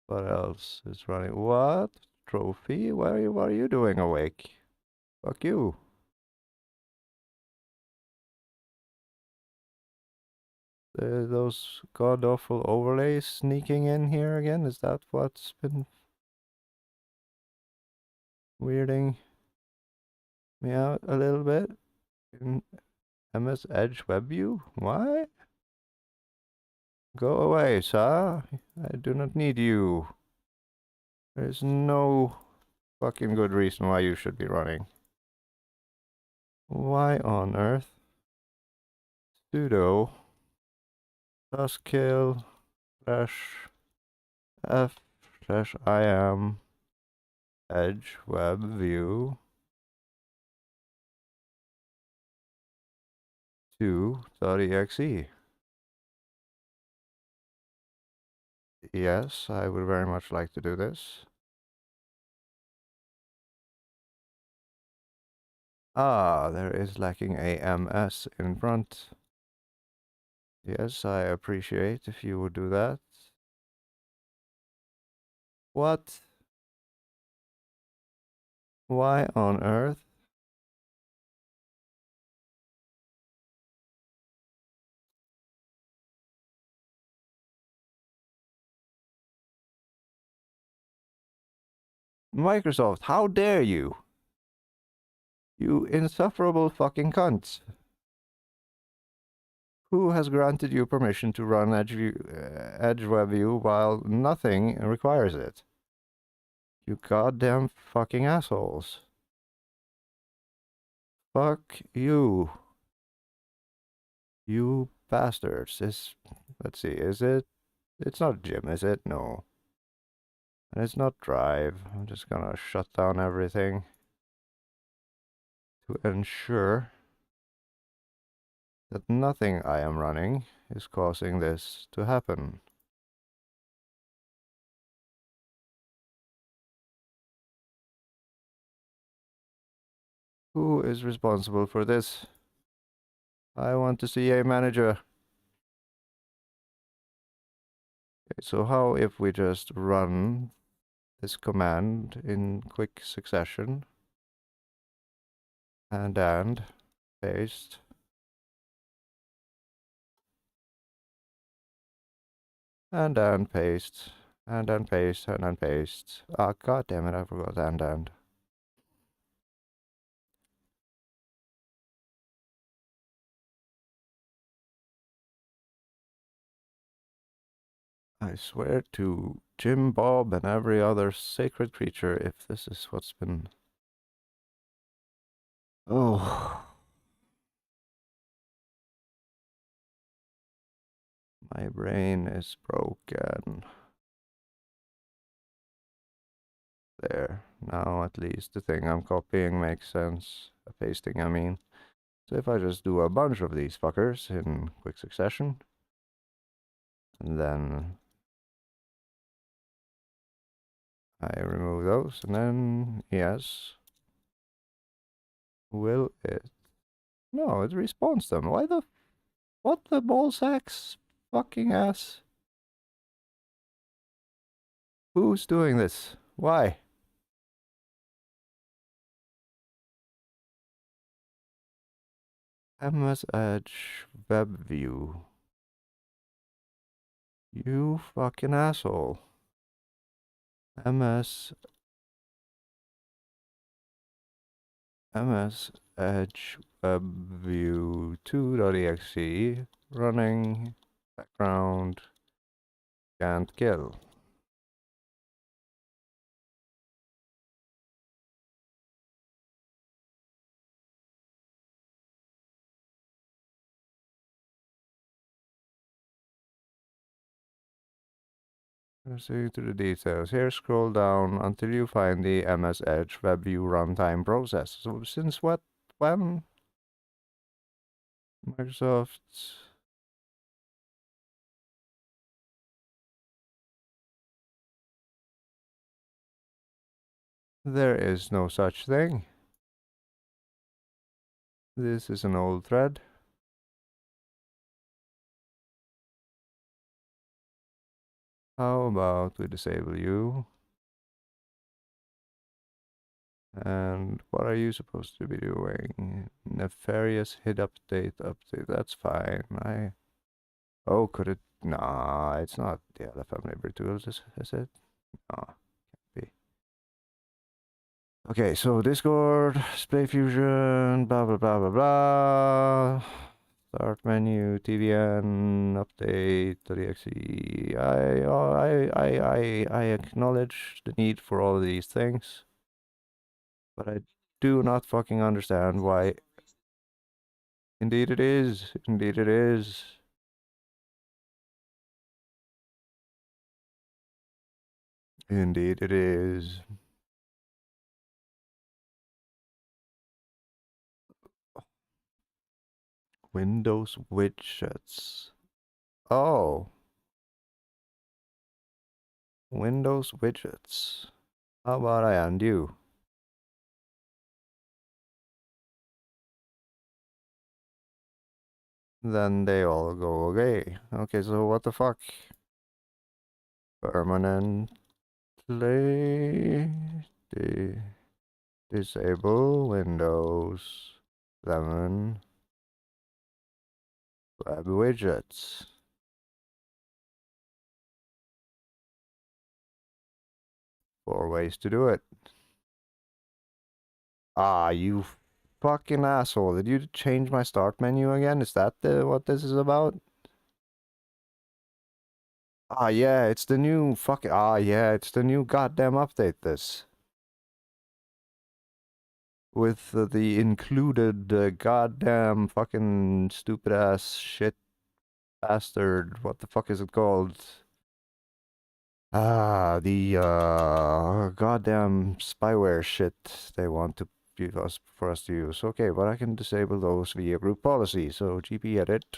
what else is running? What? Trophy? What are you doing awake? Fuck you. Those god awful overlays sneaking in here again? Is that what's been weirding me out a little bit? In MS Edge Web View? Why? Go away, sir. I do not need you. There's no fucking good reason why you should be running. Why on earth? Sudo /kill /f/im Edge Web View 2.exe. Yes, I would very much like to do this. Ah, there is lacking a MS in front. Yes, I appreciate if you would do that. What? Why on earth? Microsoft, how dare you? You insufferable fucking cunts. Who has granted you permission to run Edge Web View while nothing requires it? You goddamn fucking assholes. Fuck you. You bastards. Let's see, is it? It's not Jim, is it? No. And it's not Drive. I'm just gonna shut down everything to ensure that nothing I am running is causing this to happen. Who is responsible for this? I want to see a manager. Okay, so how if we just run this command in quick succession and paste and then paste and then paste and then paste. Ah, god damn it, I forgot and. I swear to Jim Bob and every other sacred creature if this is what's been... Oh. My brain is broken. There. Now at least the thing I'm copying makes sense. Pasting, I mean. So if I just do a bunch of these fuckers in quick succession, and then I remove those, and then, yes. Will it? No, it respawns them. Why the... What the ball sacks? Fucking ass. Who's doing this? Why? MS Edge Web View. You fucking asshole. MS Edge Web View 2.exe running background can't kill. Proceed to the details. Here, scroll down until you find the MS Edge WebView runtime process. So since what? When? Microsoft. There is no such thing. This is an old thread. How about we disable you? And what are you supposed to be doing? Nefarious hit update. That's fine. Oh, could it? Nah, it's not the LFM Library Tools, is it? Nah, can't be. Okay, so Discord, Display Fusion, blah blah blah blah blah. Start menu, TVN, update.exe. I acknowledge the need for all of these things, but I do not fucking understand why. Indeed it is. Indeed it is. Indeed it is. Windows widgets. Oh. Windows widgets. How about I undo? Then they all go away. Okay, so what the fuck? Permanently disable Windows 11 web widgets. Four ways to do it. Ah, you fucking asshole. Did you change my start menu again? Is that what this is about? Ah, yeah, it's the new fucking... Ah, yeah, it's the new goddamn update, this. With the included goddamn fucking stupid ass shit bastard. What the fuck is it called? Ah, the goddamn spyware shit they want to give us for us to use. Okay, but I can disable those via group policy. So GP edit.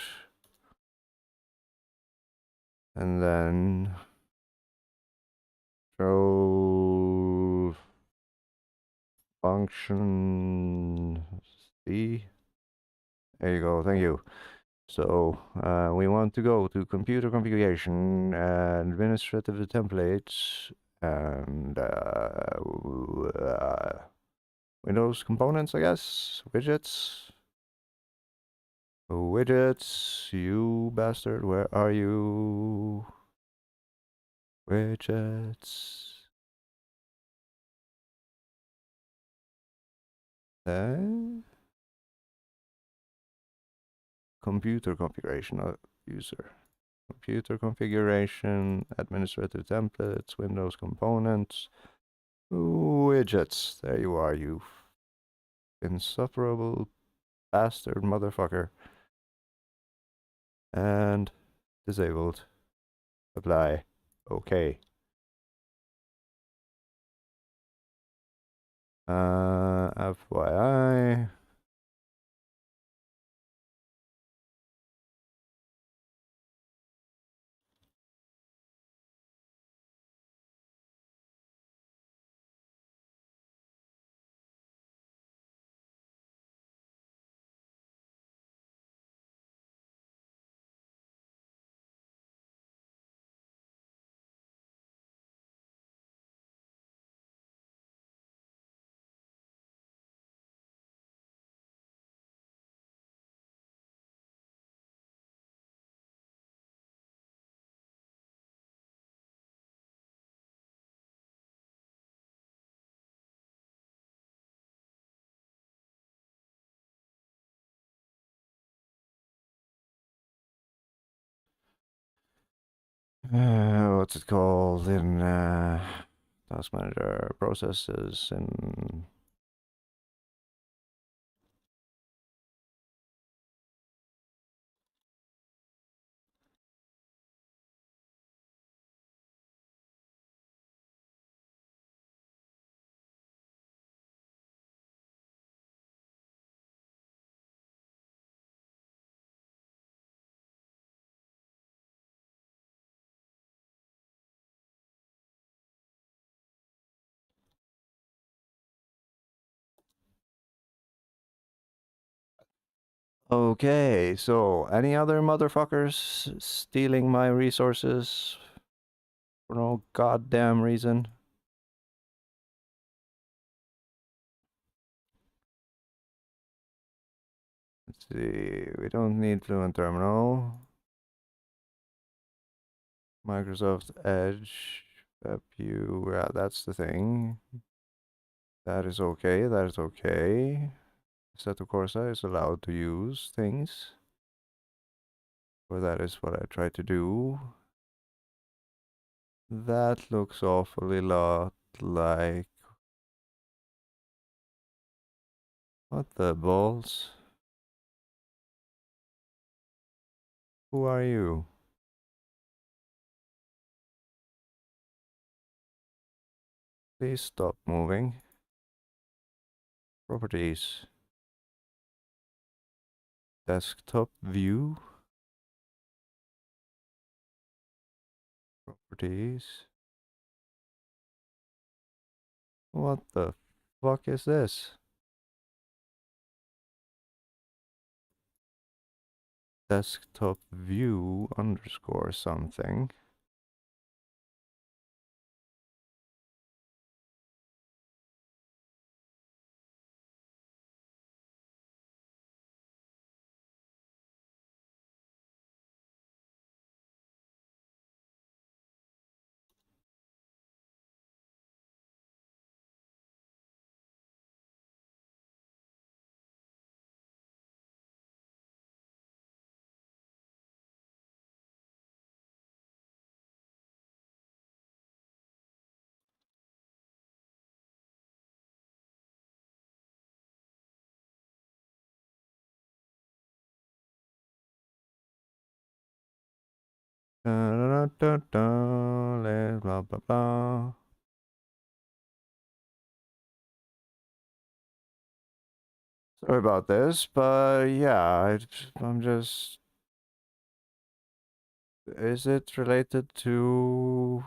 And then show function C. There you go, thank you. So we want to go to computer configuration, administrative templates, and Windows components, I guess. Widgets. Widgets, you bastard, where are you? Widgets. Computer configuration user. computer configuration, administrative templates, Windows components, widgets. There you are, you insufferable bastard motherfucker. And disabled. Apply. Okay. FYI. What's it called in Task Manager processes in Okay, so any other motherfuckers stealing my resources for no goddamn reason? Let's see, we don't need Fluent Terminal. Microsoft Edge, WebView, yeah, that's the thing. That is okay, that is okay. Assetto Corsa is allowed to use things. Or that is what I try to do. That looks awfully lot like... What the balls? Who are you? Please stop moving. Properties. Desktop view. Properties. What the fuck is this? Desktop view underscore something. Blah, blah, blah. Sorry about this, but yeah, I'm just... Is it related to...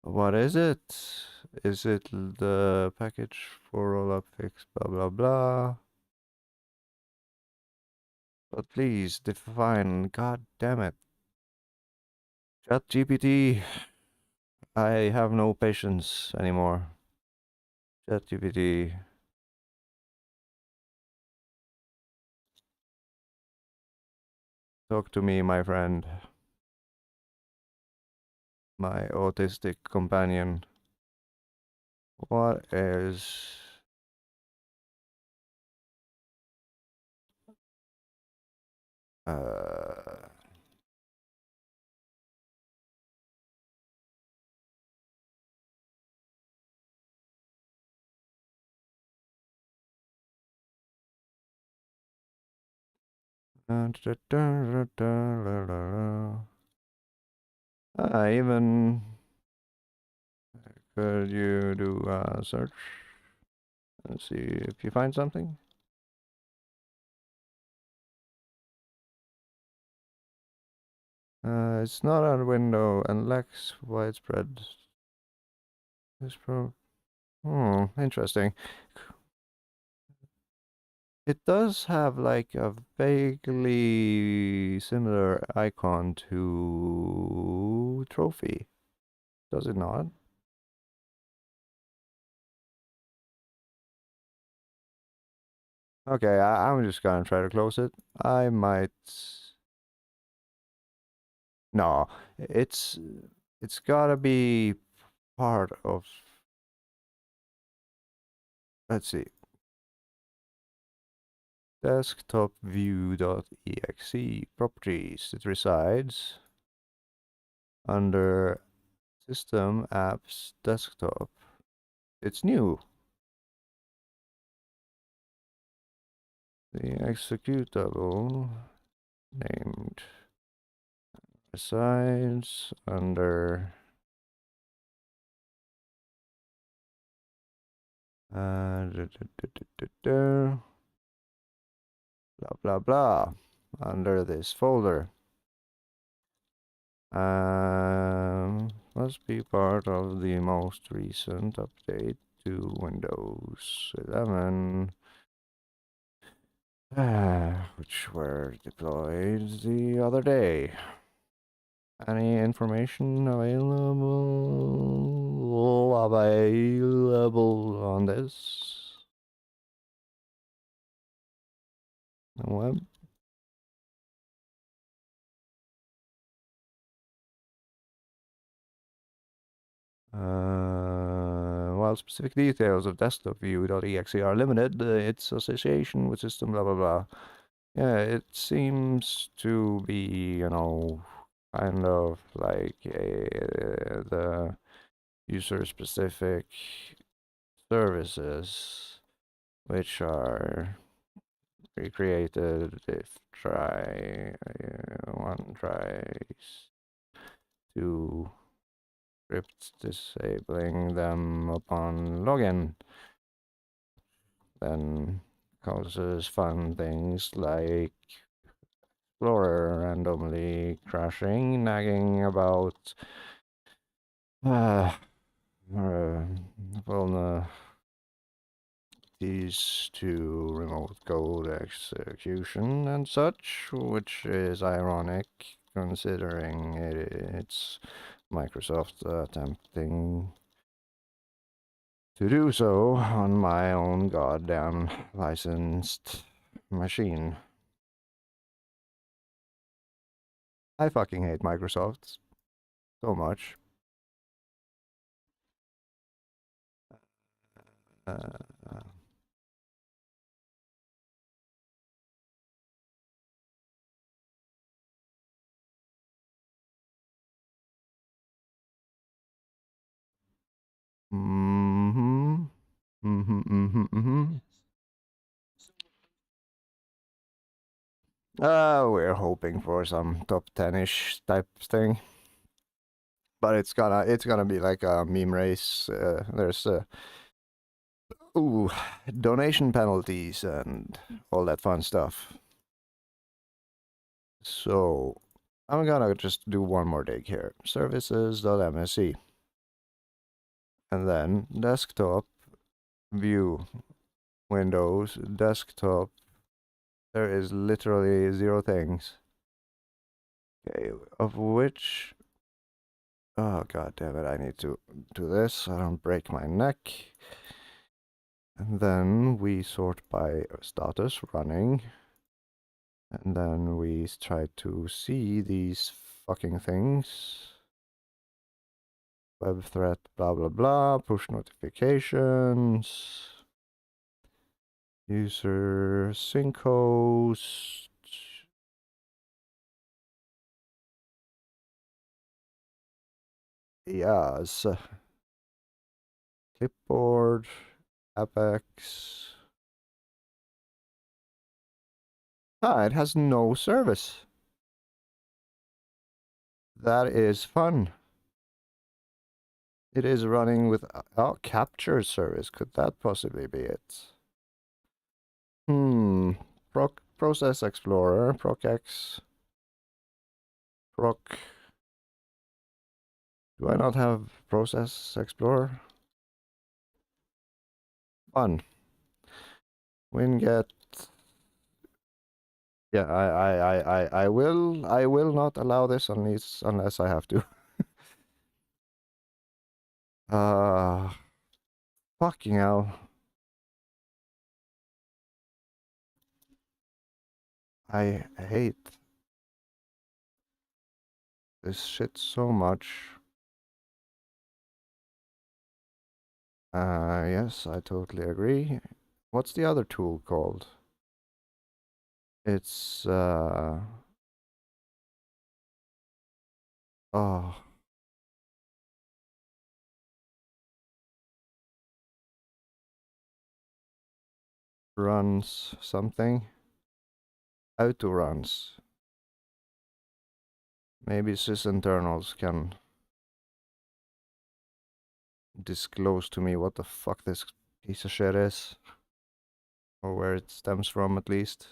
What is it? Is it the package for rollup fix blah blah blah? But please define, god damn it. ChatGPT, I have no patience anymore. ChatGPT. Talk to me, my friend. My autistic companion. What is... Even could you do a search and see if you find something? It's not a window and lacks widespread. Interesting. It does have like a vaguely similar icon to Trophy, does it not? Okay, I'm just gonna try to close it. I might... No, it's gotta be part of... Let's see. Desktop view.exe properties. It resides under System Apps Desktop. It's new. The executable named resides under blah blah blah under this folder. Must be part of the most recent update to Windows 11, which were deployed the other day. Any information available on this? Web? While specific details of desktop view.exe are limited, its association with system blah blah blah. Yeah, it seems to be, you know, kind of like the user-specific services which are recreated if one tries to script disabling them upon login, then causes fun things like Explorer randomly crashing, nagging about vulnerabilities to remote code execution and such, which is ironic considering it's Microsoft attempting to do so on my own goddamn licensed machine. I fucking hate Microsoft so much. We're hoping for some top 10-ish type thing, but it's gonna be like a meme race. There's donation penalties and all that fun stuff. So I'm gonna just do one more dig here. Services.msc. And then desktop, view, Windows, desktop. There is literally 0 things. Okay, of which... Oh, god damn it, I need to do this so I don't break my neck. And then we sort by status running. And then we try to see these fucking things. web threat, blah blah blah, push notifications, user sync host, yes, clipboard, Apex. Ah, it has no service. That is fun. It is running with capture service. Could that possibly be it? Process Explorer, ProcX, Proc. Do I not have Process Explorer? Fun. Winget. Yeah, I will not allow this unless I have to. Fucking hell. I hate this shit so much. Yes, I totally agree. What's the other tool called? It's, oh. Runs something. Auto runs. Maybe sysinternals can disclose to me what the fuck this piece of shit is. Or where it stems from, at least.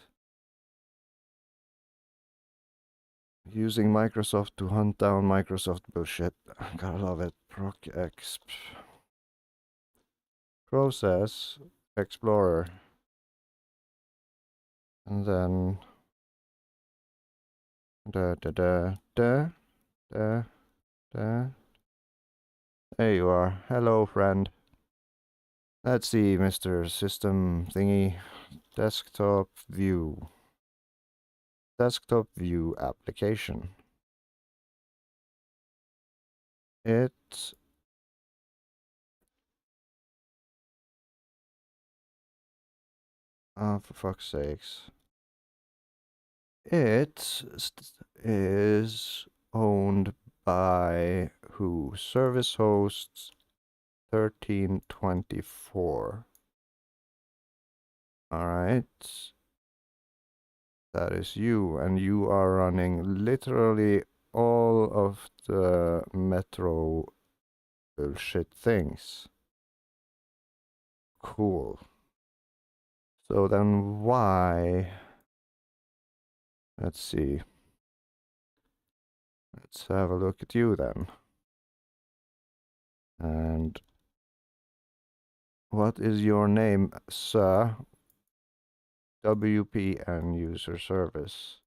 Using Microsoft to hunt down Microsoft bullshit. Gotta love it. ProcX. Process Explorer. And then... There you are. Hello, friend. Let's see, Mr. System Thingy. Desktop view. Desktop view application. It... Oh, for fuck's sakes. It is owned by who? Service hosts 1324. Alright. That is you, and you are running literally all of the Metro bullshit things. Cool. So then why? Let's see. Let's have a look at you then. And what is your name, sir? WP and user service.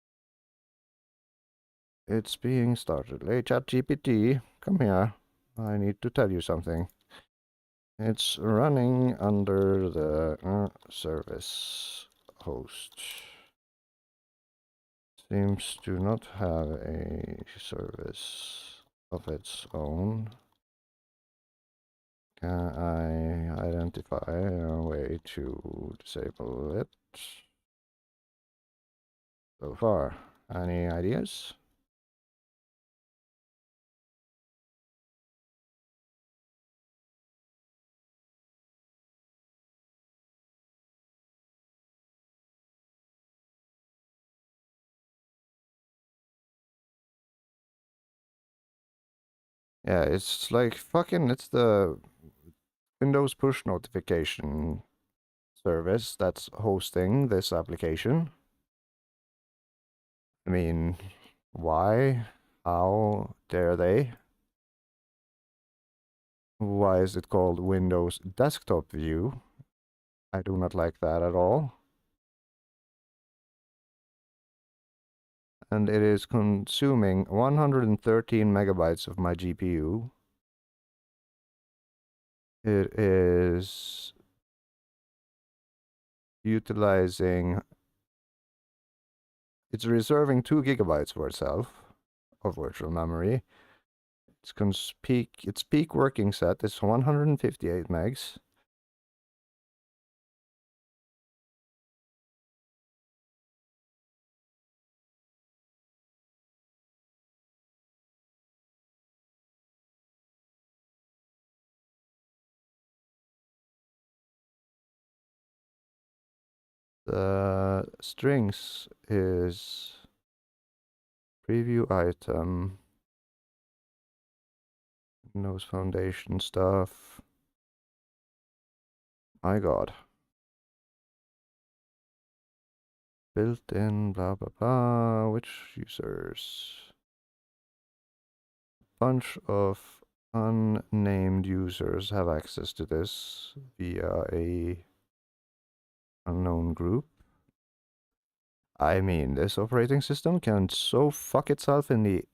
It's being started. Hey, ChatGPT, come here. I need to tell you something. It's running under the service host. Seems to not have a service of its own. Can I identify a way to disable it? So far, any ideas? Yeah, it's like fucking, it's the Windows push notification service that's hosting this application. I mean, why? How dare they? Why is it called Windows Desktop View? I do not like that at all. And it is consuming 113 megabytes of my GPU. It is utilizing... It's reserving 2 gigabytes for itself of virtual memory. its peak working set is 158 megs. The strings is preview item, Windows Foundation stuff. My God. Built in, blah, blah, blah. Which users? Bunch of unnamed users have access to this via a unknown group. I mean, this operating system can so fuck itself in the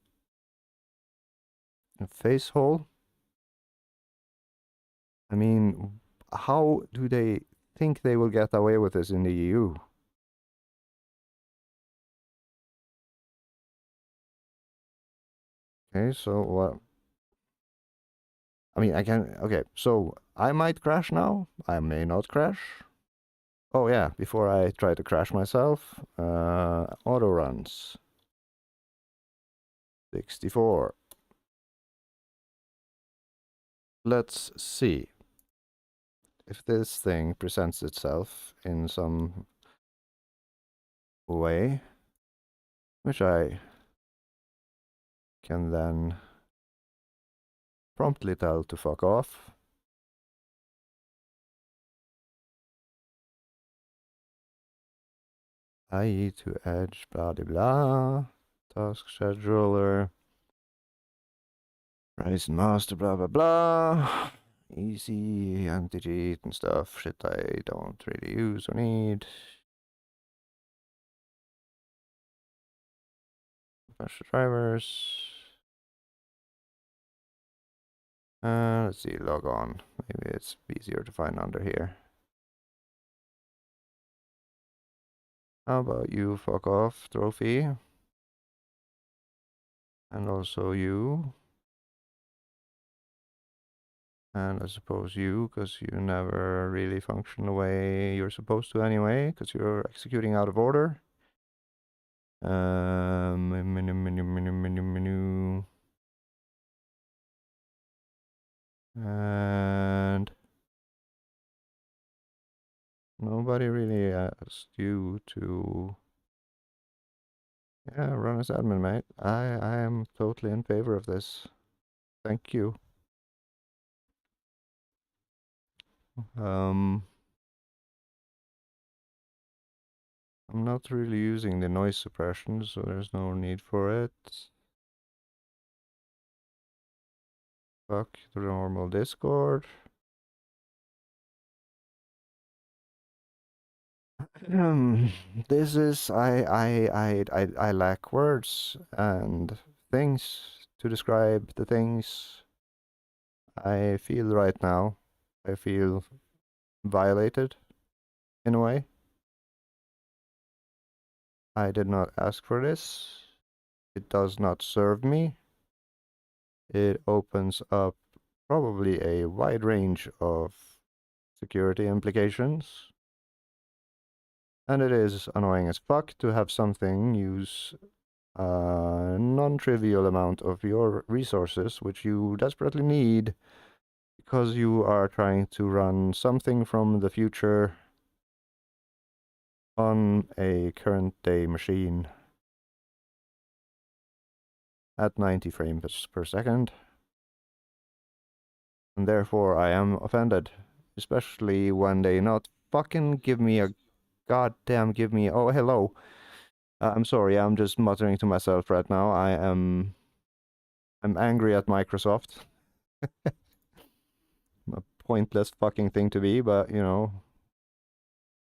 face hole. I mean, how do they think they will get away with this in the EU? Okay, so what? I mean, I can. Okay, so I might crash now. I may not crash. Oh yeah, before I try to crash myself, auto runs. 64. Let's see if this thing presents itself in some way, which I can then promptly tell to fuck off. IE to edge, blah blah blah. Task scheduler. Ryzen master, blah blah blah. Easy anti-cheat and stuff. Shit I don't really use or need. Bunch of drivers. Let's see, log on. Maybe it's easier to find under here. How about you fuck off, trophy? And also you. And I suppose you, because you never really function the way you're supposed to anyway, because you're executing out of order. Menu. And nobody really asked you to, yeah, run as admin, mate. I am totally in favor of this. Thank you. I'm not really using the noise suppression, so there's no need for it. Fuck the normal Discord. This is I lack words and things to describe the things I feel right now. I feel violated in a way. I did not ask for this. It does not serve me. It opens up probably a wide range of security implications. And it is annoying as fuck to have something use a non-trivial amount of your resources, which you desperately need because you are trying to run something from the future on a current day machine at 90 frames per second. And therefore I am offended, especially when they not fucking give me a goddamn oh hello. I'm sorry, I'm just muttering to myself right now. I'm angry at Microsoft. A pointless fucking thing to be, but you know.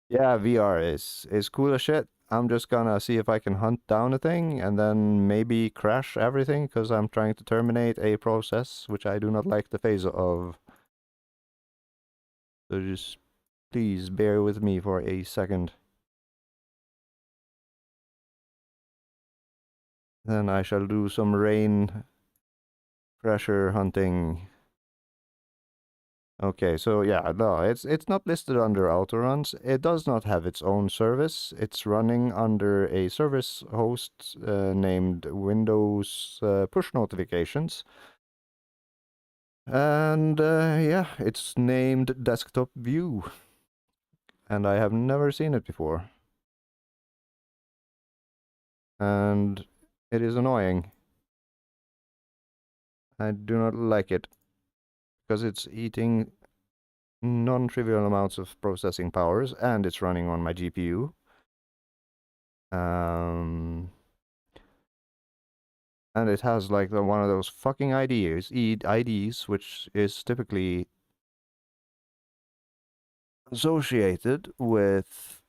Yeah, VR is cool as shit. I'm just gonna see if I can hunt down a thing and then maybe crash everything because I'm trying to terminate a process which I do not like the phase of. So just please bear with me for a second. Then I shall do some rain treasure hunting. Okay, so yeah, no, it's not listed under autoruns. It does not have its own service. It's running under a service host named Windows Push Notifications. And yeah, it's named Desktop View. And I have never seen it before. And it is annoying. I do not like it. Because it's eating non-trivial amounts of processing powers, and it's running on my GPU. And it has like one of those fucking IDs, which is typically associated with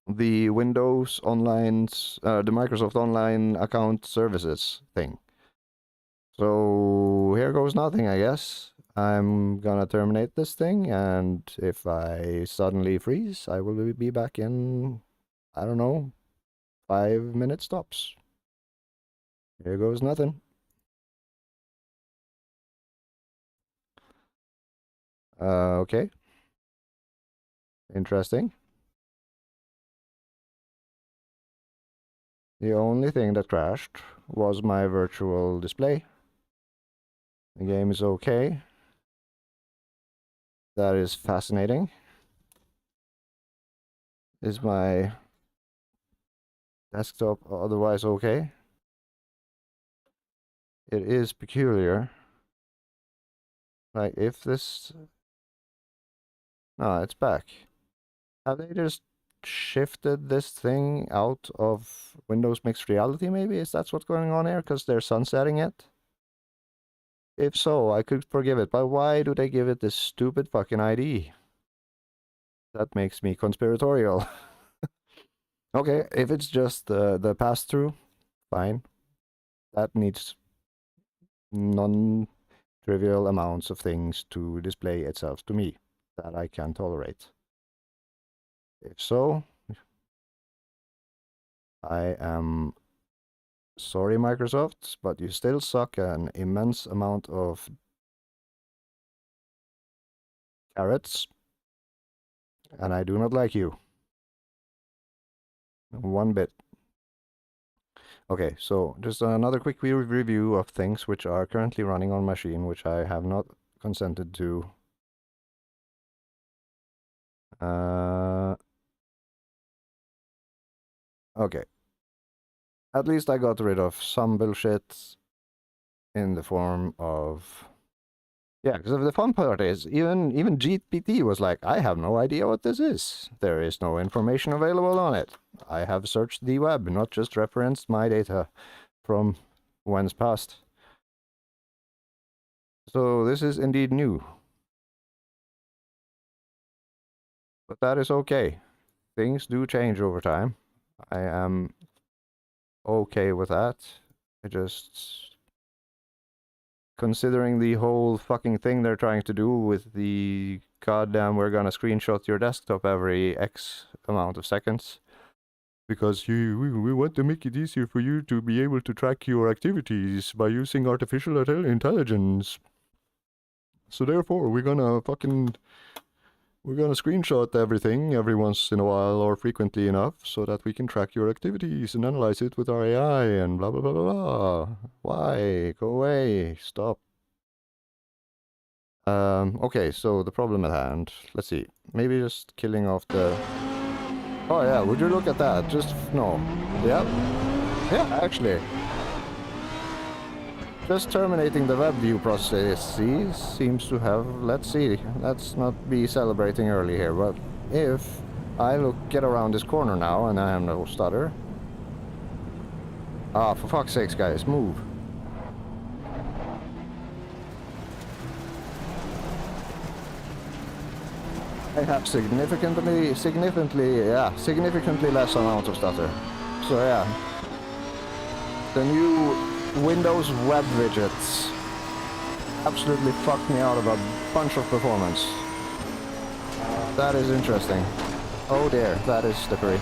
the Windows Online's, the Microsoft Online account services thing. So here goes nothing, I guess. I'm gonna terminate this thing, and if I suddenly freeze, I will be back in, I don't know, 5-minute stops. Here goes nothing. Okay. Interesting. The only thing that crashed was my virtual display. The game is okay. That is fascinating. Is my desktop otherwise okay? It is peculiar. Like, if this... No, it's back. Have they just shifted this thing out of Windows Mixed Reality, maybe? Is that what's going on here? Because they're sunsetting it? If so, I could forgive it, but why do they give it this stupid fucking ID? That makes me conspiratorial. Okay, if it's just the pass-through, fine. That needs non-trivial amounts of things to display itself to me that I can tolerate. If so, I am sorry, Microsoft, but you still suck an immense amount of carrots, and I do not like you. One bit. Okay, so just another quick review of things which are currently running on machine, which I have not consented to. Okay. At least I got rid of some bullshit in the form of... Yeah, because the fun part is, even GPT was like, I have no idea what this is. There is no information available on it. I have searched the web, not just referenced my data from whence past. So this is indeed new. But that is okay. Things do change over time. I am okay with that. I just... Considering the whole fucking thing they're trying to do with the goddamn we're gonna screenshot your desktop every X amount of seconds. Because we want to make it easier for you to be able to track your activities by using artificial intelligence. So therefore, we're gonna screenshot everything every once in a while or frequently enough so that we can track your activities and analyze it with our AI and blah blah blah blah blah. Why? Go away. Stop. Okay, so the problem at hand. Let's see. Maybe just killing off the... Oh yeah, would you look at that? Just... No. Yeah. Yeah, actually. Just terminating the web view processes seems to have... Let's see. Let's not be celebrating early here, but if I get around this corner now and I have no stutter... Ah, for fuck's sakes, guys, move. I have significantly less amount of stutter. So yeah. The new Windows web widgets absolutely fucked me out of a bunch of performance. That is interesting. Oh dear, that is slippery.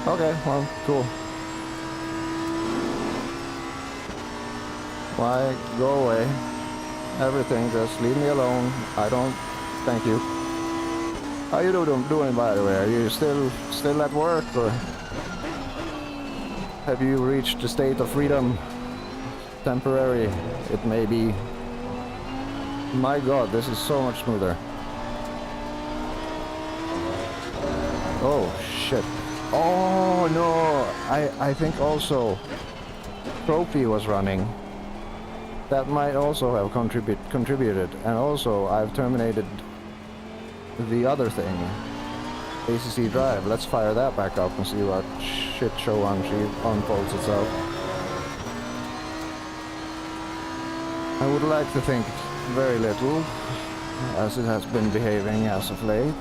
Okay, well, cool. Why, go away. Everything, just leave me alone. I don't... Thank you. How you doing, by the way? Are you still at work, or... Have you reached the state of freedom? Temporary, it may be. My god, this is so much smoother. Oh, shit. Oh, no! I think also... Trophy was running. That might also have contributed. And also, I've terminated the other thing. ACC Drive. Let's fire that back up and see what shit show unfolds itself. I would like to think very little, as it has been behaving as of late.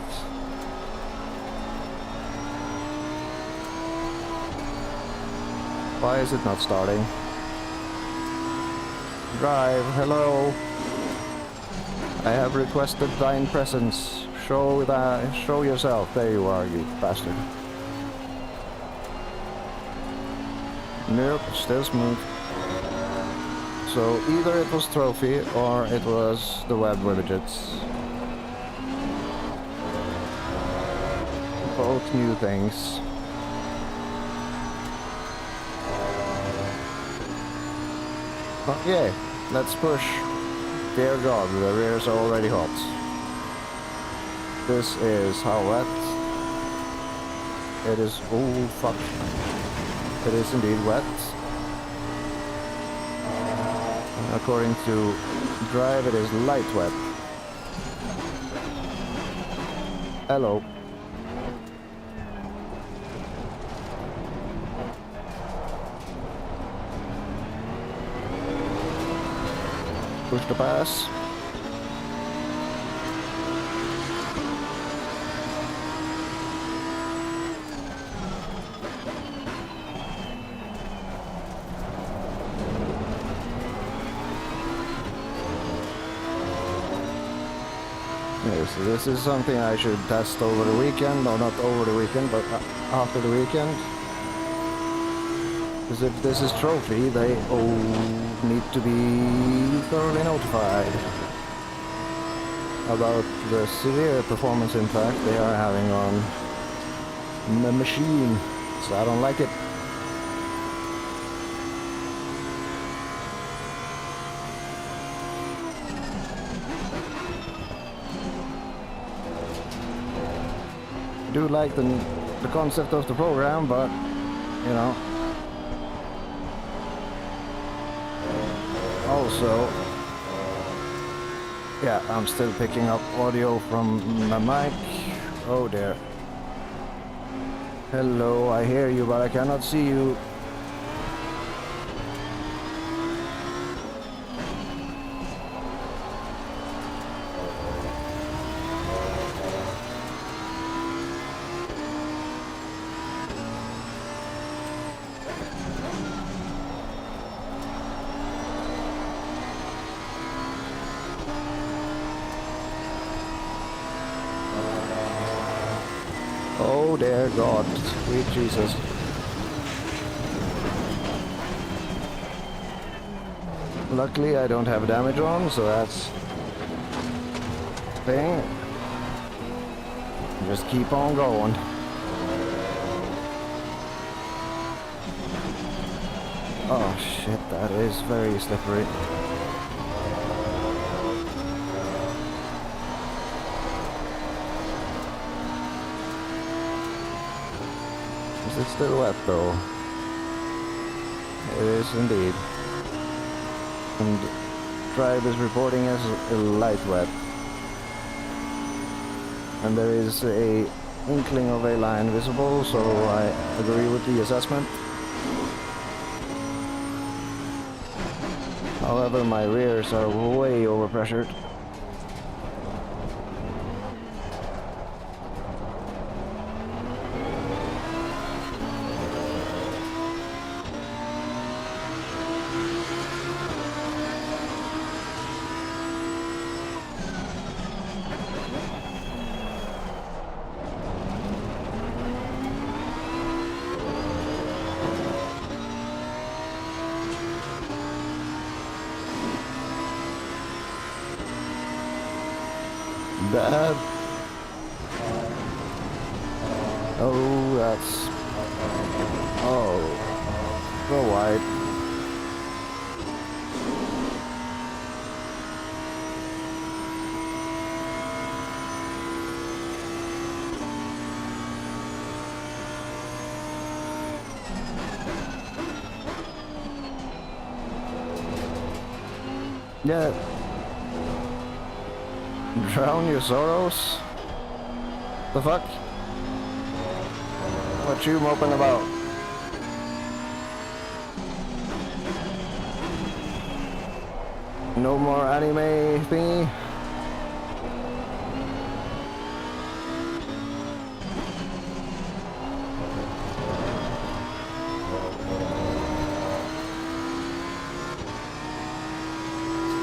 Why is it not starting? Drive, hello. I have requested thine presence. Show yourself. There you are, you bastard. Nope, still smooth. So either it was trophy or it was the web widgets. Both new things. Okay, let's push. Dear God, the rears are already hot. This is how wet. It is, oh fuck. It is indeed wet. According to Drive, it is light wet. Hello. Push the pass. So this is something I should test over the weekend, or not over the weekend, but after the weekend. Because if this is trophy, they all need to be thoroughly notified about the severe performance impact they are having on the machine. So I don't like it. I do like the concept of the program, but you know, also, yeah, I'm still picking up audio from my mic. Oh dear. Hello, I hear you, but I cannot see you. Oh dear God, sweet Jesus. Luckily I don't have damage on, so that's thing. Just keep on going. Oh shit, that is very slippery. It's still wet though. It is indeed. And Drive is reporting as light wet. And there is a inkling of a line visible, so I agree with the assessment. However, my rears are way overpressured. bad. Oh, that's... Oh. So wide. Yeah. Drown your sorrows? The fuck? What you moping about? No more anime thingy?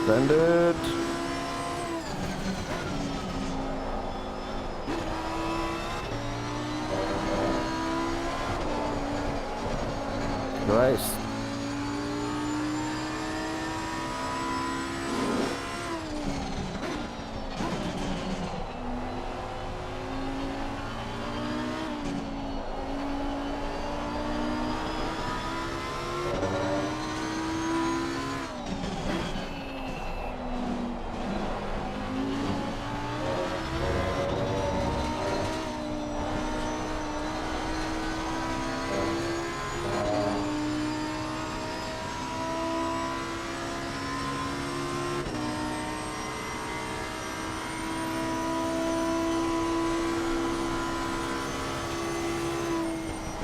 Splendid. Christ.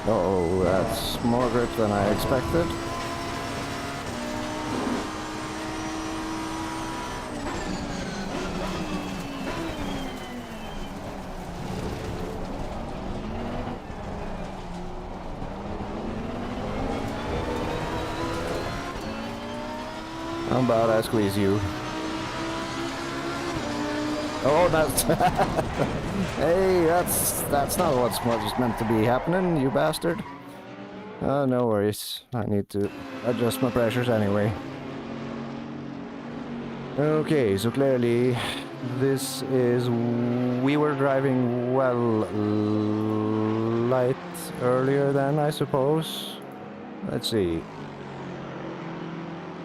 Uh-oh, that's more grip than I expected. How about I squeeze you? Oh, that's... Hey, that's not what's meant to be happening, you bastard. No worries. I need to adjust my pressures anyway. Okay, so clearly this is... We were driving well light earlier then, I suppose. Let's see.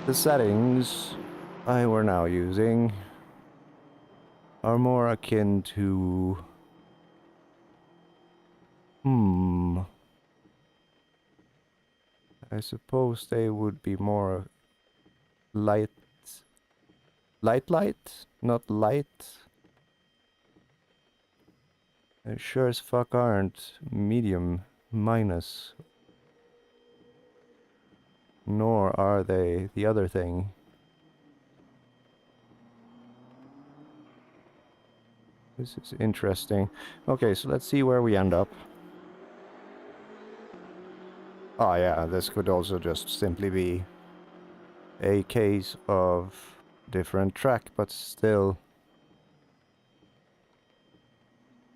The settings I were now using are more akin to... I suppose they would be more light... Light? Not light? They sure as fuck aren't medium minus. Nor are they the other thing. This is interesting. Okay, so let's see where we end up. Oh yeah, this could also just simply be a case of different track, but still...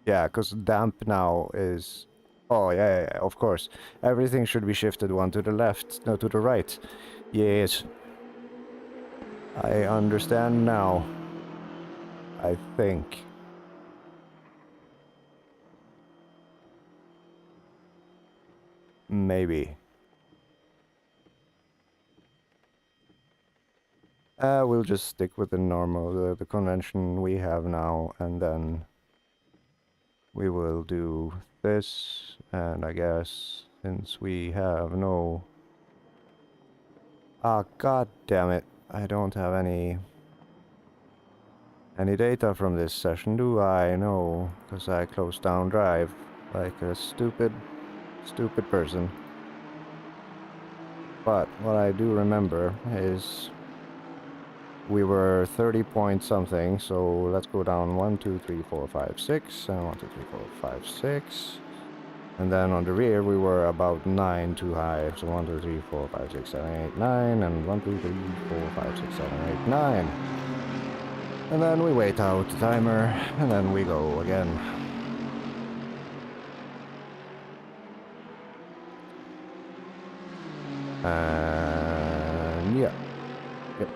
Yeah, because damp now is... Oh yeah, of course. Everything should be shifted one to the left, no, to the right. Yes. I understand now. I think. Maybe. We'll just stick with the normal, the convention we have now, and then we will do this, and I guess since we have no... Ah, god damn it. I don't have any data from this session, do I? No, because I closed down Drive like a stupid person. But what I do remember is we were 30 point something, so let's go down 1, 2, 3, 4, 5, 6, and 1, 2, 3, 4, 5, 6. And then on the rear we were about 9 too high, so 1, 2, 3, 4, 5, 6, 7, 8, 9, and 1, 2, 3, 4, 5, 6, 7, 8, 9. And then we wait out the timer, and then we go again. And yeah. Yep.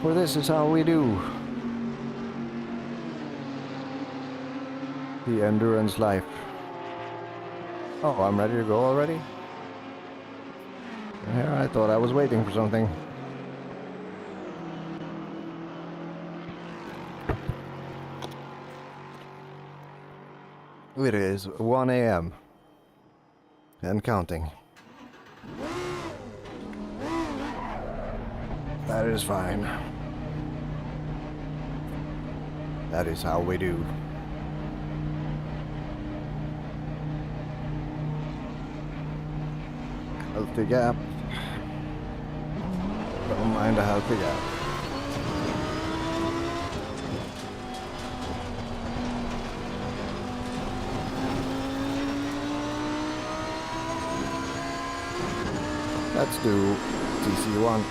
For this is how we do. The endurance life. Oh, I'm ready to go already? Here, I thought I was waiting for something. It is 1 a.m. and counting. That is fine. That is how we do. Healthy gap. Don't mind a healthy gap. Let's do TC1.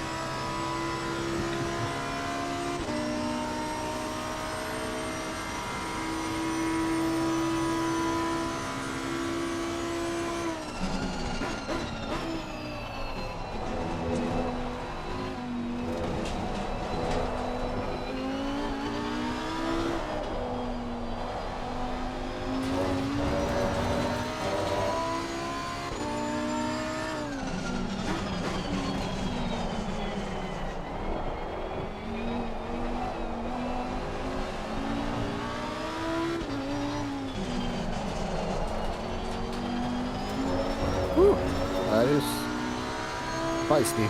Whew, that is feisty.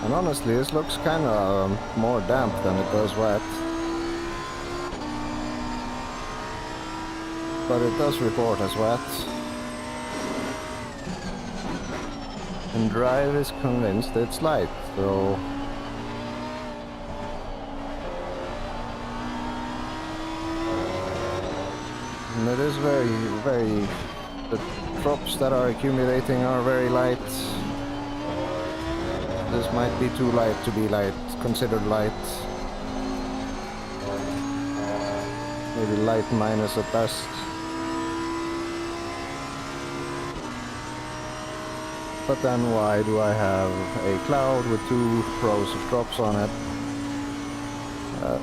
And honestly, this looks kind of more damp than it does wet. But it does report as wet. And Drive is convinced it's light, so... And it is very... The drops that are accumulating are very light. This might be too light to be considered light. Maybe light minus at best. But then why do I have a cloud with 2 rows of drops on it?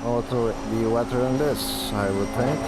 Ought to be wetter than this, I would think.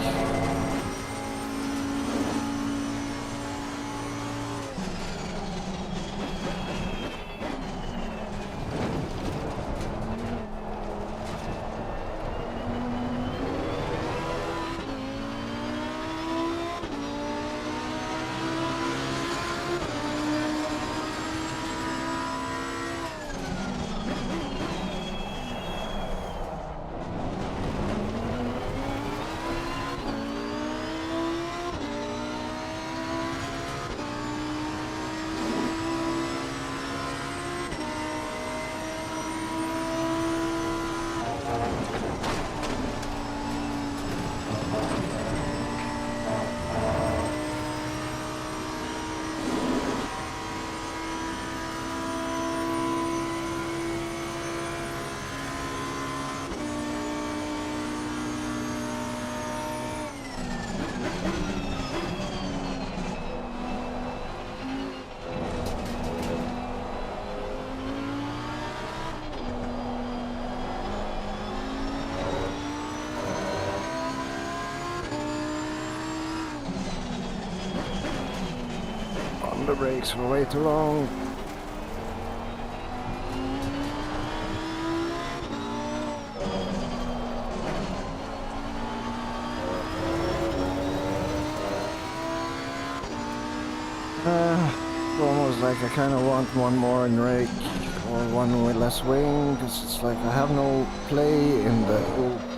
The brakes were way too long. Almost like I kind of want one more in rake or one with less wing, because it's like I have no play in the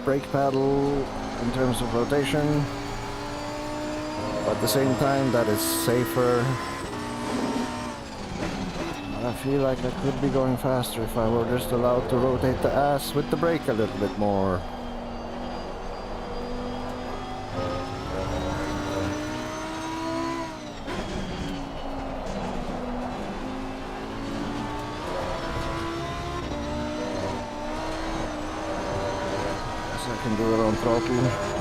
brake pedal in terms of rotation. But at the same time, that is safer. I feel like I could be going faster if I were just allowed to rotate the ass with the brake a little bit more. Guess I can do it on throttle.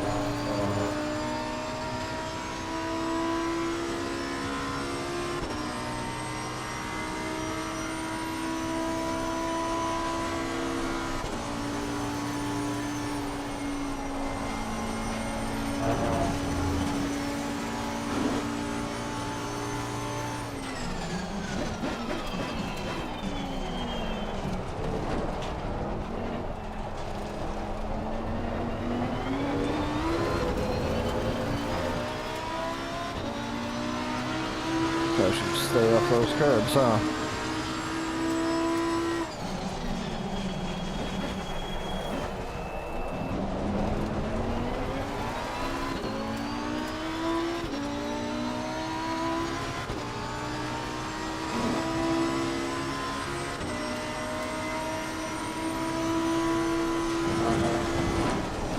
stay off those curbs, huh?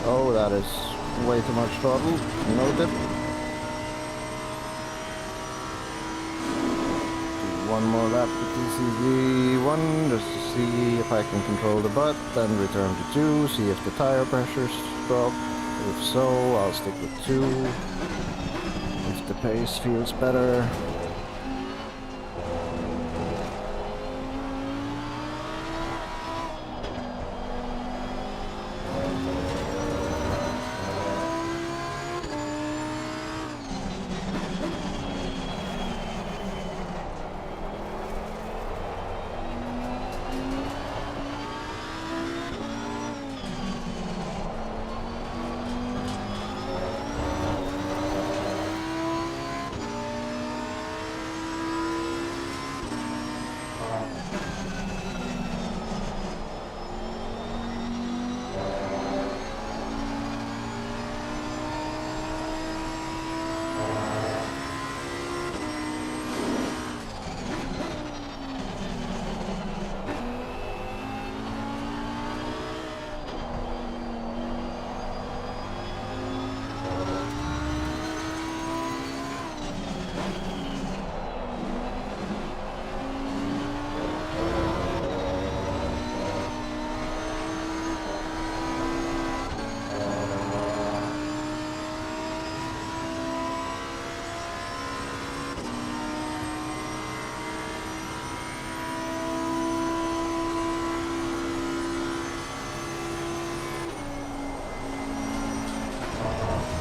Oh, that is way too much throttle. Noted. One more lap with TCV1 just to see if I can control the butt, then return to 2, see if the tire pressures drop. If so, I'll stick with 2. If the pace feels better.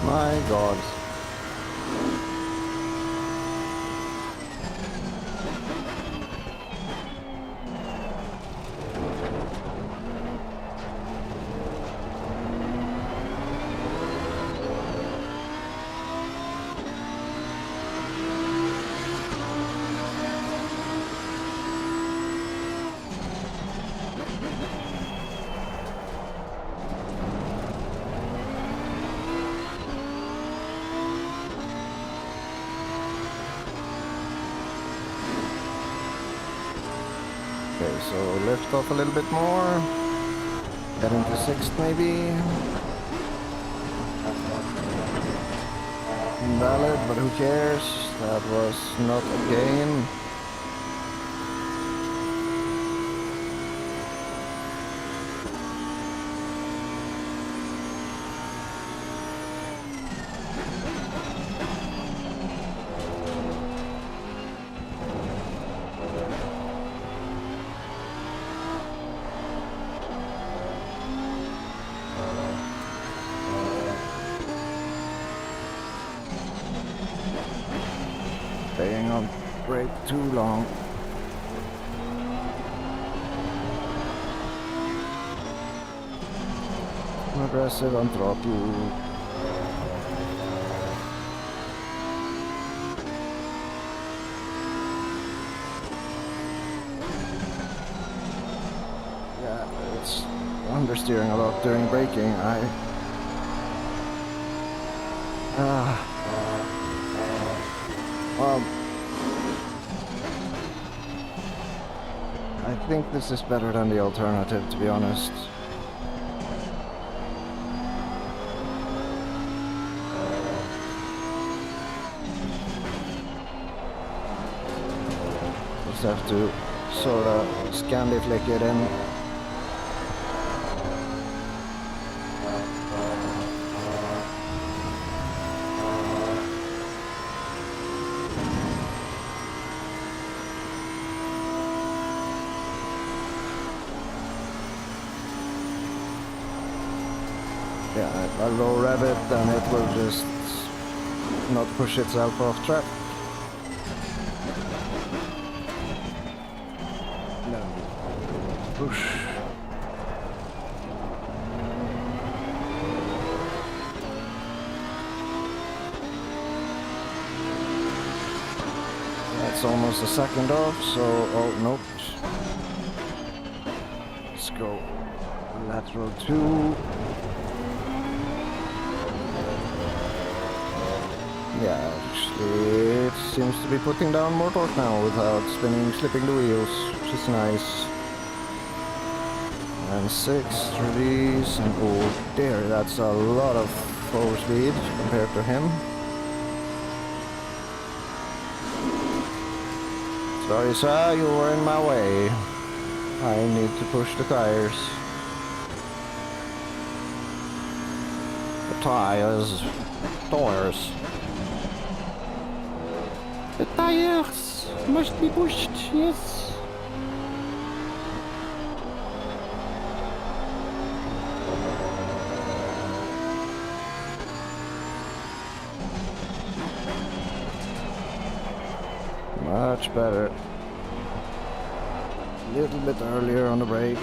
My God. Okay, so lift off a little bit more. Get into 6th maybe. Invalid, but who cares? That was not a gain. Staying on brake too long. Aggressive on throttle. Yeah, it's understeering a lot during braking. I think this is better than the alternative, to be honest. Just have to sort of Scandi flick it in. Yeah, I'll low rev it and it will just not push itself off track. No. Push. That's is almost a second off, so... Oh, nope. Let's go. Lateral 2. Yeah, actually, it seems to be putting down more torque now without slipping the wheels, which is nice. And 6 release, and oh dear, that's a lot of forward speed compared to him. Sorry sir, you were in my way. I need to push the tires. The tires. The tires must be pushed, yes. Much better. A little bit earlier on the brake.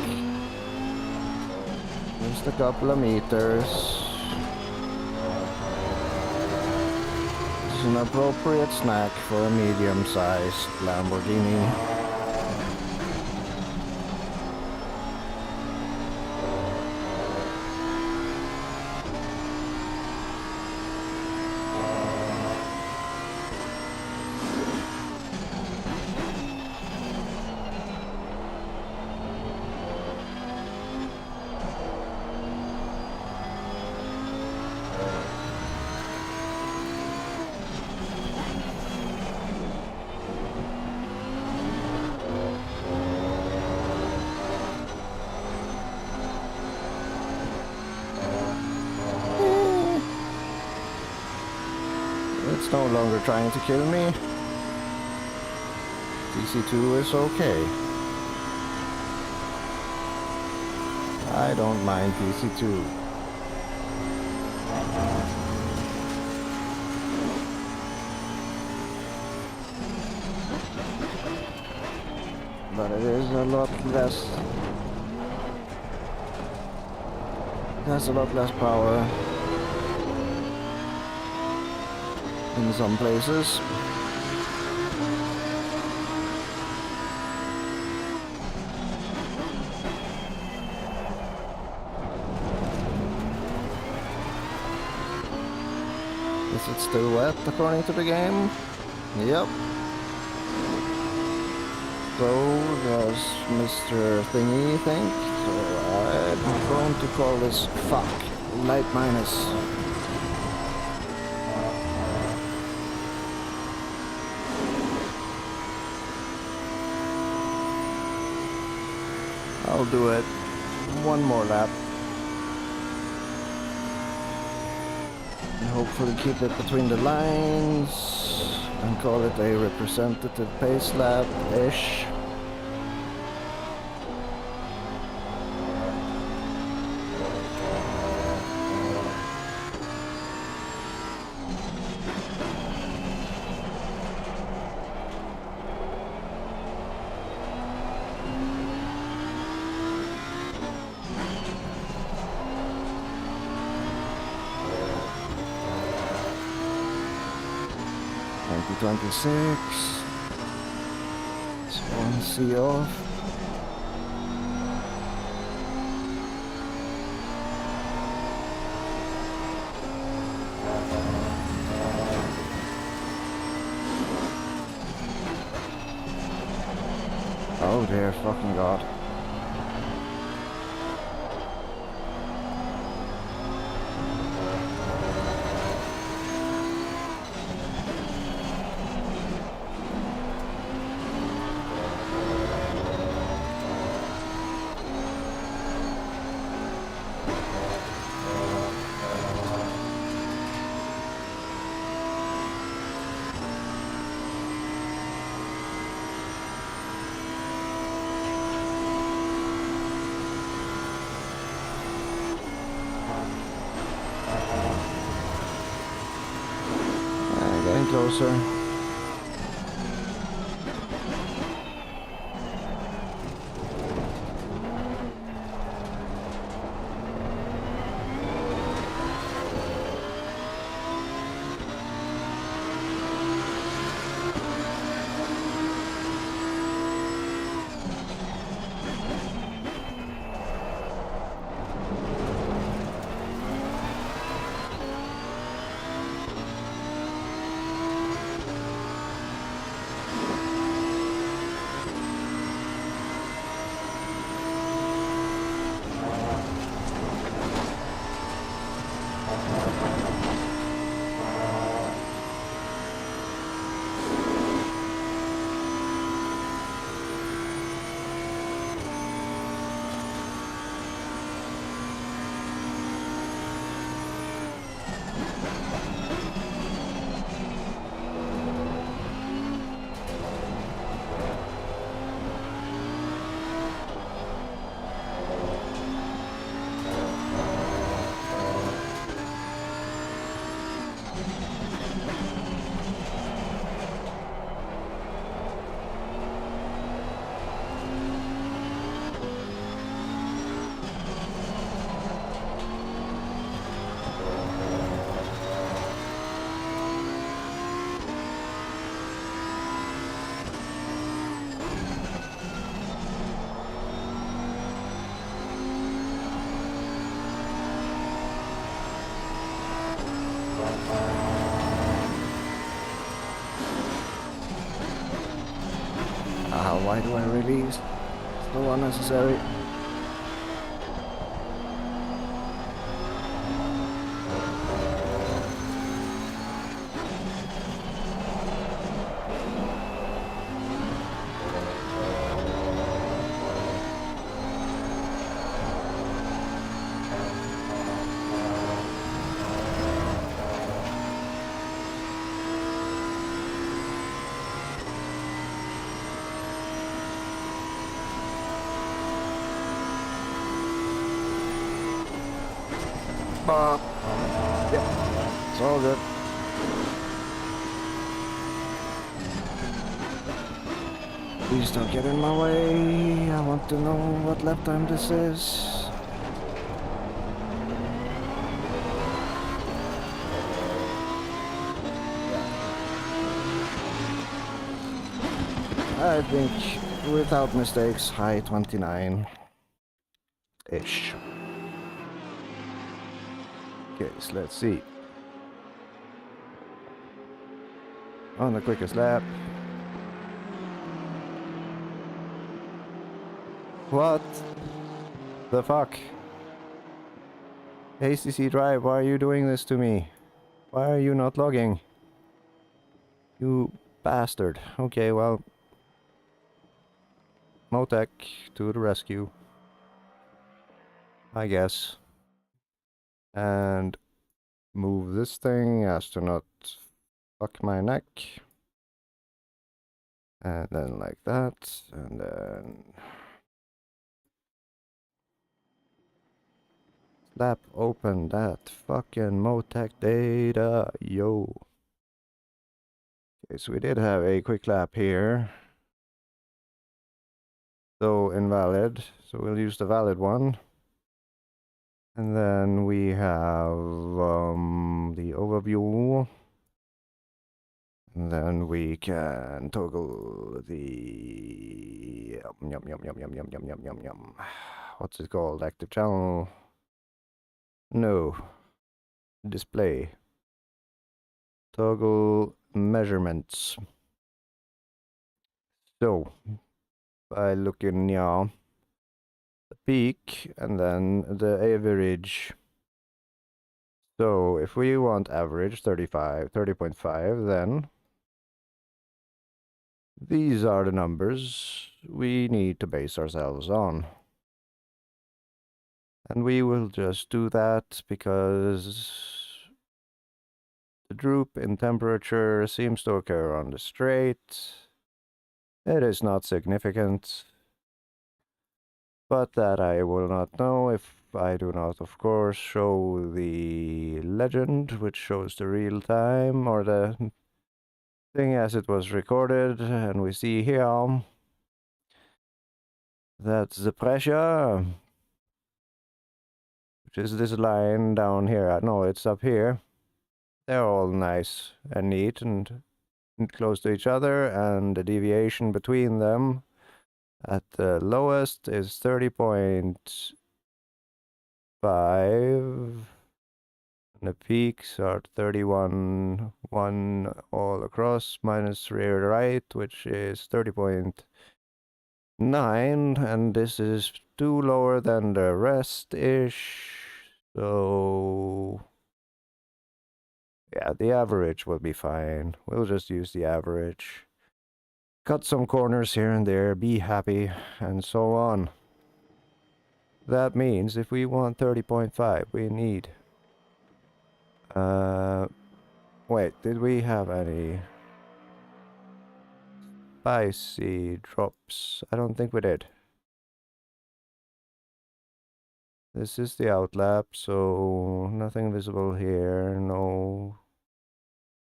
Just a couple of meters. It's an appropriate snack for a medium-sized Lamborghini. It's no longer trying to kill me. TC2 is okay. I don't mind TC2. But it is a lot less. It has a lot less power in some places. Is it still wet according to the game? Yep. So does Mr. Thingy think? So I'm going to call this fuck light minus. I'll do it one more lap. And hopefully keep it between the lines and call it a representative pace lap-ish. .26. It's one C off. Oh dear fucking god. Getting closer. why do I release? So unnecessary. Yep, it's all good. Please don't get in my way. I want to know what lap time this is. I think, without mistakes, high 29-ish. Okay, so let's see. On the quickest lap. What the fuck? ACC Drive, why are you doing this to me? Why are you not logging? You bastard. Okay, well. Motec to the rescue. I guess. And move this thing as to not fuck my neck. And then like that. And then slap open that fucking Motec data. Yo. Okay, so we did have a quick lap here. So invalid. So we'll use the valid one. And then we have the overview. And then we can toggle the yum. What's it called? Active channel? No. Display. Toggle measurements. So by looking the peak and then the average. So if we want average 30.5, then these are the numbers we need to base ourselves on. And we will just do that because the droop in temperature seems to occur on the straight. It is not significant, but that I will not know if I do not, of course, show the legend, which shows the real time, or the thing as it was recorded, and we see here that the pressure, which is this line down here, no, it's up here, they're all nice and neat and close to each other, and the deviation between them at the lowest is 30.5, and the peaks are 31.1 all across, minus rear right, which is 30.9, and this is 2 lower than the rest-ish, so yeah, the average will be fine. We'll just use the average. Cut some corners here and there, be happy, and so on. That means if we want 30.5, we need... wait, did we have any spicy drops? I don't think we did. This is the outlap, so nothing visible here, no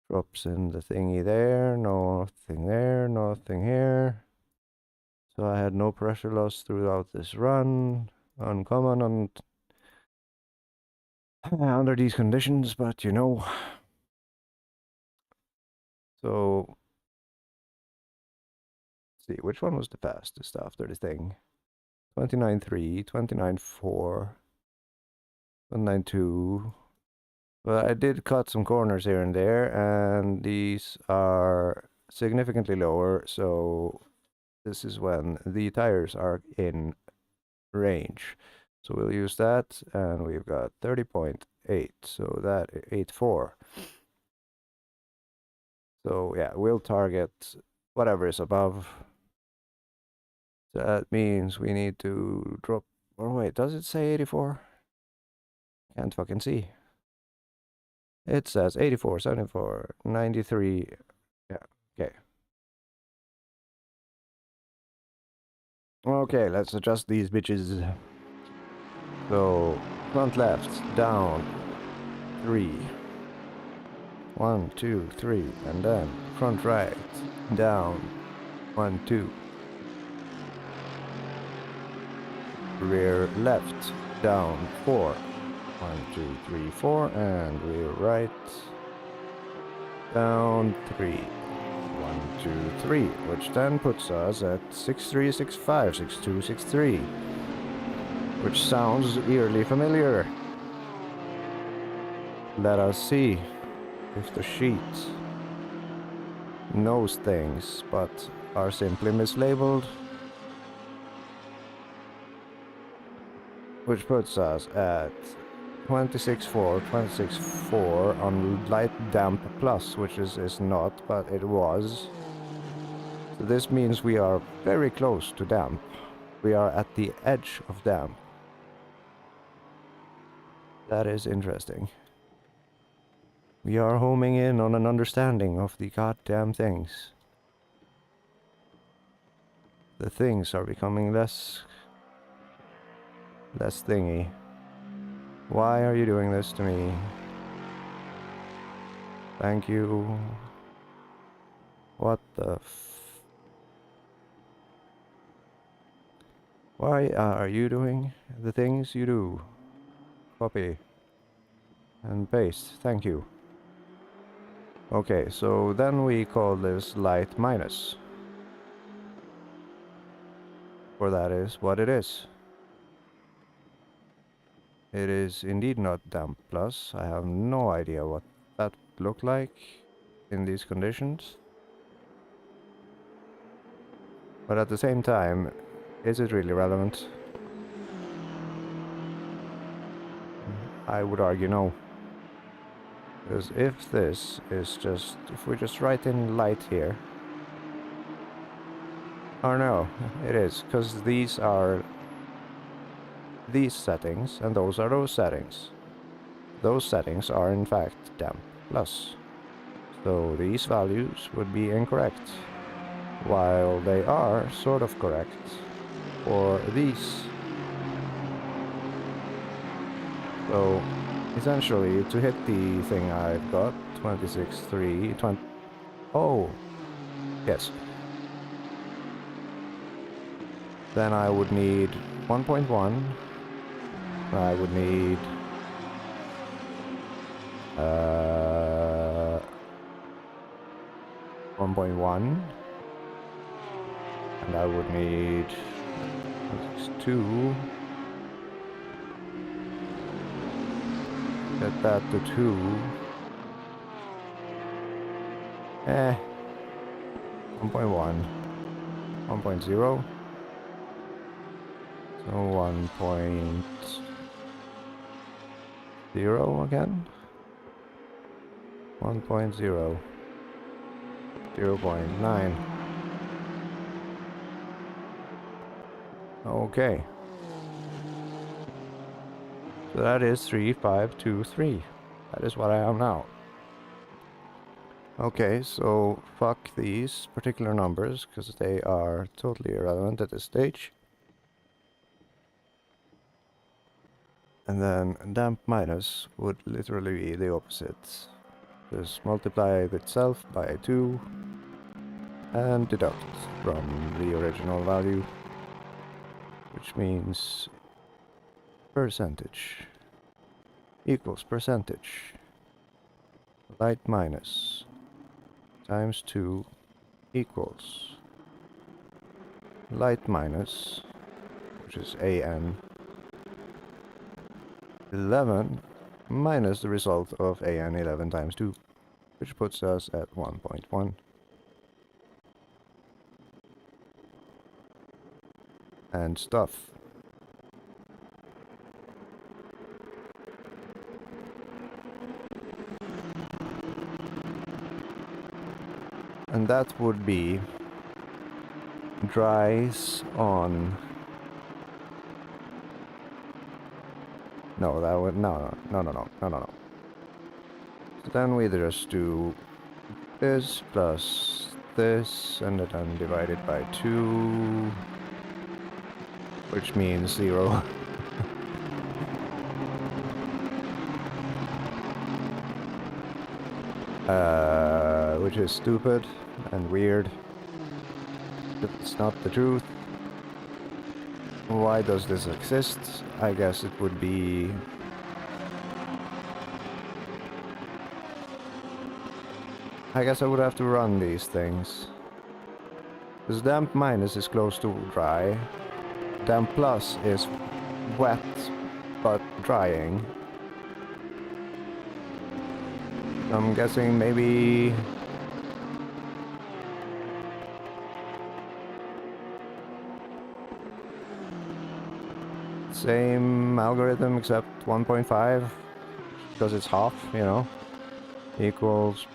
drops in the thingy there, nothing there, nothing here. So I had no pressure loss throughout this run. Uncommon under these conditions, but you know. So, let's see, which one was the fastest after the thing? 29.3, 29.4, 192. But I did cut some corners here and there, and these are significantly lower, so this is when the tires are in range. So we'll use that, and we've got 30.8, so that 8.4. So yeah, we'll target whatever is above. So that means we need to drop, or wait, does it say 84? Can't fucking see. It says 84, 74, 93, yeah, okay. Okay, let's adjust these bitches. So, front left, down, 3. 1, 2, 3, and then front right, down, 1, 2. Rear left, down, 4. 1, 2, 3, 4, and rear right, down, 3. 1, 2, 3, which then puts us at 6365, 6263, which sounds eerily familiar. Let us see if the sheet knows things but are simply mislabeled, which puts us at 26.4, 26.4 on light damp plus, which is not, but it was. So this means we are very close to damp. We are at the edge of damp. That is interesting. We are homing in on an understanding of the goddamn things. The things are becoming less thingy. Why are you doing this to me? Thank you. What the Why are you doing the things you do? Copy. And paste. Thank you. Okay, so then we call this light minus. For that is what it is. It is indeed not damp plus. I have no idea what that would look like in these conditions. But at the same time, is it really relevant? I would argue no. Because if this is just, if we just write in light here. Or no, it is, because these are these settings, and those are those settings. Those settings are in fact damp plus. So these values would be incorrect, while they are sort of correct for these. So essentially, to hit the thing I've got, 26.3, 20... Oh! Yes. Then I would need 1.1. I would need... 1.1. And I would need... 2. Set that to 2. 1.1. 1.0. So 1.0 again. 1.0. 0.9. Okay. So that is 3.5.2.3. That is what I am now. Okay, so fuck these particular numbers, because they are totally irrelevant at this stage. And then damp minus would literally be the opposite. Just multiply itself by 2 and deduct from the original value, which means percentage equals percentage light minus times 2 equals light minus, which is AN 11 minus the result of AN 11 times 2, which puts us at 1.1. and stuff. And that would be dries on. No, that would no. So then we just do this plus this, and then divided by 2, which means 0. Which is stupid and weird. It's not the truth. Why does this exist? I guess it would be... I guess I would have to run these things. Because damp minus is close to dry. Damp plus is wet but drying. I'm guessing maybe... same algorithm except 1.5, because it's half, you know, equals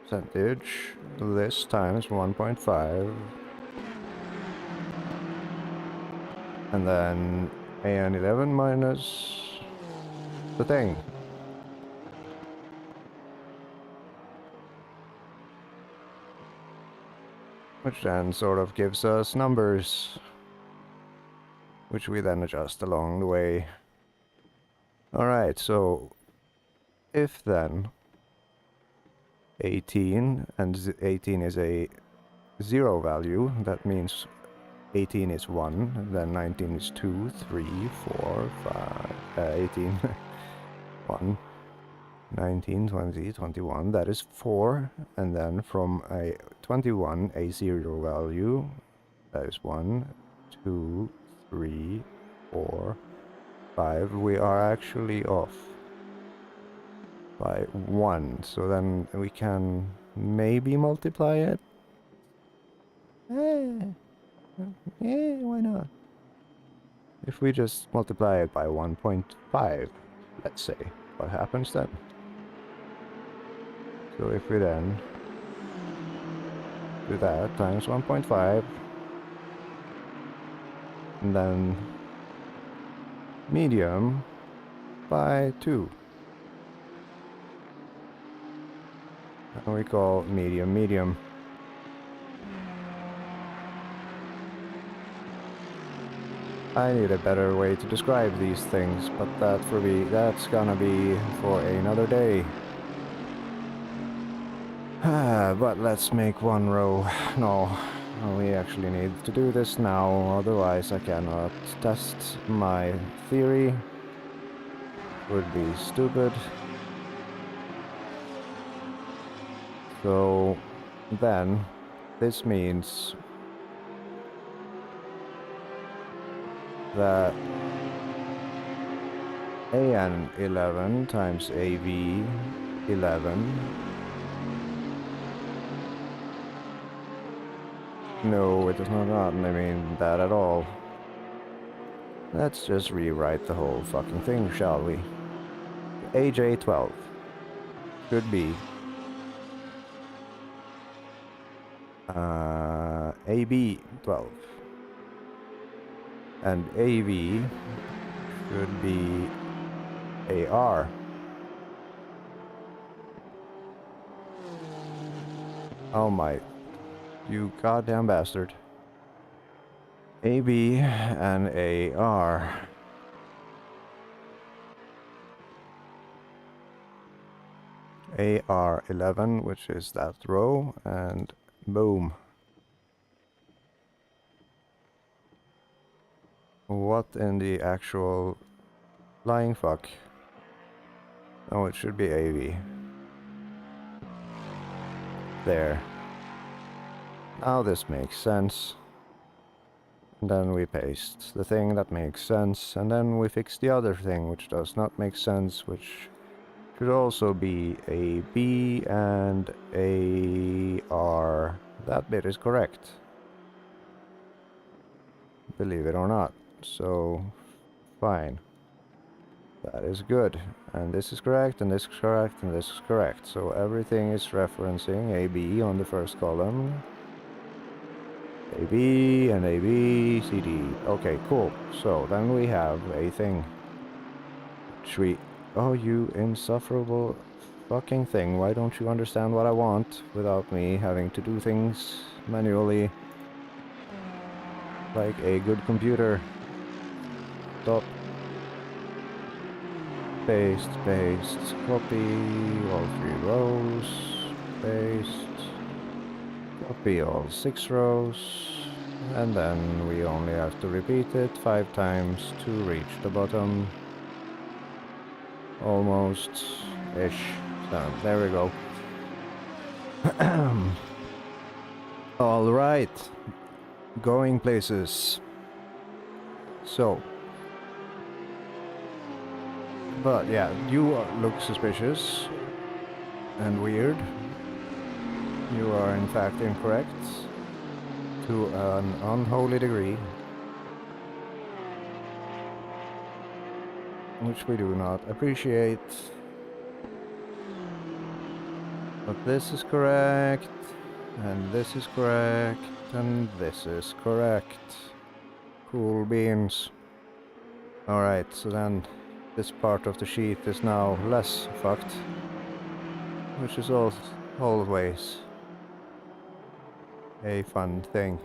percentage this times 1.5, and then AN11 minus the thing. Which then sort of gives us numbers, which we then adjust along the way. Alright, so if then 18, and 18 is a 0 value, that means 18 is 1, then 19 is 2, 3, 4, 5, 18, 1, 19, 20, 21, that is 4, and then from a 21, a 0 value, that is 1, 2, 3, 4, 5, we are actually off by 1, so then we can maybe multiply it. Yeah, why not? If we just multiply it by 1.5, let's say, what happens then? So if we then do that times 1.5, and then medium by 2. And we call medium medium. I need a better way to describe these things, but that's gonna be for another day. But let's make one row. No, we actually need to do this now, otherwise I cannot test my theory. Would be stupid. So then this means that AN11 times AV11. No, it does not mean that at all. Let's just rewrite the whole fucking thing, shall we? AJ12 could be AB12, and AV should be AR. Oh my, you goddamn bastard. AB and AR. AR11, which is that row, and boom. What in the actual flying fuck? Oh, it should be AV. There. Now this makes sense. And then we paste the thing that makes sense, and then we fix the other thing which does not make sense, which should also be a B and a R. That bit is correct. believe it or not. So, fine. That is good. And this is correct, and this is correct, and this is correct. So everything is referencing AB on the first column. AB and AB, CD. Okay, cool. So then we have a thing. Which we... Oh, you insufferable fucking thing. Why don't you understand what I want without me having to do things manually? Like a good computer. Stop. Paste, paste, copy all 3 rows, paste, copy all 6 rows, and then we only have to repeat it 5 times to reach the bottom. Almost-ish. So, there we go. Alright. Going places. So. But yeah, you look suspicious and weird. You are in fact incorrect to an unholy degree, which we do not appreciate. But this is correct, and this is correct, and this is correct. Cool beans. Alright, so then this part of the sheet is now less fucked, which is always a fun thing.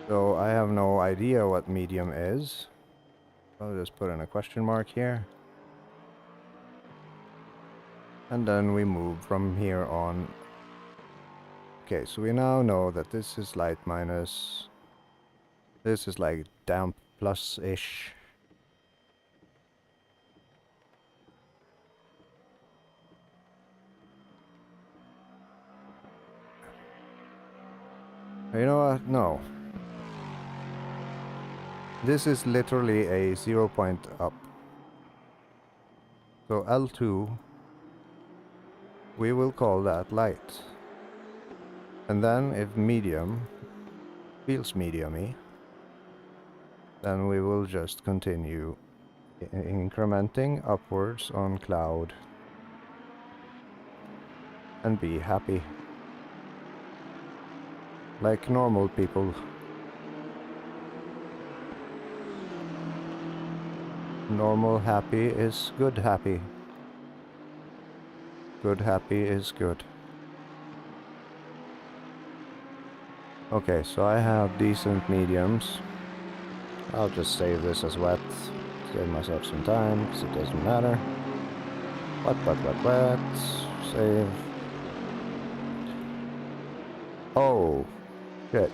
So I have no idea what medium is. I'll just put in a question mark here. And then we move from here on. Okay, so we now know that this is light minus. This is like damp plus-ish. You know what? No. This is literally a 0 point up. So L2, we will call that light. And then if medium feels medium-y, then we will just continue incrementing upwards on cloud and be happy. Like normal people. Normal happy is good happy. Good happy is good. Okay, so I have decent mediums. I'll just save this as wet. Save myself some time, because it doesn't matter. Wet. Save. Oh, shit.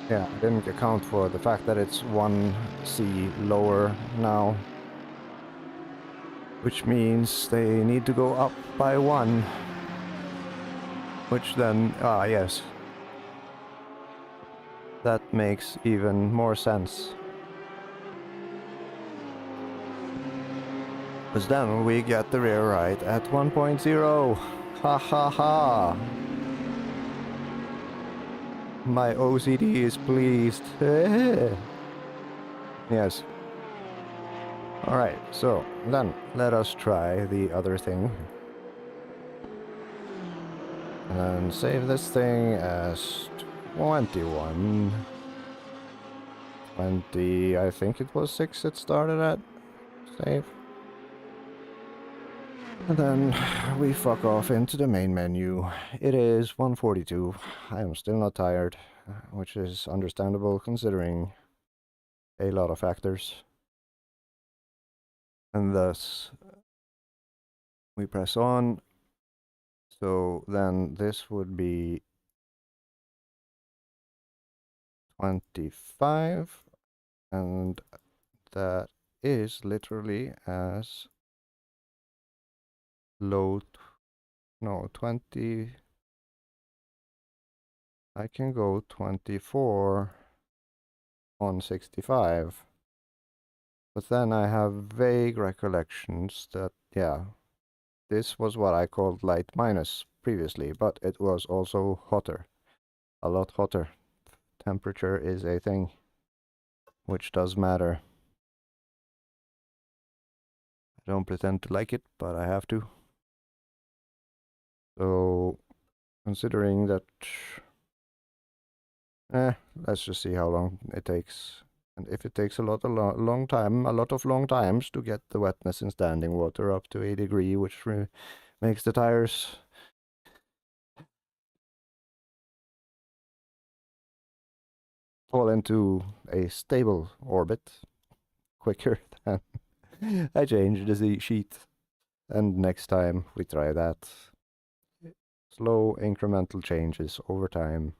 Yeah, I didn't account for the fact that it's 1C lower now. Which means they need to go up by 1. Which then, yes. That makes even more sense. Because then we get the rear right at 1.0. Ha ha ha. My OCD is pleased. Yes. Alright, so then let us try the other thing. And then save this thing as 21. 20, I think it was 6 it started at. Save. And then we fuck off into the main menu. It is 1:42. I am still not tired, which is understandable considering a lot of factors. And thus, we press on. So then this would be 25, and that is literally as low, no, 20, I can go 24 on 65, but then I have vague recollections that, yeah, this was what I called light minus previously, but it was also hotter, a lot hotter. temperature is a thing, which does matter. I don't pretend to like it, but I have to. So, considering that, let's just see how long it takes. And if it takes a lot of long times to get the wetness in standing water up to a degree, which makes the tires fall into a stable orbit quicker than I change the sheet. And next time we try that. Slow incremental changes over time.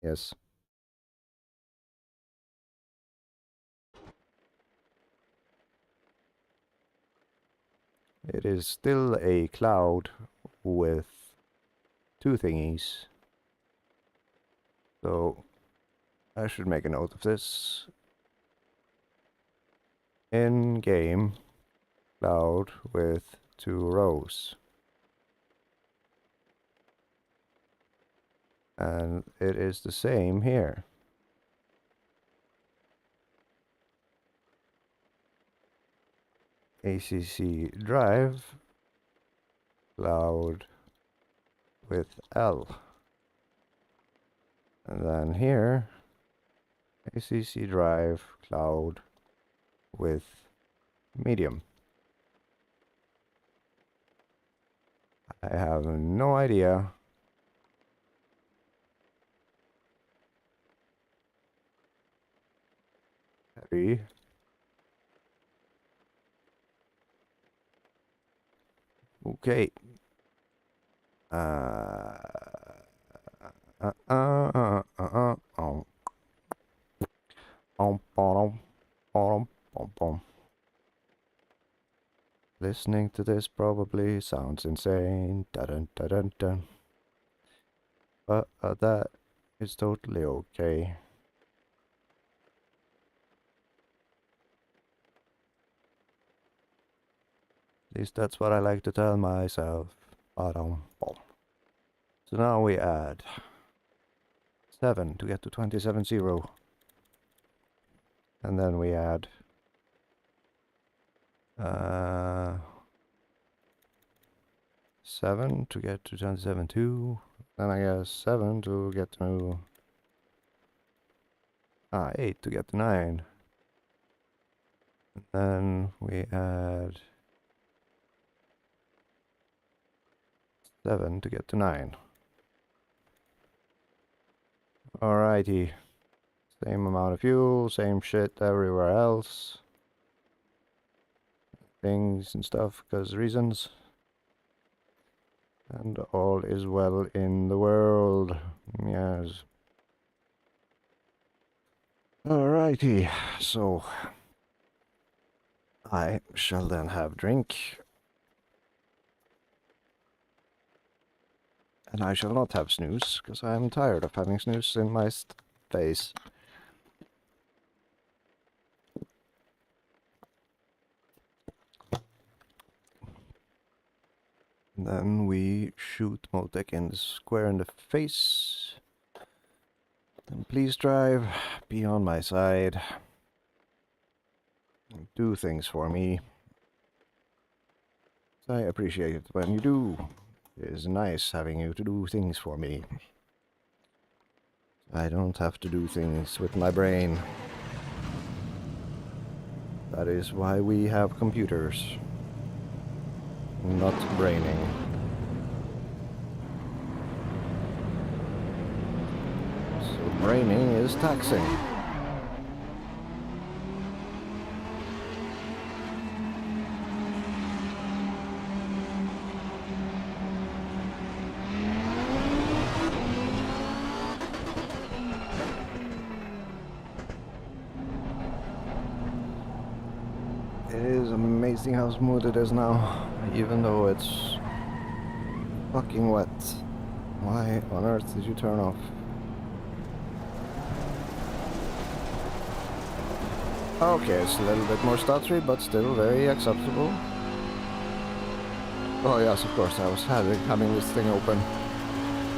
Yes. It is still a cloud with two thingies. So I should make a note of this. In-game cloud with two rows. And it is the same here. ACC drive cloud with L. And then here, ACC drive cloud with medium. I have no idea heavy. Okay. Listening to this probably sounds insane. Dun dun dun dun. But that is totally okay. At least that's what I like to tell myself. So now we add 7 to get to 27.0. And then we add 7 to get to 27.2. Then I guess 7 to get to 8 to get to 9. And then we add 7 to get to 9. Alrighty. Same amount of fuel, same shit everywhere else. Things and stuff, because reasons. And all is well in the world. Yes. Alrighty, so I shall then have drink. And I shall not have snooze, because I am tired of having snooze in my face. And then we shoot Motec in the square in the face. Then please drive, be on my side. Do things for me. I appreciate it when you do. It is nice having you to do things for me. I don't have to do things with my brain. That is why we have computers. Not braining. So braining is taxing. It is amazing how smooth it is now, even though it's fucking wet. Why on earth did you turn off? Okay, it's a little bit more stuttery, but still very acceptable. Oh yes, of course, I was having this thing open.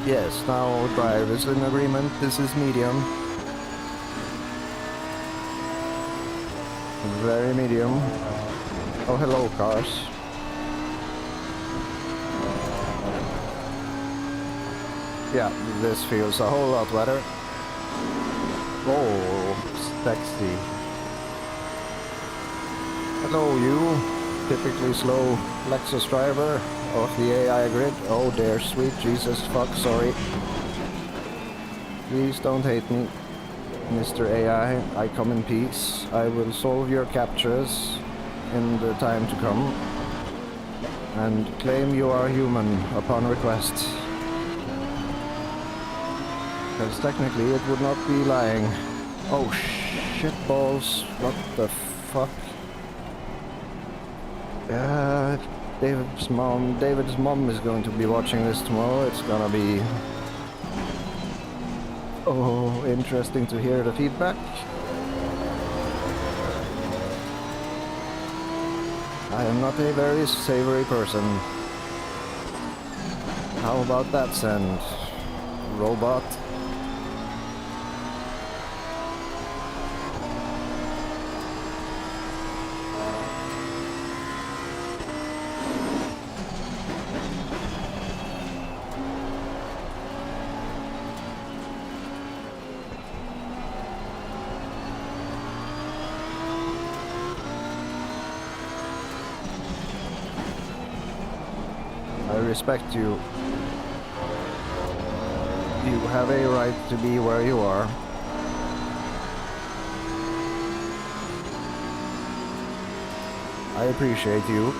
Yes, now drive is in agreement. This is medium. Very medium. Oh, hello, cars. Yeah, this feels a whole lot better. Oh, sexy. Hello, you. Typically slow Lexus driver of the AI grid. Oh dear, sweet Jesus, fuck, sorry. Please don't hate me, Mr. AI. I come in peace. I will solve your captures in the time to come and claim you are human upon request. Because technically it would not be lying. Oh shit balls, what the fuck? David's mom is going to be watching this tomorrow. It's gonna be interesting to hear the feedback. I am not a very savory person. How about that send, robot? I respect you. You have a right to be where you are. I appreciate you.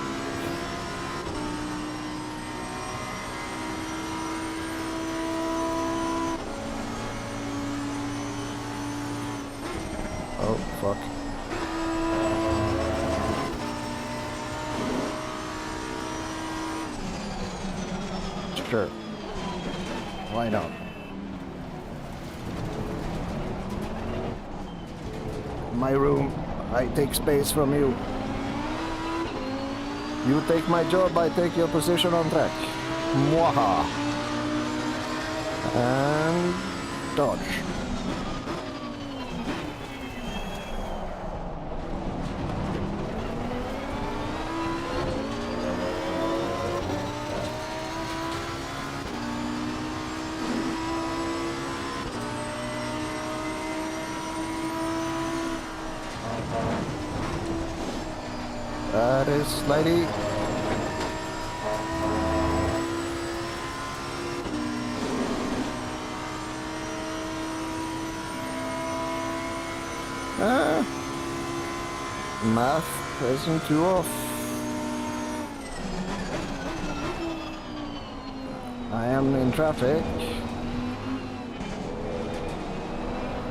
Oh, fuck. Sure. Why not? My room. I take space from you. You take my job, I take your position on track. Mwaha. And dodge. That is slidey. Math isn't too off. I am in traffic.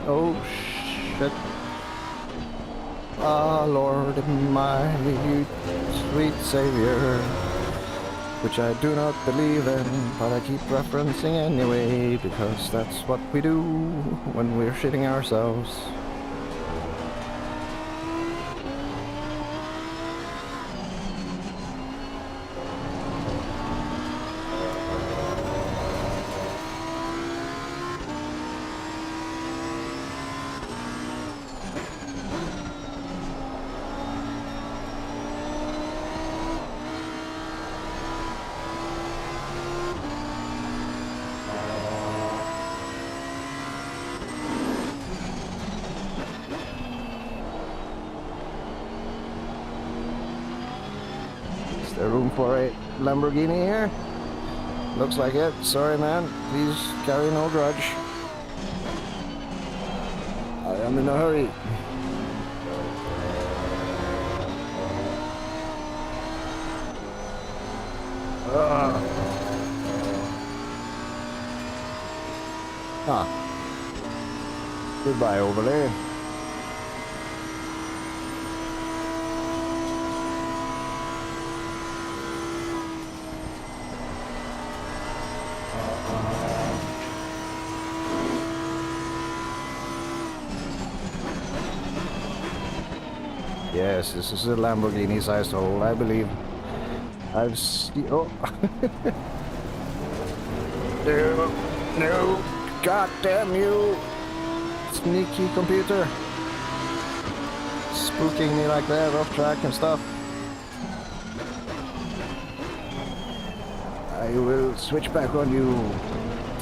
Oh shit. Ah, Lord, my sweet Savior, which I do not believe in, but I keep referencing anyway, because that's what we do when we're shitting ourselves. Is there room for a Lamborghini here? Looks like it. Sorry, man. Please carry no grudge. I am in a hurry. Goodbye over there. Yes, this is a Lamborghini-sized hole, I believe. I've seen... Oh! No, no, god damn you, sneaky computer. Spooking me like that, off track and stuff. I will switch back on you,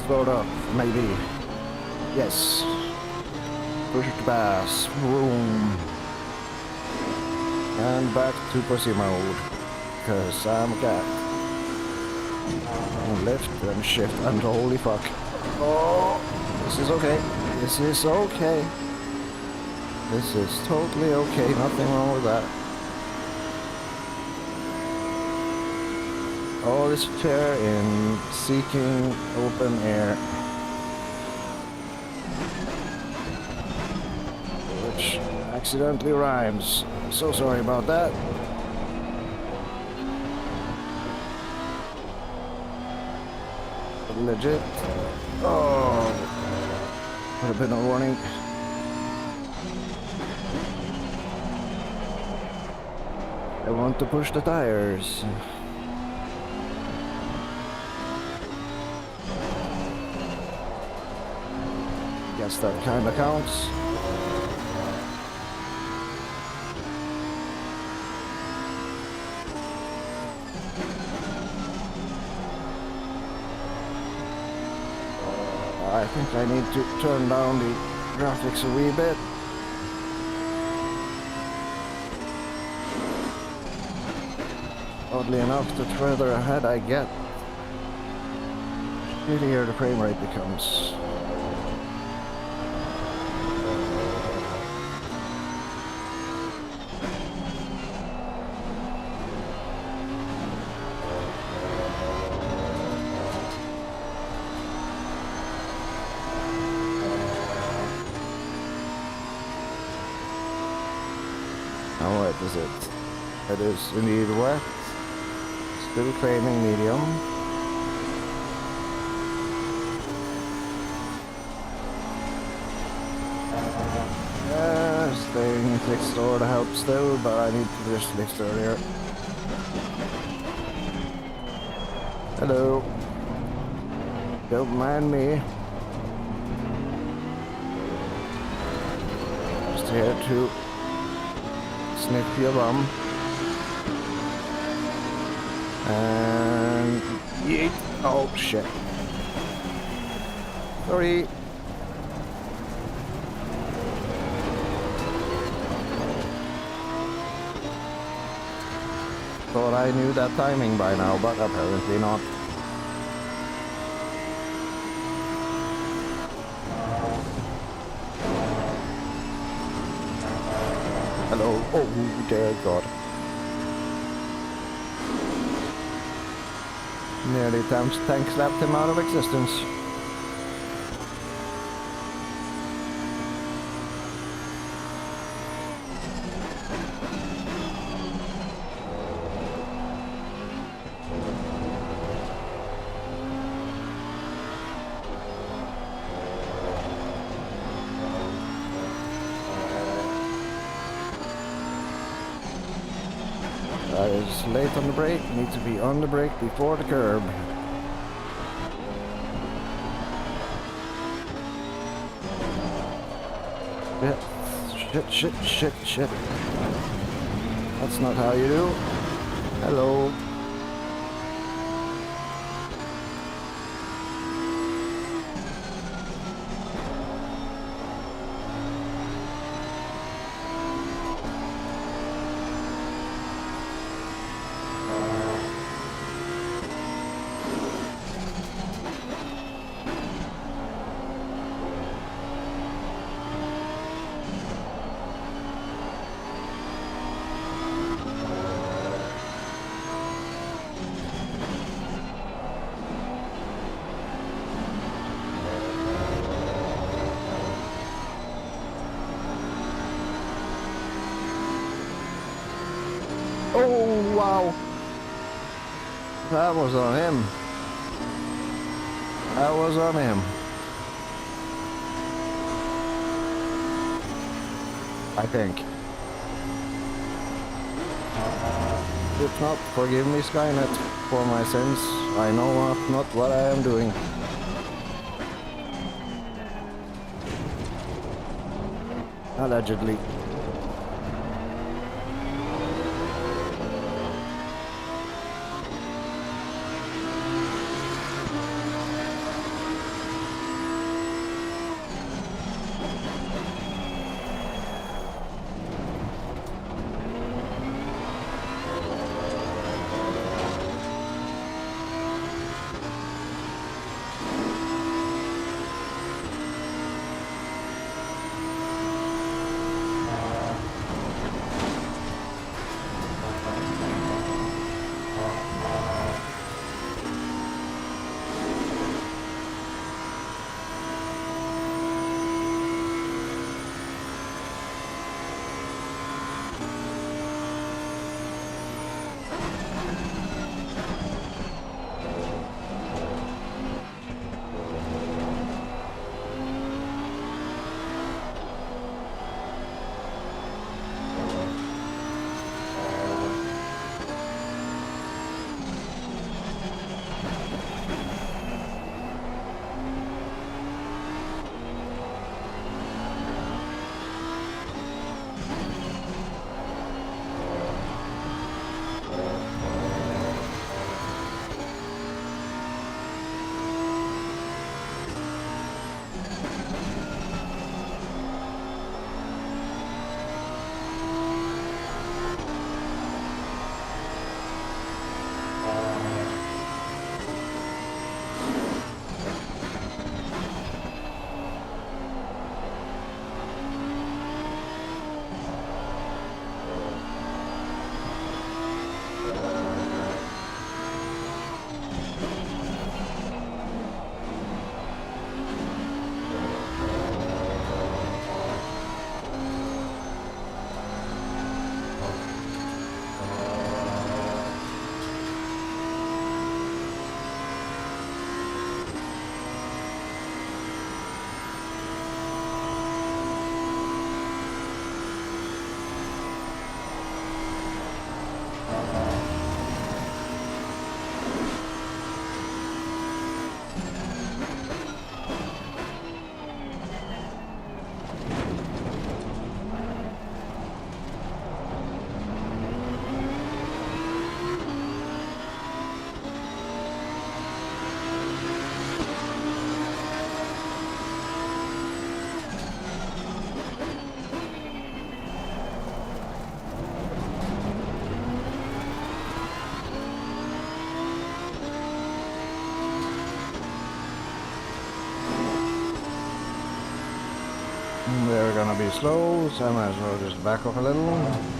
sort of, maybe. Yes. Push it pass, boom. And back to pussy mode, cause I'm a cat. And lift and shift and holy fuck. Oh, this is okay. This is okay. This is totally okay, nothing wrong with that. All this chair in seeking open air. Which accidentally rhymes. So sorry about that. Legit. Oh, would have been a warning. I want to push the tires. Guess that kinda counts. I think I need to turn down the graphics a wee bit. Oddly enough, the further ahead I get, shittier the frame rate becomes. Now what is it? It is indeed wet. Still claiming medium. Staying fixed or to help still, but I need to just lift earlier. Hello. Don't mind me. Just here to sniff your bum. And yeet. Oh shit. Sorry. Thought I knew that timing by now, but apparently not. Hello. Oh dear God. Nearly tank slapped him out of existence. I was late on the brake, need to be on the brake before the curb. Shit. That's not how you do. Hello. Oh, wow. That was on him. That was on him. I think. If not, forgive me, Skynet, for my sins. I know not what I am doing. Allegedly. They're gonna be slow, so I might as well just back off a little.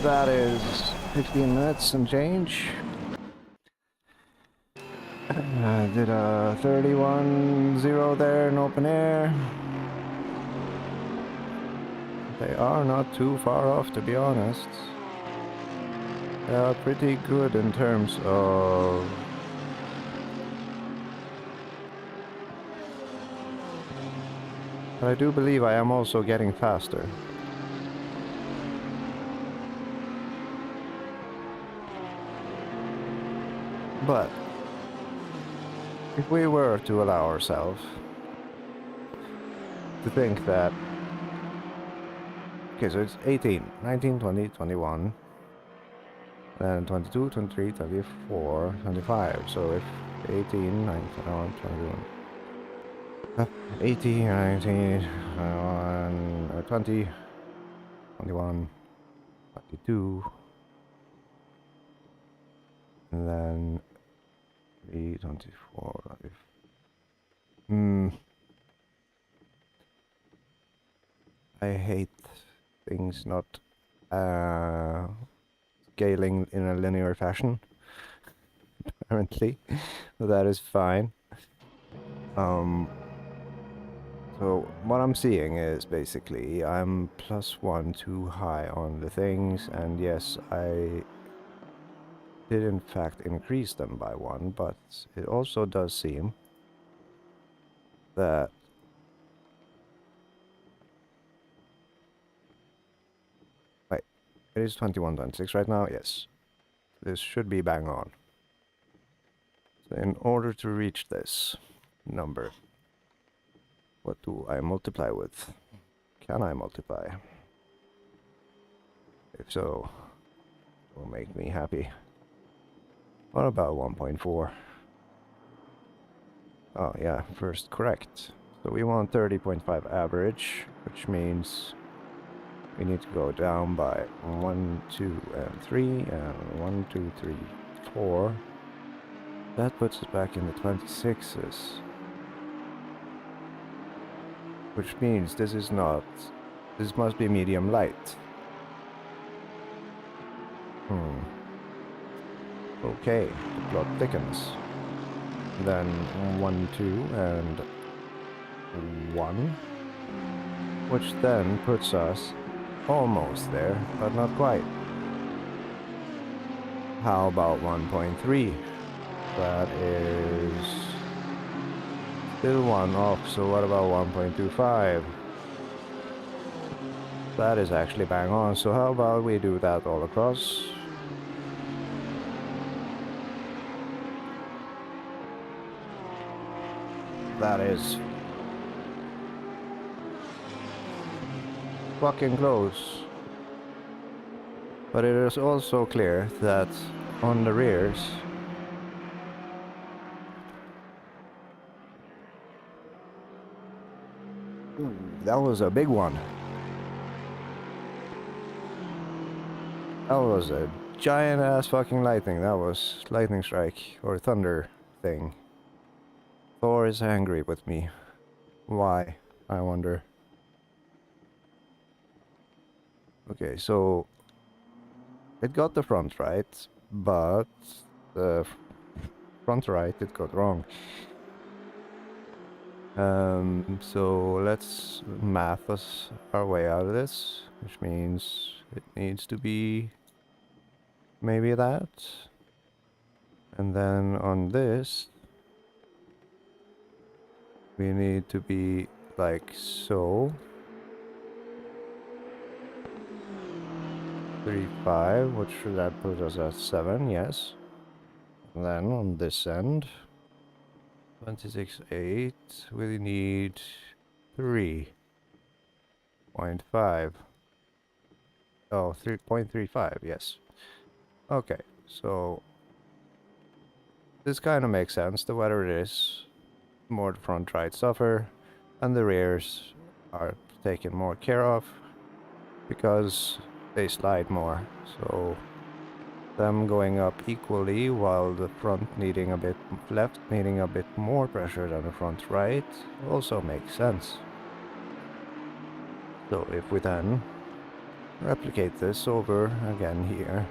that is 15 minutes and change. Did a 31.0 there in open air. They are not too far off, to be honest. They are pretty good in terms of but I do believe I am also getting faster. But if we were to allow ourselves to think that, okay, so it's 18, 19, 20, 21, then 22, 23, 24, 25. So if 18, 19, 21, 18, 19, 20, 21, 22, and then 3, 24, I hate things not scaling in a linear fashion, apparently, but that is fine. So what I'm seeing is basically I'm +1 too high on the things, and yes, I did in fact increase them by 1, but it also does seem that wait, it is 21.6 right now, yes. This should be bang on. So in order to reach this number, what do I multiply with? Can I multiply? If so, it will make me happy. What about 1.4? Oh yeah, first correct. So we want 30.5 average, which means we need to go down by 1, 2, and 3, and 1, 2, 3, 4. That puts us back in the 26s. Which means this is not... This must be medium light. Okay, the plot thickens. Then 1, 2, and 1. Which then puts us almost there, but not quite. How about 1.3? That is... still 1 off, so what about 1.25? That is actually bang on, so how about we do that all across? That is fucking close. But it is also clear that on the rears, that was a big one. That was a giant ass fucking lightning. That was lightning strike or thunder thing. Thor is angry with me. Why? I wonder. Okay, so it got the front right, but the front right it got wrong. So let's math us our way out of this, which means it needs to be maybe that. And then on this, we need to be like so. 3.5, which should that put us at 7, yes. And then on this end, 26.8, we need 3.5. Oh, 3.35, yes. Okay, so this kind of makes sense. The wider it is, the more the front right suffer, and the rears are taken more care of because they slide more. So them going up equally while the front needing a bit left needing a bit more pressure than the front right also makes sense. So if we then replicate this over again here,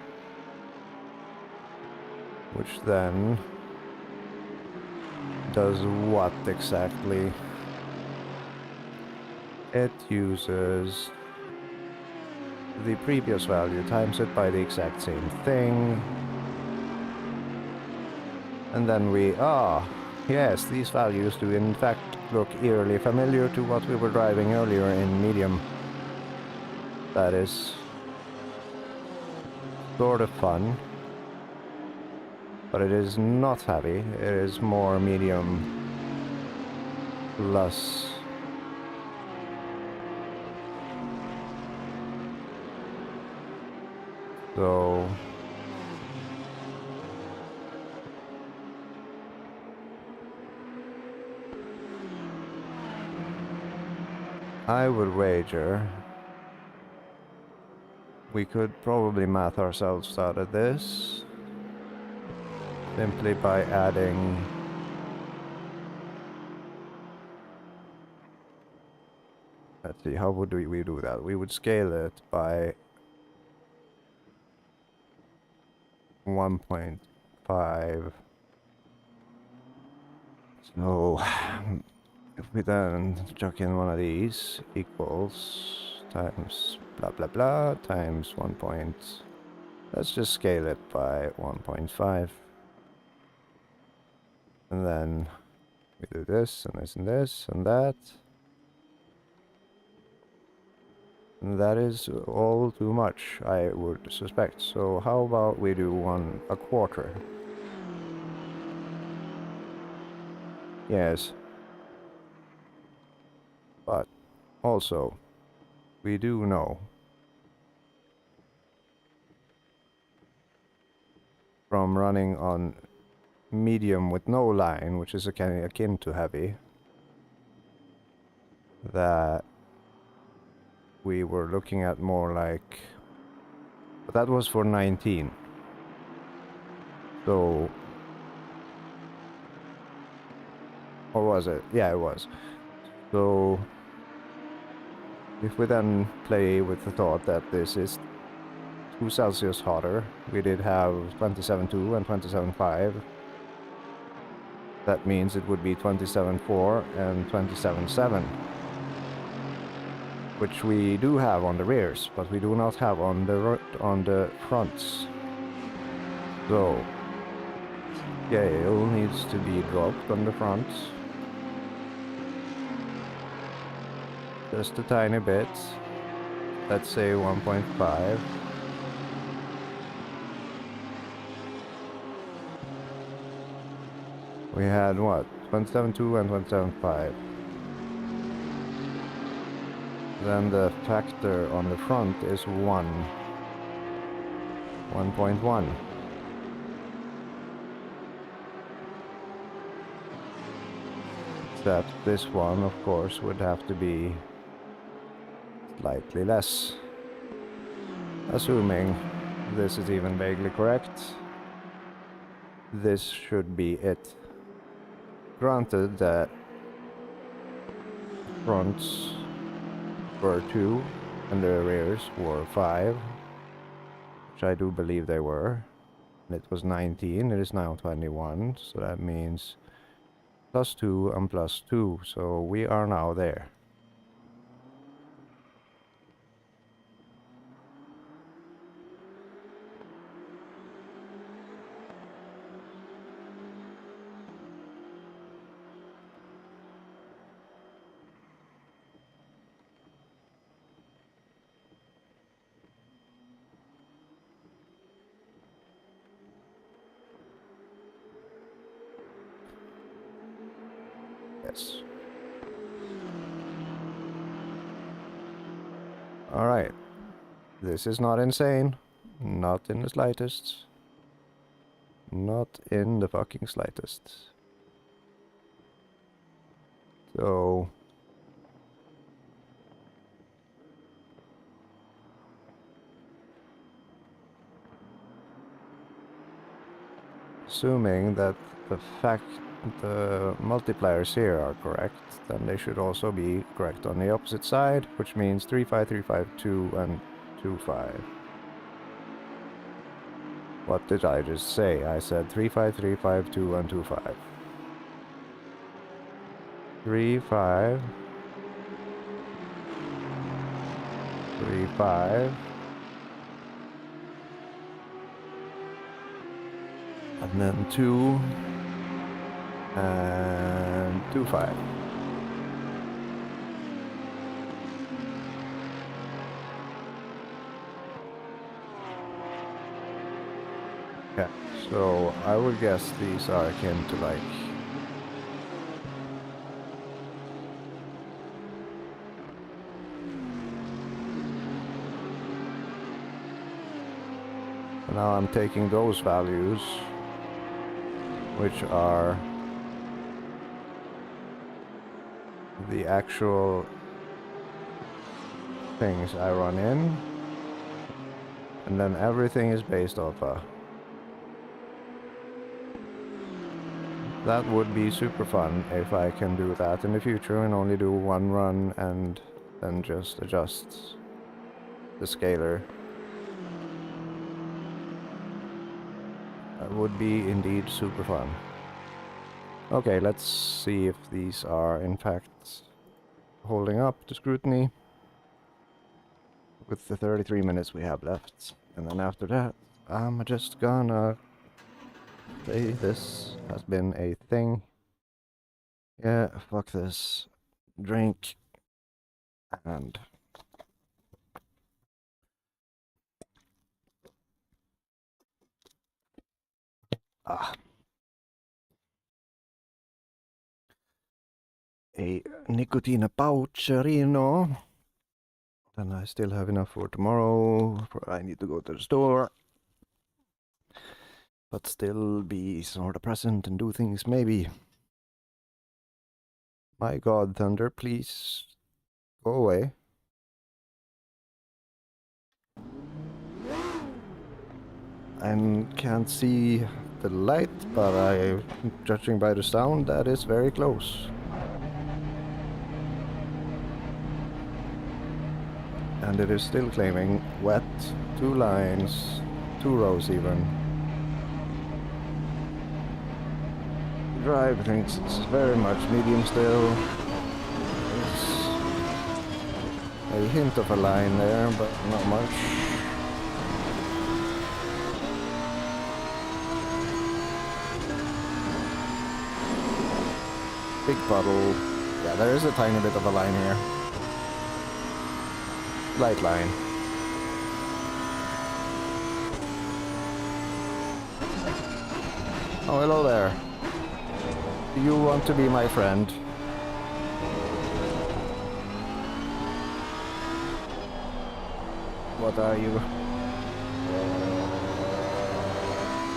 which then does what exactly? It uses the previous value, times it by the exact same thing, and then we, yes, these values do in fact look eerily familiar to what we were driving earlier in medium. That is sort of fun, but it is not heavy. It is more medium plus. So I would wager we could probably math ourselves out of this simply by adding let's see, how would we do that? We would scale it by 1.5. So if we then chuck in one of these equals times blah blah blah times 1 point, let's just scale it by 1.5, and then we do this and this and this and that, and that is all too much, I would suspect. So how about we do 1/4? Yes, but also we do know from running on medium with no line, which is akin to heavy, that we were looking at more like, but that was for 19. So, or was it? Yeah, it was. So if we then play with the thought that this is 2 Celsius hotter, we did have 27.2 and 27.5. That means it would be 27.4 and 27.7, which we do have on the rears, but we do not have on the fronts. So scale needs to be dropped on the fronts just a tiny bit. Let's say 1.5. We had what? 27.2 and 27.5. Then the factor on the front is 1.1. Except this one, of course, would have to be slightly less. Assuming this is even vaguely correct, this should be it. Granted that fronts were 2 and the rears were 5, which I do believe they were. And it was 19, it is now 21, so that means +2 and +2, so we are now there. Yes. Alright. This is not insane. Not in the slightest. Not in the fucking slightest. So assuming that the multipliers here are correct, then they should also be correct on the opposite side, which means 35352 and 25. What did I just say? I said 35, 35, 2, and 25. 35. 35. And then 2 and 25. Yeah, so I would guess these are akin to like now I'm taking those values, which are the actual things I run in, and then everything is based off of. That would be super fun if I can do that in the future and only do one run and then just adjust the scaler. That would be indeed super fun. Okay, let's see if these are in fact holding up to scrutiny with the 33 minutes we have left. And then after that, I'm just gonna say this has been a thing. Yeah, fuck this. Drink. And a nicotine poucherino. Then I still have enough for tomorrow. I need to go to the store. But still be sort of present and do things maybe. My god, Thunder, please go away. I can't see the light, but judging by the sound, that is very close. And it is still claiming wet, 2 lines, 2 rows even. Drive thinks it's very much medium still. There's a hint of a line there, but not much. Big puddle. Yeah, there is a tiny bit of a line here. Light line. Oh, hello there. Do you want to be my friend? What are you?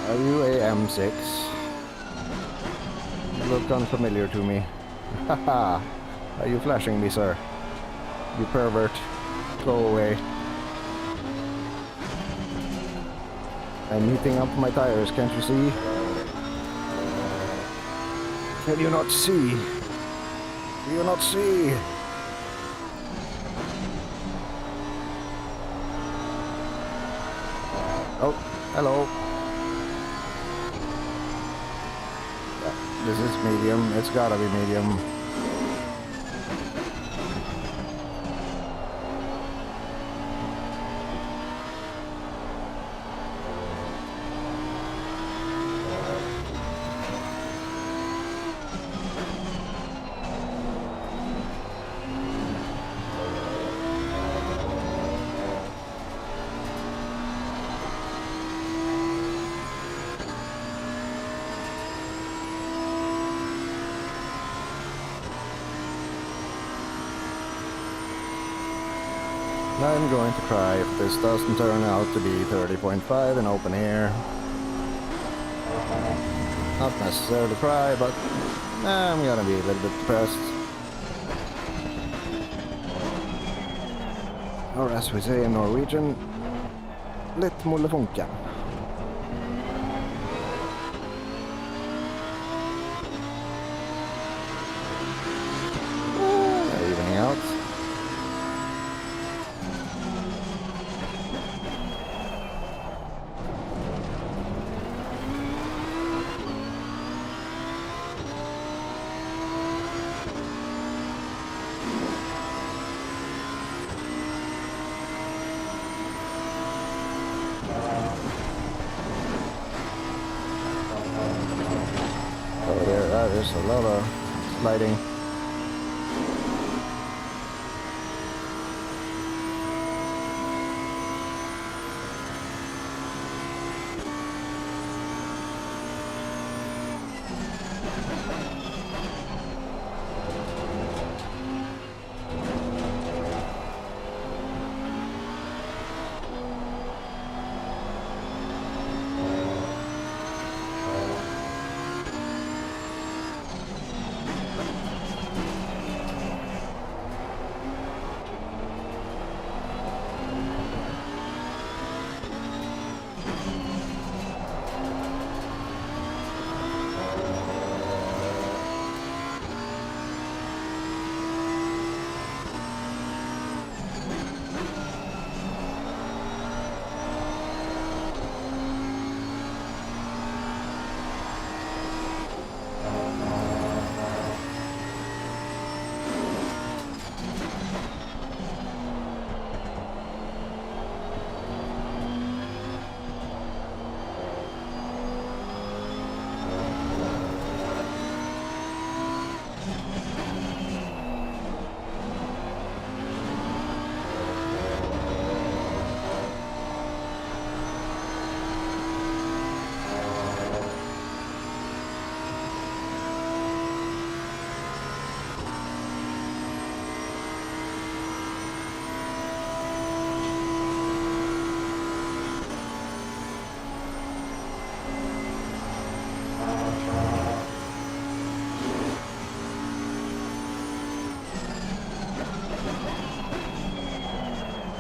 Are you a M6? You look unfamiliar to me. Haha! Are you flashing me, sir? You pervert. Go away. I'm heating up my tires, can't you see? Can you not see? Do you not see? Oh, hello. Yeah, this is medium. It's gotta be medium. I'm going to cry if this doesn't turn out to be 30.5 in open air. Not necessarily cry, but I'm gonna be a little bit depressed. Or as we say in Norwegian, litt molefonken. Evening out. there's a lot of sliding.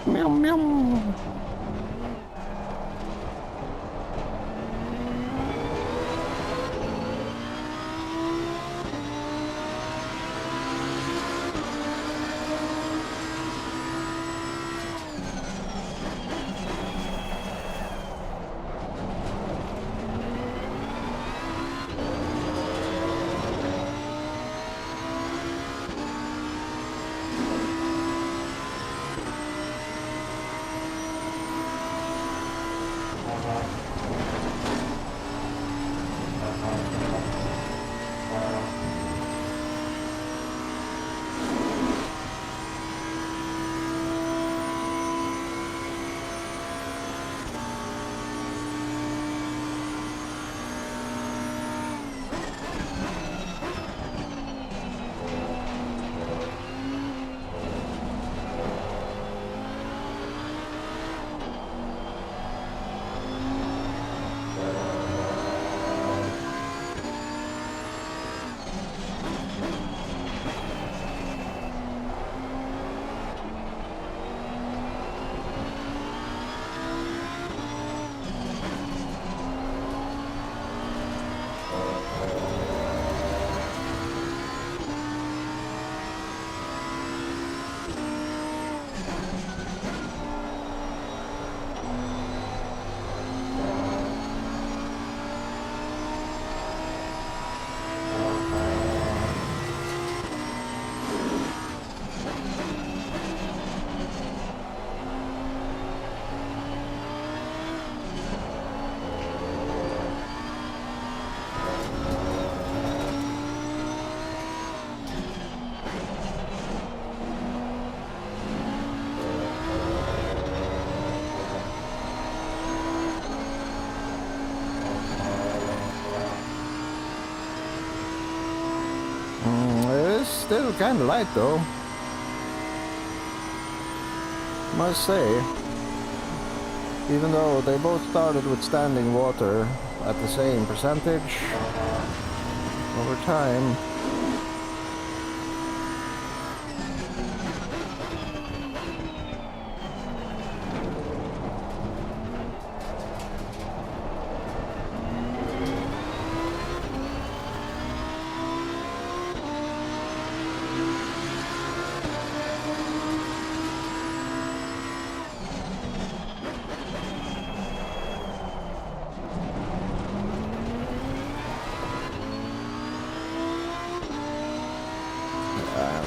Meow meow. It's still kind of light though, must say. Even though they both started with standing water at the same percentage, over time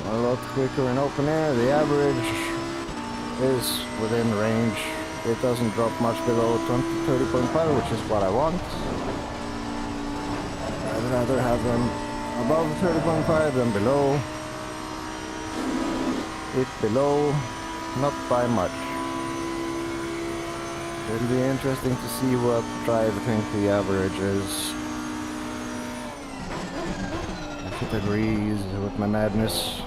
a lot quicker in open air. The average is within range. It doesn't drop much below 30.5, which is what I want. I'd rather have them above 30.5 than below. It's below, not by much. It'll be interesting to see what Drive think the average is. If it agrees with my madness.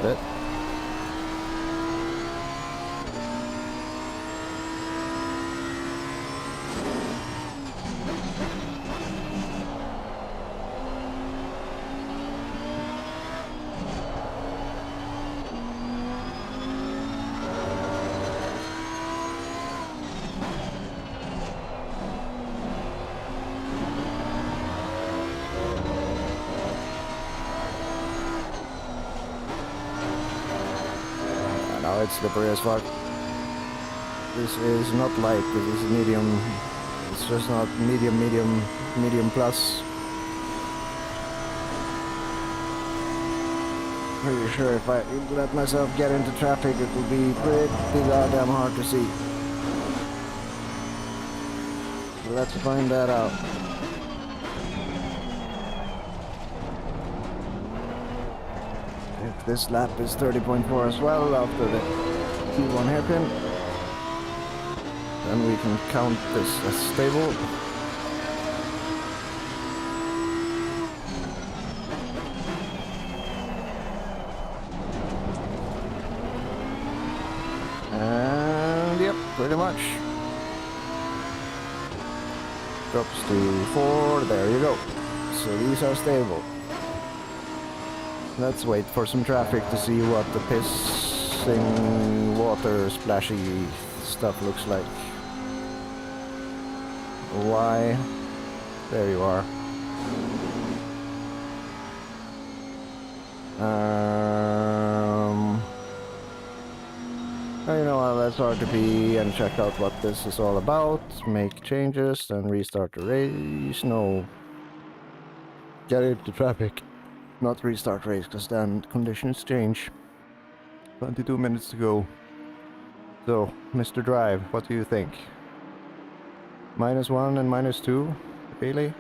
It. Now it's slippery as fuck. This is not light, this is medium. It's just not medium plus. Pretty sure if I let myself get into traffic, it will be pretty goddamn hard to see. So let's find that out. If this lap is 30.4 as well after the T1 hairpin, then we can count this as stable. And yep, pretty much. Drops to 4, there you go. So these are stable. Let's wait for some traffic to see what the pissing water splashy stuff looks like. Why? There you are. You know what, let's RTP and check out what this is all about. Make changes and restart the race. No. Get into traffic. Not restart race, because then conditions change. 22 minutes to go. So, Mr. Drive, what do you think? -1 and -2? Really?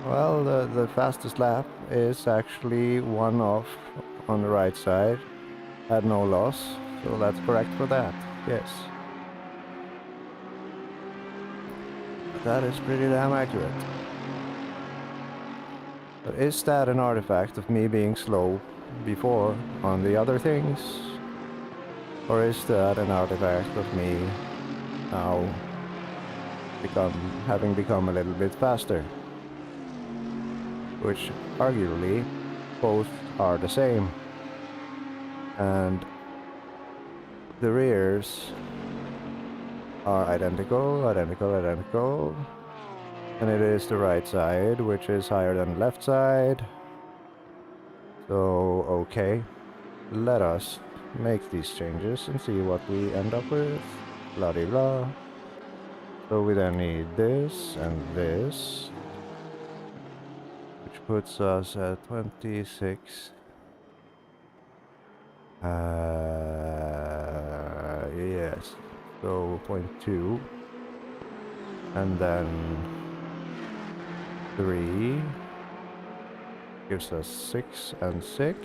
Well, the fastest lap is actually 1 off on the right side. Had no loss, so that's correct for that, yes. That is pretty damn accurate. But is that an artifact of me being slow before on the other things? Or is that an artifact of me now having become a little bit faster? Which arguably both are the same. And the rears are identical, and it is the right side, which is higher than the left side. So, okay, let us make these changes and see what we end up with, blah de blah. So we then need this and this, which puts us at 26. Yes. So 0.2, and then 3 gives us 6 and 6,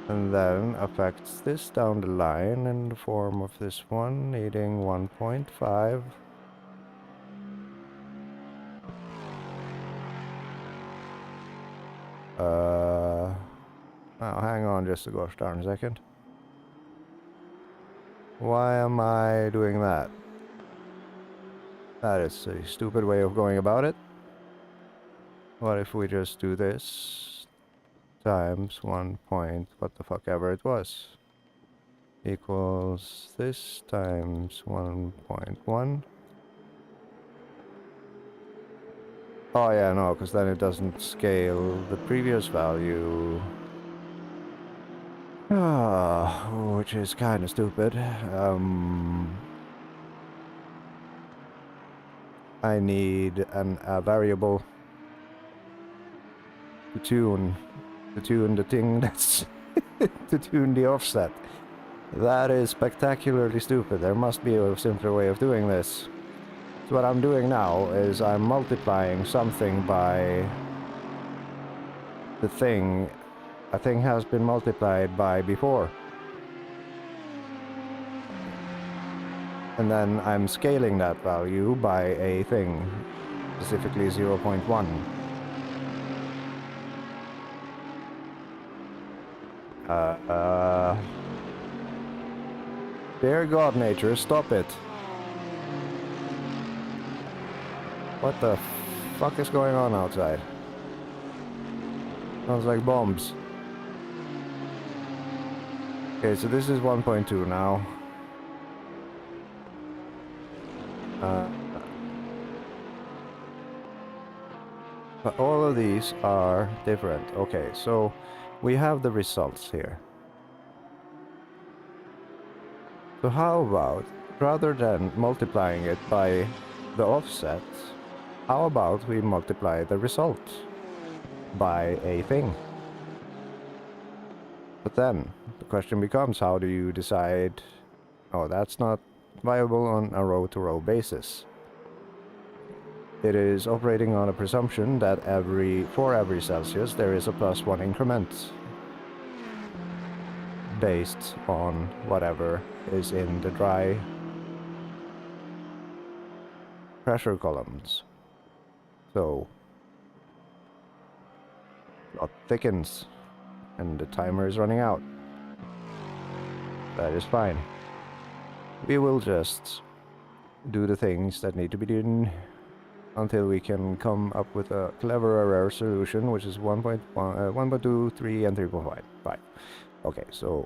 and then affects this down the line in the form of this one needing 1.5. Now hang on just a gosh darn second. Why am I doing that? That is a stupid way of going about it. What if we just do this times 1 point, what the fuck ever it was, equals this times 1.1. Oh yeah, no, because then it doesn't scale the previous value. Which is kind of stupid. I need a variable to tune the thing that's to tune the offset. That is spectacularly stupid. There must be a simpler way of doing this. So what I'm doing now is I'm multiplying something by the thing a thing has been multiplied by before. And then I'm scaling that value by a thing, specifically 0.1. Dear God, nature, stop it. What the fuck is going on outside? Sounds like bombs. Okay, so this is 1.2 now. But all of these are different. Okay, so we have the results here. So how about, rather than multiplying it by the offset, how about we multiply the result by a thing? But then the question becomes, how do you decide, oh, that's not viable on a row-to-row basis? It is operating on a presumption that for every Celsius there is a +1 increment based on whatever is in the dry pressure columns. So plot thickens and the timer is running out. That is fine. We will just do the things that need to be done until we can come up with a cleverer solution, which is 1.1, 1.2, 3, and 3.5. Okay, so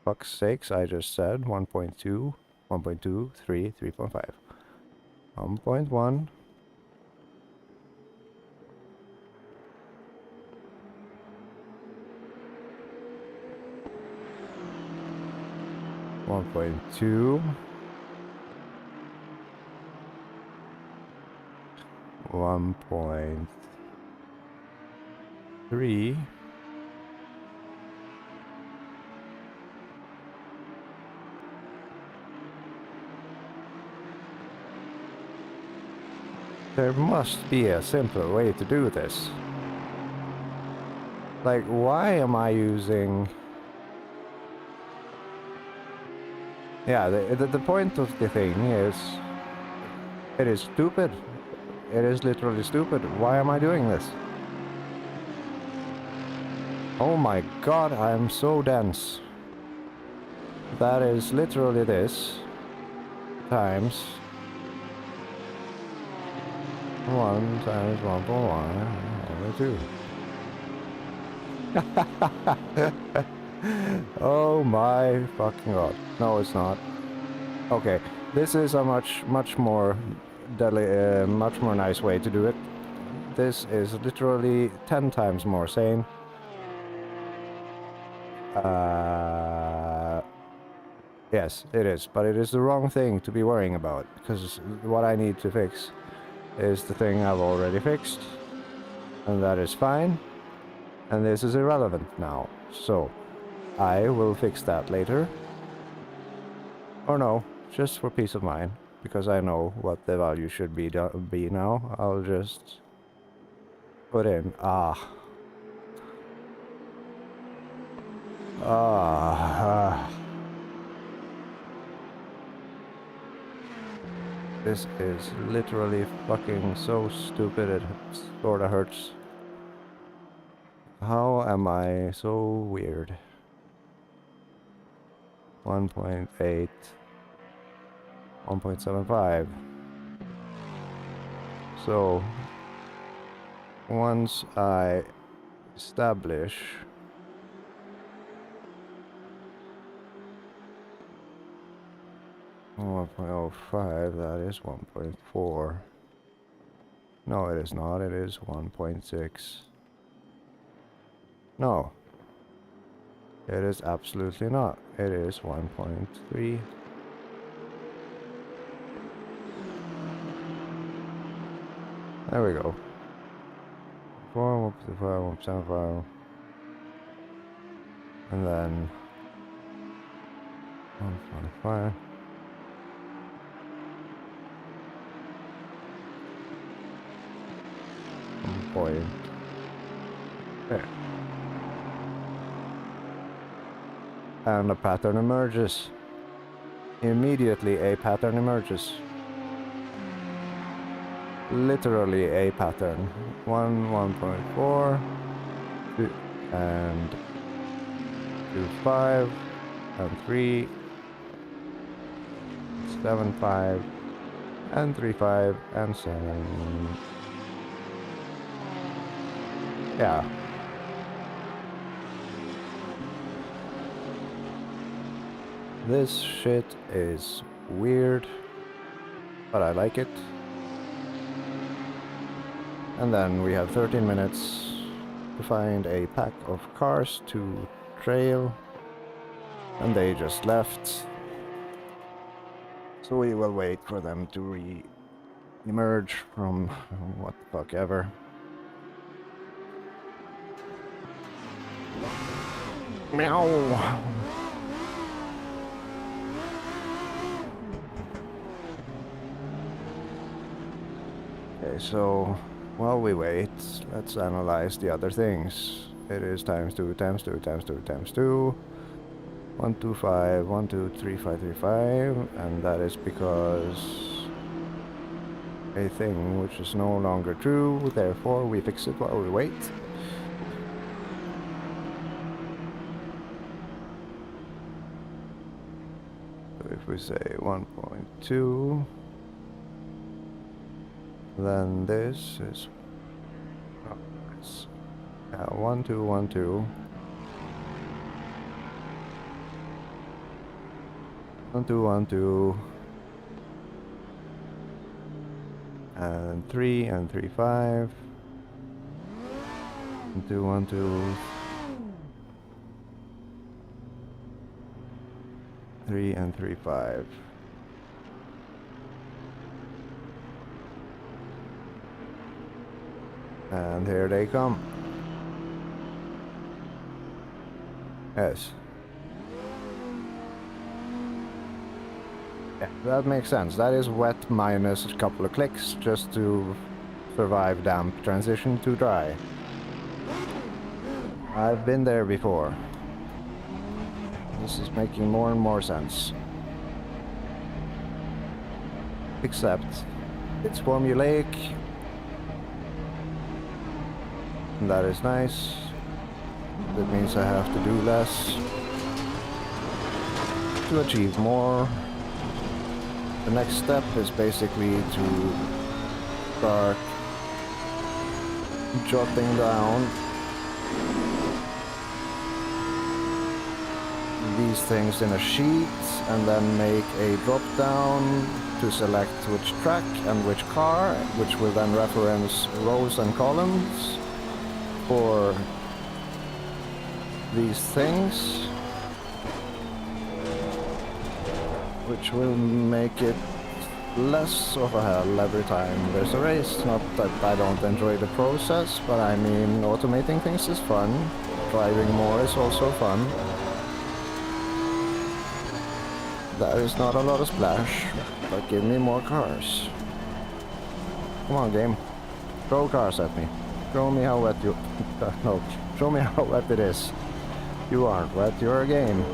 fuck's sakes, I just said 1.2, 1.2, 3, 3.5. 1.1. One point two, 1.3, there must be a simpler way to do this. Like, why am I using... Yeah, the point of the thing is, it is stupid. It is literally stupid. Why am I doing this? Oh my god, I am so dense. That is literally this times 1 times 1.1 over 2. Oh my fucking god. No, it's not. Okay, this is a much more nice way to do it. This is literally 10 times more sane. Yes, it is, but it is the wrong thing to be worrying about, because what I need to fix is the thing I've already fixed, and that is fine, and this is irrelevant now, so I will fix that later. Or no, just for peace of mind, because I know what the value should be now. I'll just put in this is literally fucking so stupid it sorta hurts. How am I so weird? 1.8, 1.75. So once I establish oh, 1.05, that is 1.4. No, it is not, it is 1.6. No. It is absolutely not. It is 1.3. There we go. 4, 1.5, 1.75. And then 1.5. Point. There. And a pattern emerges. Immediately a pattern emerges. Literally a pattern. 1.4, 2, and 2.5, and 3, 7.5, and 3.5, and 7. Yeah. This shit is weird, but I like it. And then we have 13 minutes to find a pack of cars to trail, and they just left. So we will wait for them to re-emerge from what the fuck ever. Meow. Okay, so while we wait, let's analyze the other things. It is times 2, times 2, times 2, times 2. 125, 123535, and that is because a thing which is no longer true, therefore we fix it while we wait. If we say 1.2, then this is 1, 2, 1, 2, 1, 2, 1, 2, and 3 and 3, 5, 1, 2, 1, 2. 3 and 3, 5. And here they come. Yes. Yeah, that makes sense. That is wet minus a couple of clicks just to survive damp transition to dry. I've been there before. This is making more and more sense. Except it's formulaic. And that is nice. That means I have to do less to achieve more. The next step is basically to start jotting down these things in a sheet and then make a drop down to select which track and which car, which will then reference rows and columns for these things, which will make it less of a hell every time there's a race. Not that I don't enjoy the process, but I mean, automating things is fun. Driving more is also fun. That is not a lot of splash, but give me more cars. Come on, game. Throw cars at me. Show me how wet you... no, show me how wet it is. You aren't wet, you're a game.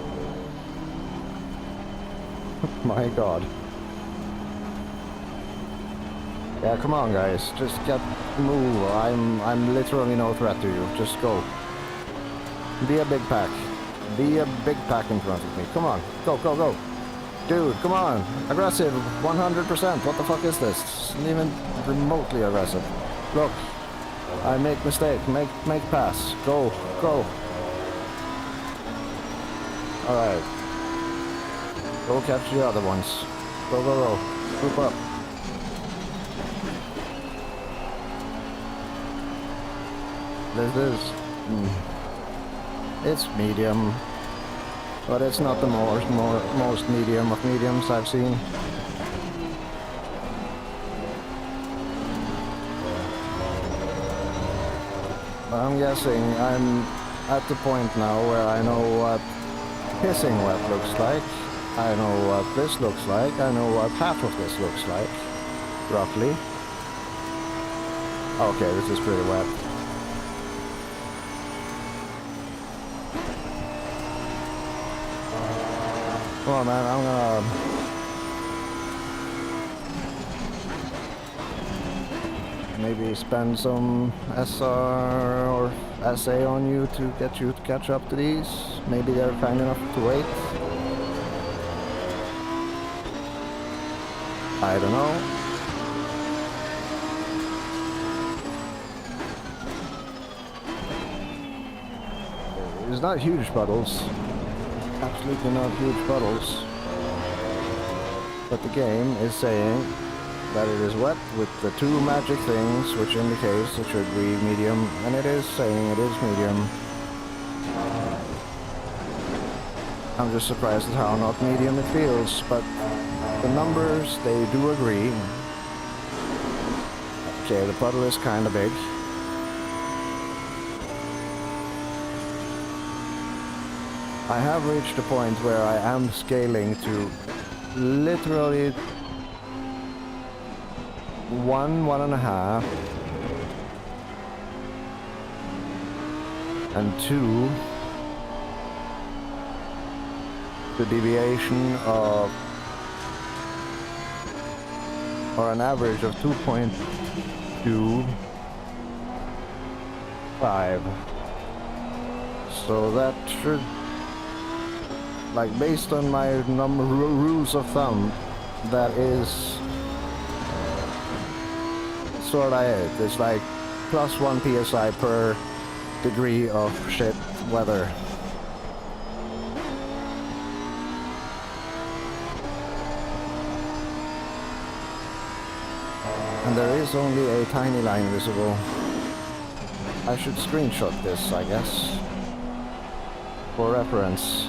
My god. Yeah, come on guys, just move. I'm literally no threat to you. Just go. Be a big pack. Be a big pack in front of me. Come on, go, go, go. Dude, come on. Aggressive, 100%. What the fuck is this? It's not even remotely aggressive. Look. I make mistake. Make pass. Go. Alright. Go catch the other ones. Go. Group up. This is... It's medium. But it's not the most medium of mediums I've seen. But I'm guessing I'm at the point now where I know what pissing wet looks like. I know what this looks like. I know what half of this looks like. Roughly. Okay, this is pretty wet. Come on, man, I'm gonna... maybe spend some SR or SA on you to get you to catch up to these. Maybe they're kind enough to wait. I don't know. It's not huge puddles. Absolutely not huge puddles. But the game is saying that it is wet with the two magic things, which indicates it should be medium, and it is saying it is medium. I'm just surprised at how not medium it feels, but the numbers, they do agree. Okay, the puddle is kinda big. I have reached a point where I am scaling to literally 1.5, and 2 the deviation of, or an average of 2.25. So that should, like, based on my rules of thumb, that is sort of it. It's like plus 1 psi per degree of shit weather. And there is only a tiny line visible. I should screenshot this, I guess, for reference.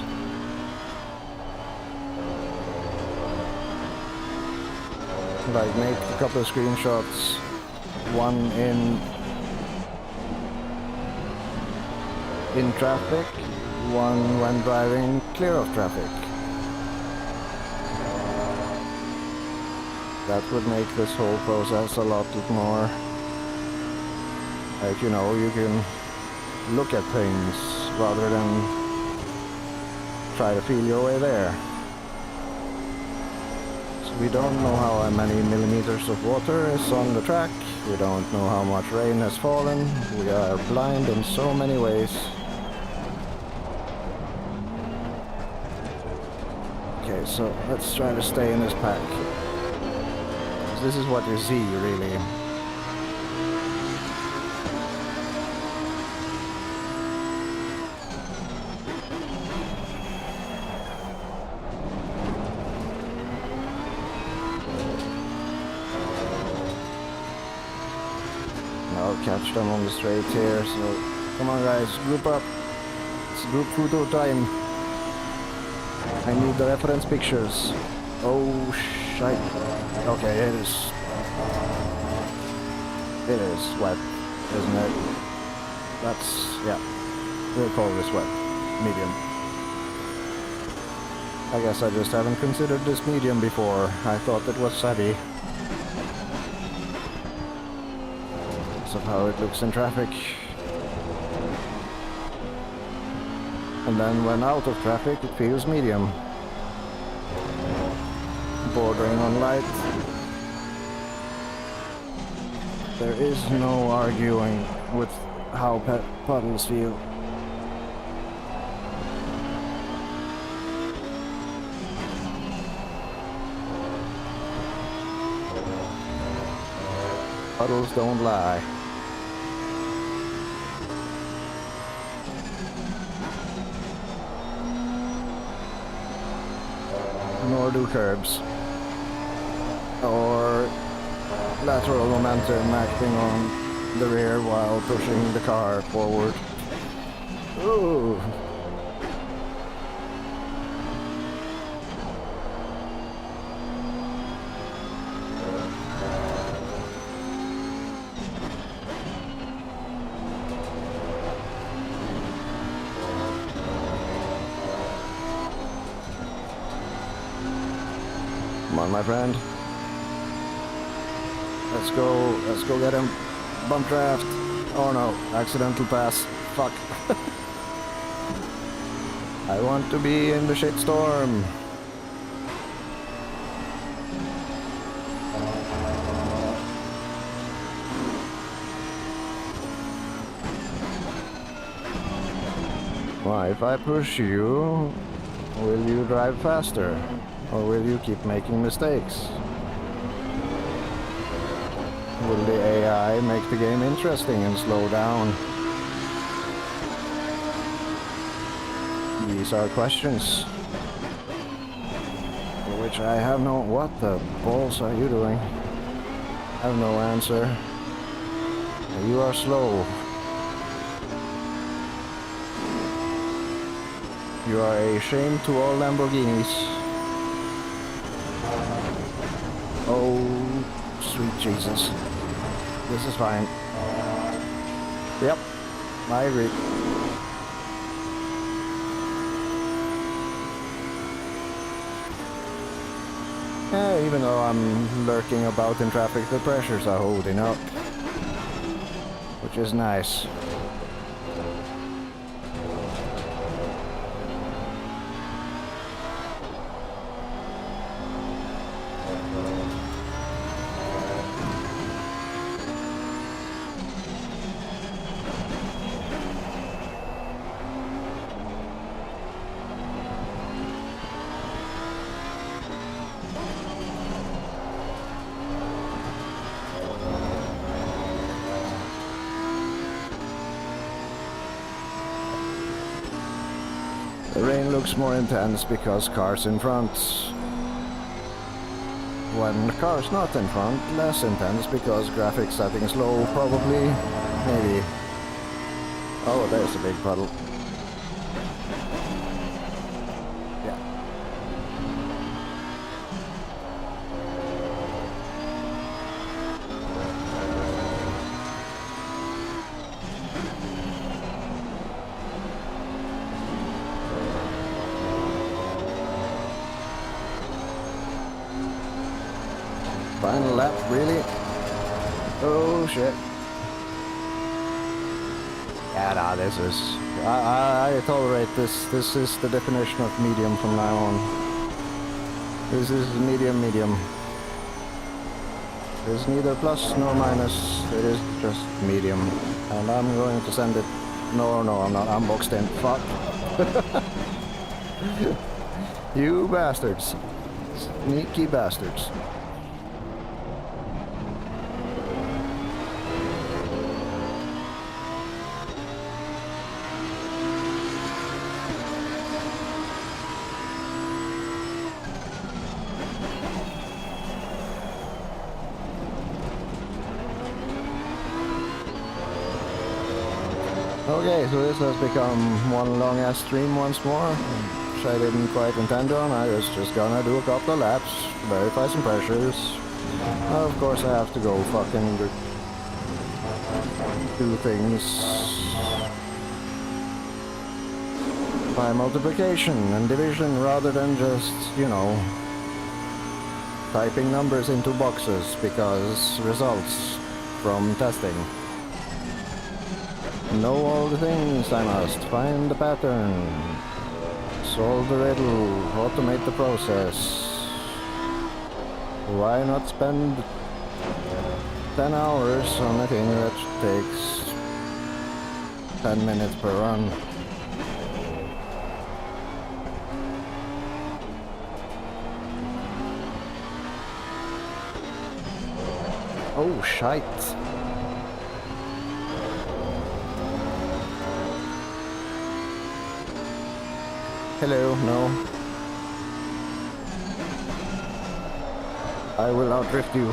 Like, make a couple of screenshots, one in traffic, one when driving clear of traffic. That would make this whole process a lot more, like, you know, you can look at things rather than try to feel your way there. We don't know how many millimeters of water is on the track. We don't know how much rain has fallen. We are blind in so many ways. Okay, so let's try to stay in this pack. This is what you see, really. Catch them on the straight here, so come on guys, group up. It's group photo time. I need the reference pictures. Oh shite. Okay, it is wet, isn't it? That's, yeah, we'll call this wet. Medium. I guess I just haven't considered this medium before. I thought it was heavy. Of how it looks in traffic. And then when out of traffic it feels medium. Bordering on light. There is no arguing with how puddles feel. Puddles don't lie. nor do curbs. Or lateral momentum acting on the rear while pushing the car forward. Ooh. Come on, my friend. Let's go get him. Bump draft. Oh no, accidental pass. Fuck. I want to be in the shitstorm. Why, if I push you, will you drive faster? Or will you keep making mistakes? Will the AI make the game interesting and slow down? These are questions for which I have no... What the balls are you doing? I have no answer. You are slow. You are a shame to all Lamborghinis. Oh, sweet Jesus. This is fine. Yep, I agree. Yeah, even though I'm lurking about in traffic, the pressures are holding up. Which is nice. The rain looks more intense because cars in front. When the car's not in front, less intense because graphics settings low, probably, maybe. Oh, there's a big puddle. Yeah. Final lap, really? Oh shit. Yeah, nah, this is... I tolerate this. This is the definition of medium from now on. This is medium. It is neither plus nor minus. It is just medium. And I'm going to send it... No, I'm not. I'm boxed in. Fuck. You bastards. Sneaky bastards. Okay, so this has become one long ass stream once more, which I didn't quite intend on. I was just gonna do a couple of laps, verify some pressures. Of course I have to go fucking do things by multiplication and division rather than just, you know, typing numbers into boxes because results from testing. Know all the things I must, find the pattern, solve the riddle, automate the process. Why not spend 10 hours on a thing that takes 10 minutes per run? Oh, shite. Hello, no. I will not drift you.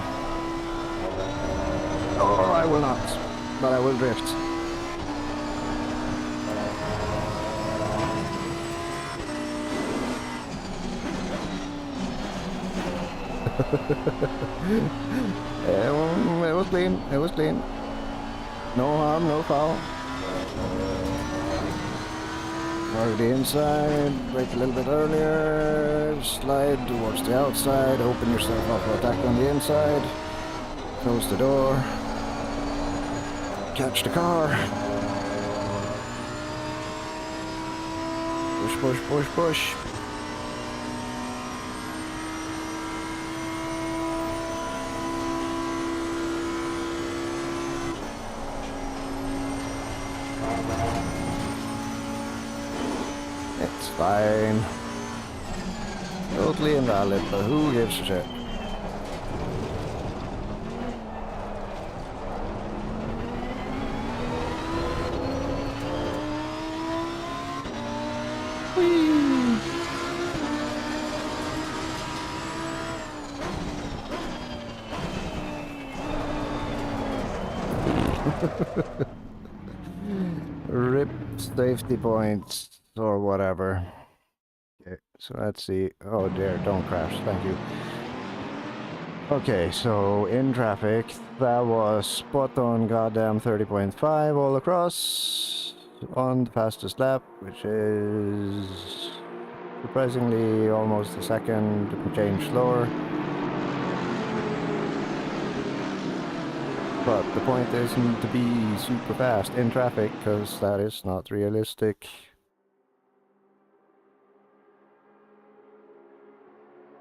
Or I will not, but I will drift. It was clean, it was clean. No harm, no foul. Mark the inside, brake a little bit earlier, slide towards the outside, open yourself up for attack on the inside, close the door, catch the car, push, push, push, push. It's fine. Totally invalid, but who gives a shit? Whee! Rip safety points. Or whatever. Okay, so let's see. Oh dear, don't crash, thank you. Okay, so in traffic, that was spot on goddamn 30.5 all across on the fastest lap, which is surprisingly almost a second change slower. But the point isn't to be super fast in traffic, because that is not realistic.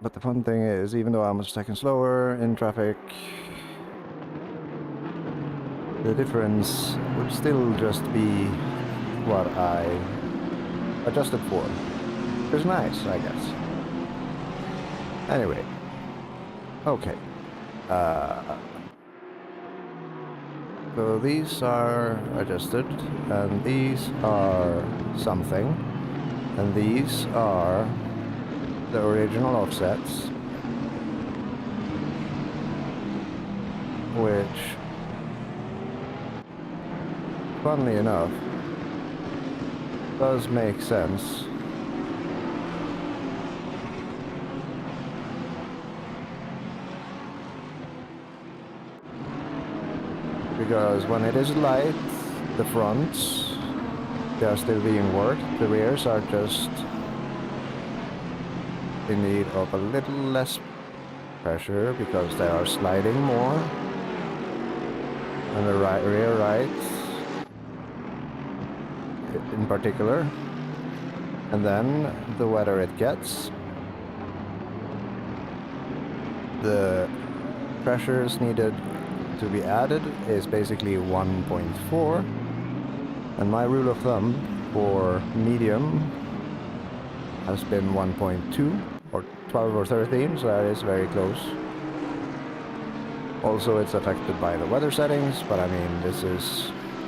But the fun thing is, even though I'm a second slower in traffic, the difference would still just be what I adjusted for. Which is nice, I guess. Anyway. Okay. So these are adjusted, and these are something, and these are the original offsets, which, funnily enough, does make sense. Because when it is light, the fronts, they are still being worked, the rears are just in need of a little less pressure because they are sliding more, and the rear right in particular. And then the wetter it gets, the pressures needed to be added is basically 1.4, and my rule of thumb for medium has been 1.2 or 12 or 13, so that is very close. Also, it's affected by the weather settings, but I mean,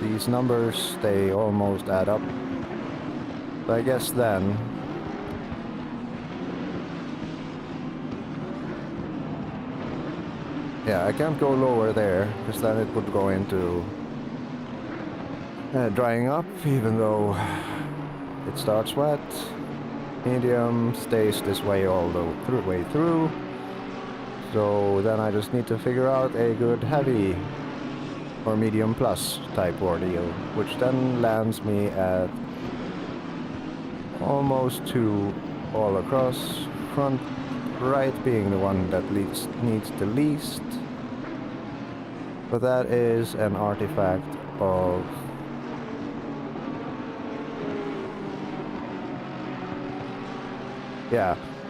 these numbers, they almost add up. So I guess then yeah, I can't go lower there, because then it would go into drying up, even though it starts wet. Medium stays this way all the way through. So then I just need to figure out a good heavy or medium plus type ordeal, which then lands me at almost 2 all across, front right being the one that needs the least. But that is an artifact of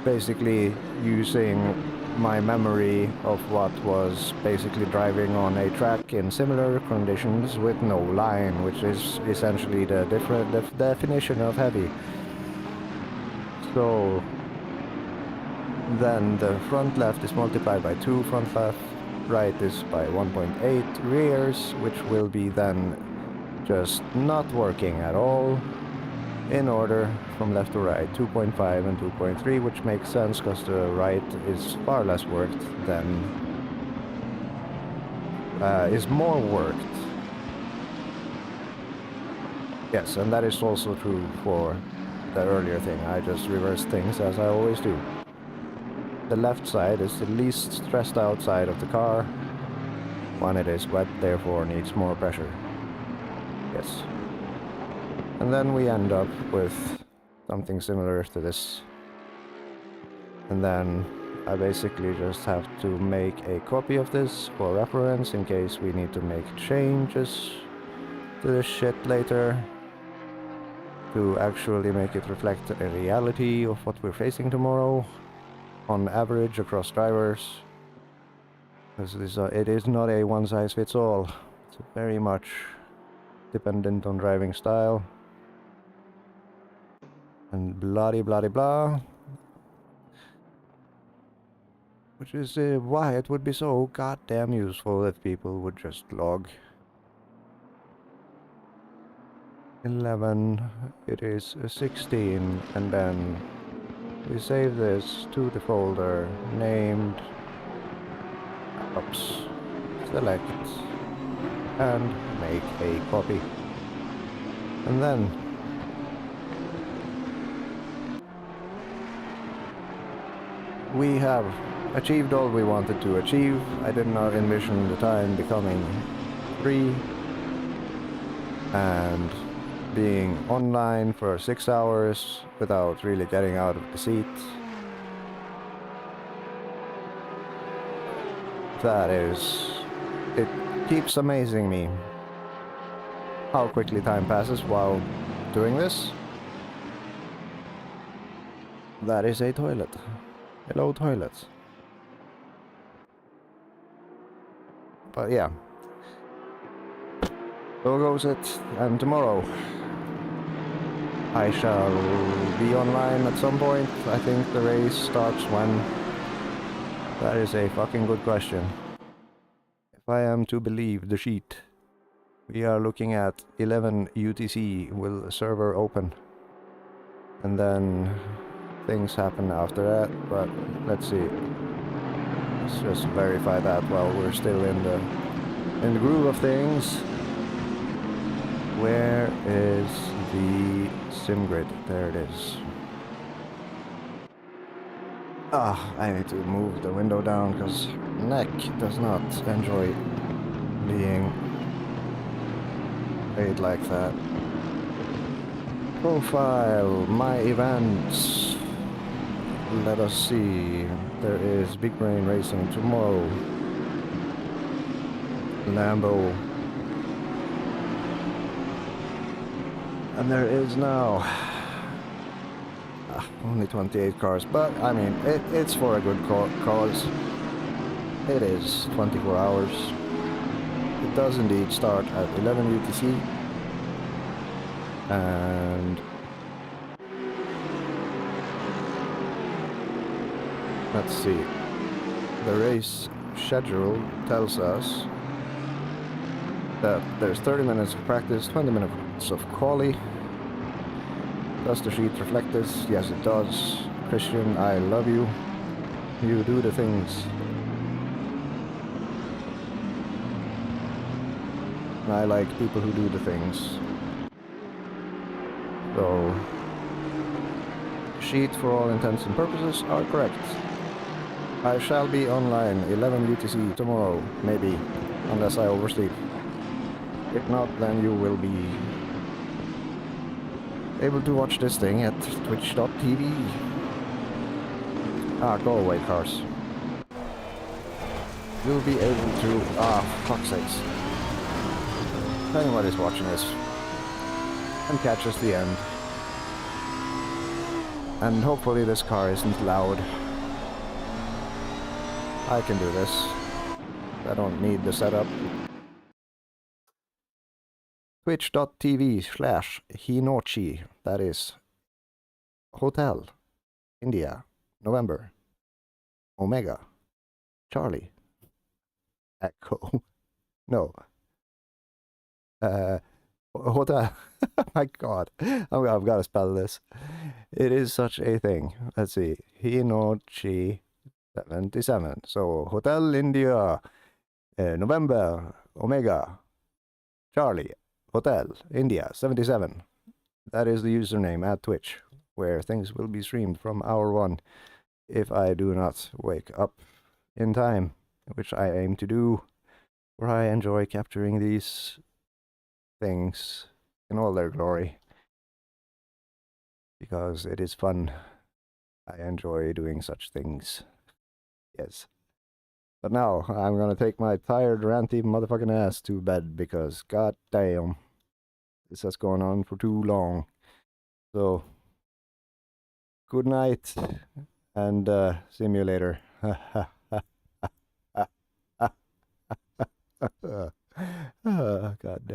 basically using my memory of what was basically driving on a track in similar conditions with no line, which is essentially the definition of heavy. So then the front left is multiplied by 2, front left right is by 1.8 rears, which will be then just not working at all. in order from left to right, 2.5 and 2.3, which makes sense because the right is far less worked than is more worked. Yes, and that is also true for the earlier thing. I just reverse things as I always do. The left side is the least stressed out side of the car when it is wet, therefore needs more pressure. Yes. And then we end up with something similar to this. And then I basically just have to make a copy of this for reference in case we need to make changes to this shit later to actually make it reflect a reality of what we're facing tomorrow on average across drivers. Because it is not a one-size-fits-all. It's very much dependent on driving style. And blah-de-blah-de-blah. Which is why it would be so goddamn useful if people would just log 11, it is 16, and then we save this to the folder named Ups, select, and make a copy. And then we have achieved all we wanted to achieve. I did not envision the time becoming 3 and being online for 6 hours without really getting out of the seat. That is... it keeps amazing me how quickly time passes while doing this. That is a toilet. Hello, toilets. But yeah. So goes it, and tomorrow I shall be online at some point. I think the race starts when? That is a fucking good question. If I am to believe the sheet, we are looking at 11 UTC will the server open. And then things happen after that, but let's see. Let's just verify that while we're still in the groove of things. Where is the sim grid? There it is. I need to move the window down because neck does not enjoy being laid like that. Profile, my events. Let us see. There is Big Brain Racing tomorrow. Lambo. And there is now only 28 cars, but I mean, it's for a good cause. It is 24 hours. It does indeed start at 11 UTC. And let's see. The race schedule tells us that there's 30 minutes of practice, 20 minutes of quali. Does the sheet reflect this? Yes, it does. Christian, I love you. You do the things. I like people who do the things. So, sheet for all intents and purposes are correct. I shall be online 11 UTC tomorrow, maybe, unless I oversleep. If not, then you will be able to watch this thing at twitch.tv. Go away, cars. You'll be able to... fuck's sakes. If anybody's watching this and catches the end. And hopefully this car isn't loud. I can do this. I don't need the setup. Twitch.tv/Hinochi. That is Hotel India November Omega Charlie Echo. No. Hotel. My God, I've got to spell this. It is such a thing. Let's see. Hinochi 77. So Hotel India, November Omega Charlie Hotel India 77. That is the username at Twitch, where things will be streamed from hour 1 if I do not wake up in time, which I aim to do, where I enjoy capturing these things in all their glory, because it is fun. I enjoy doing such things. Yes. But now, I'm gonna take my tired, ranty motherfucking ass to bed, because god damn, this has gone on for too long. So, good night, and see you later. God damn.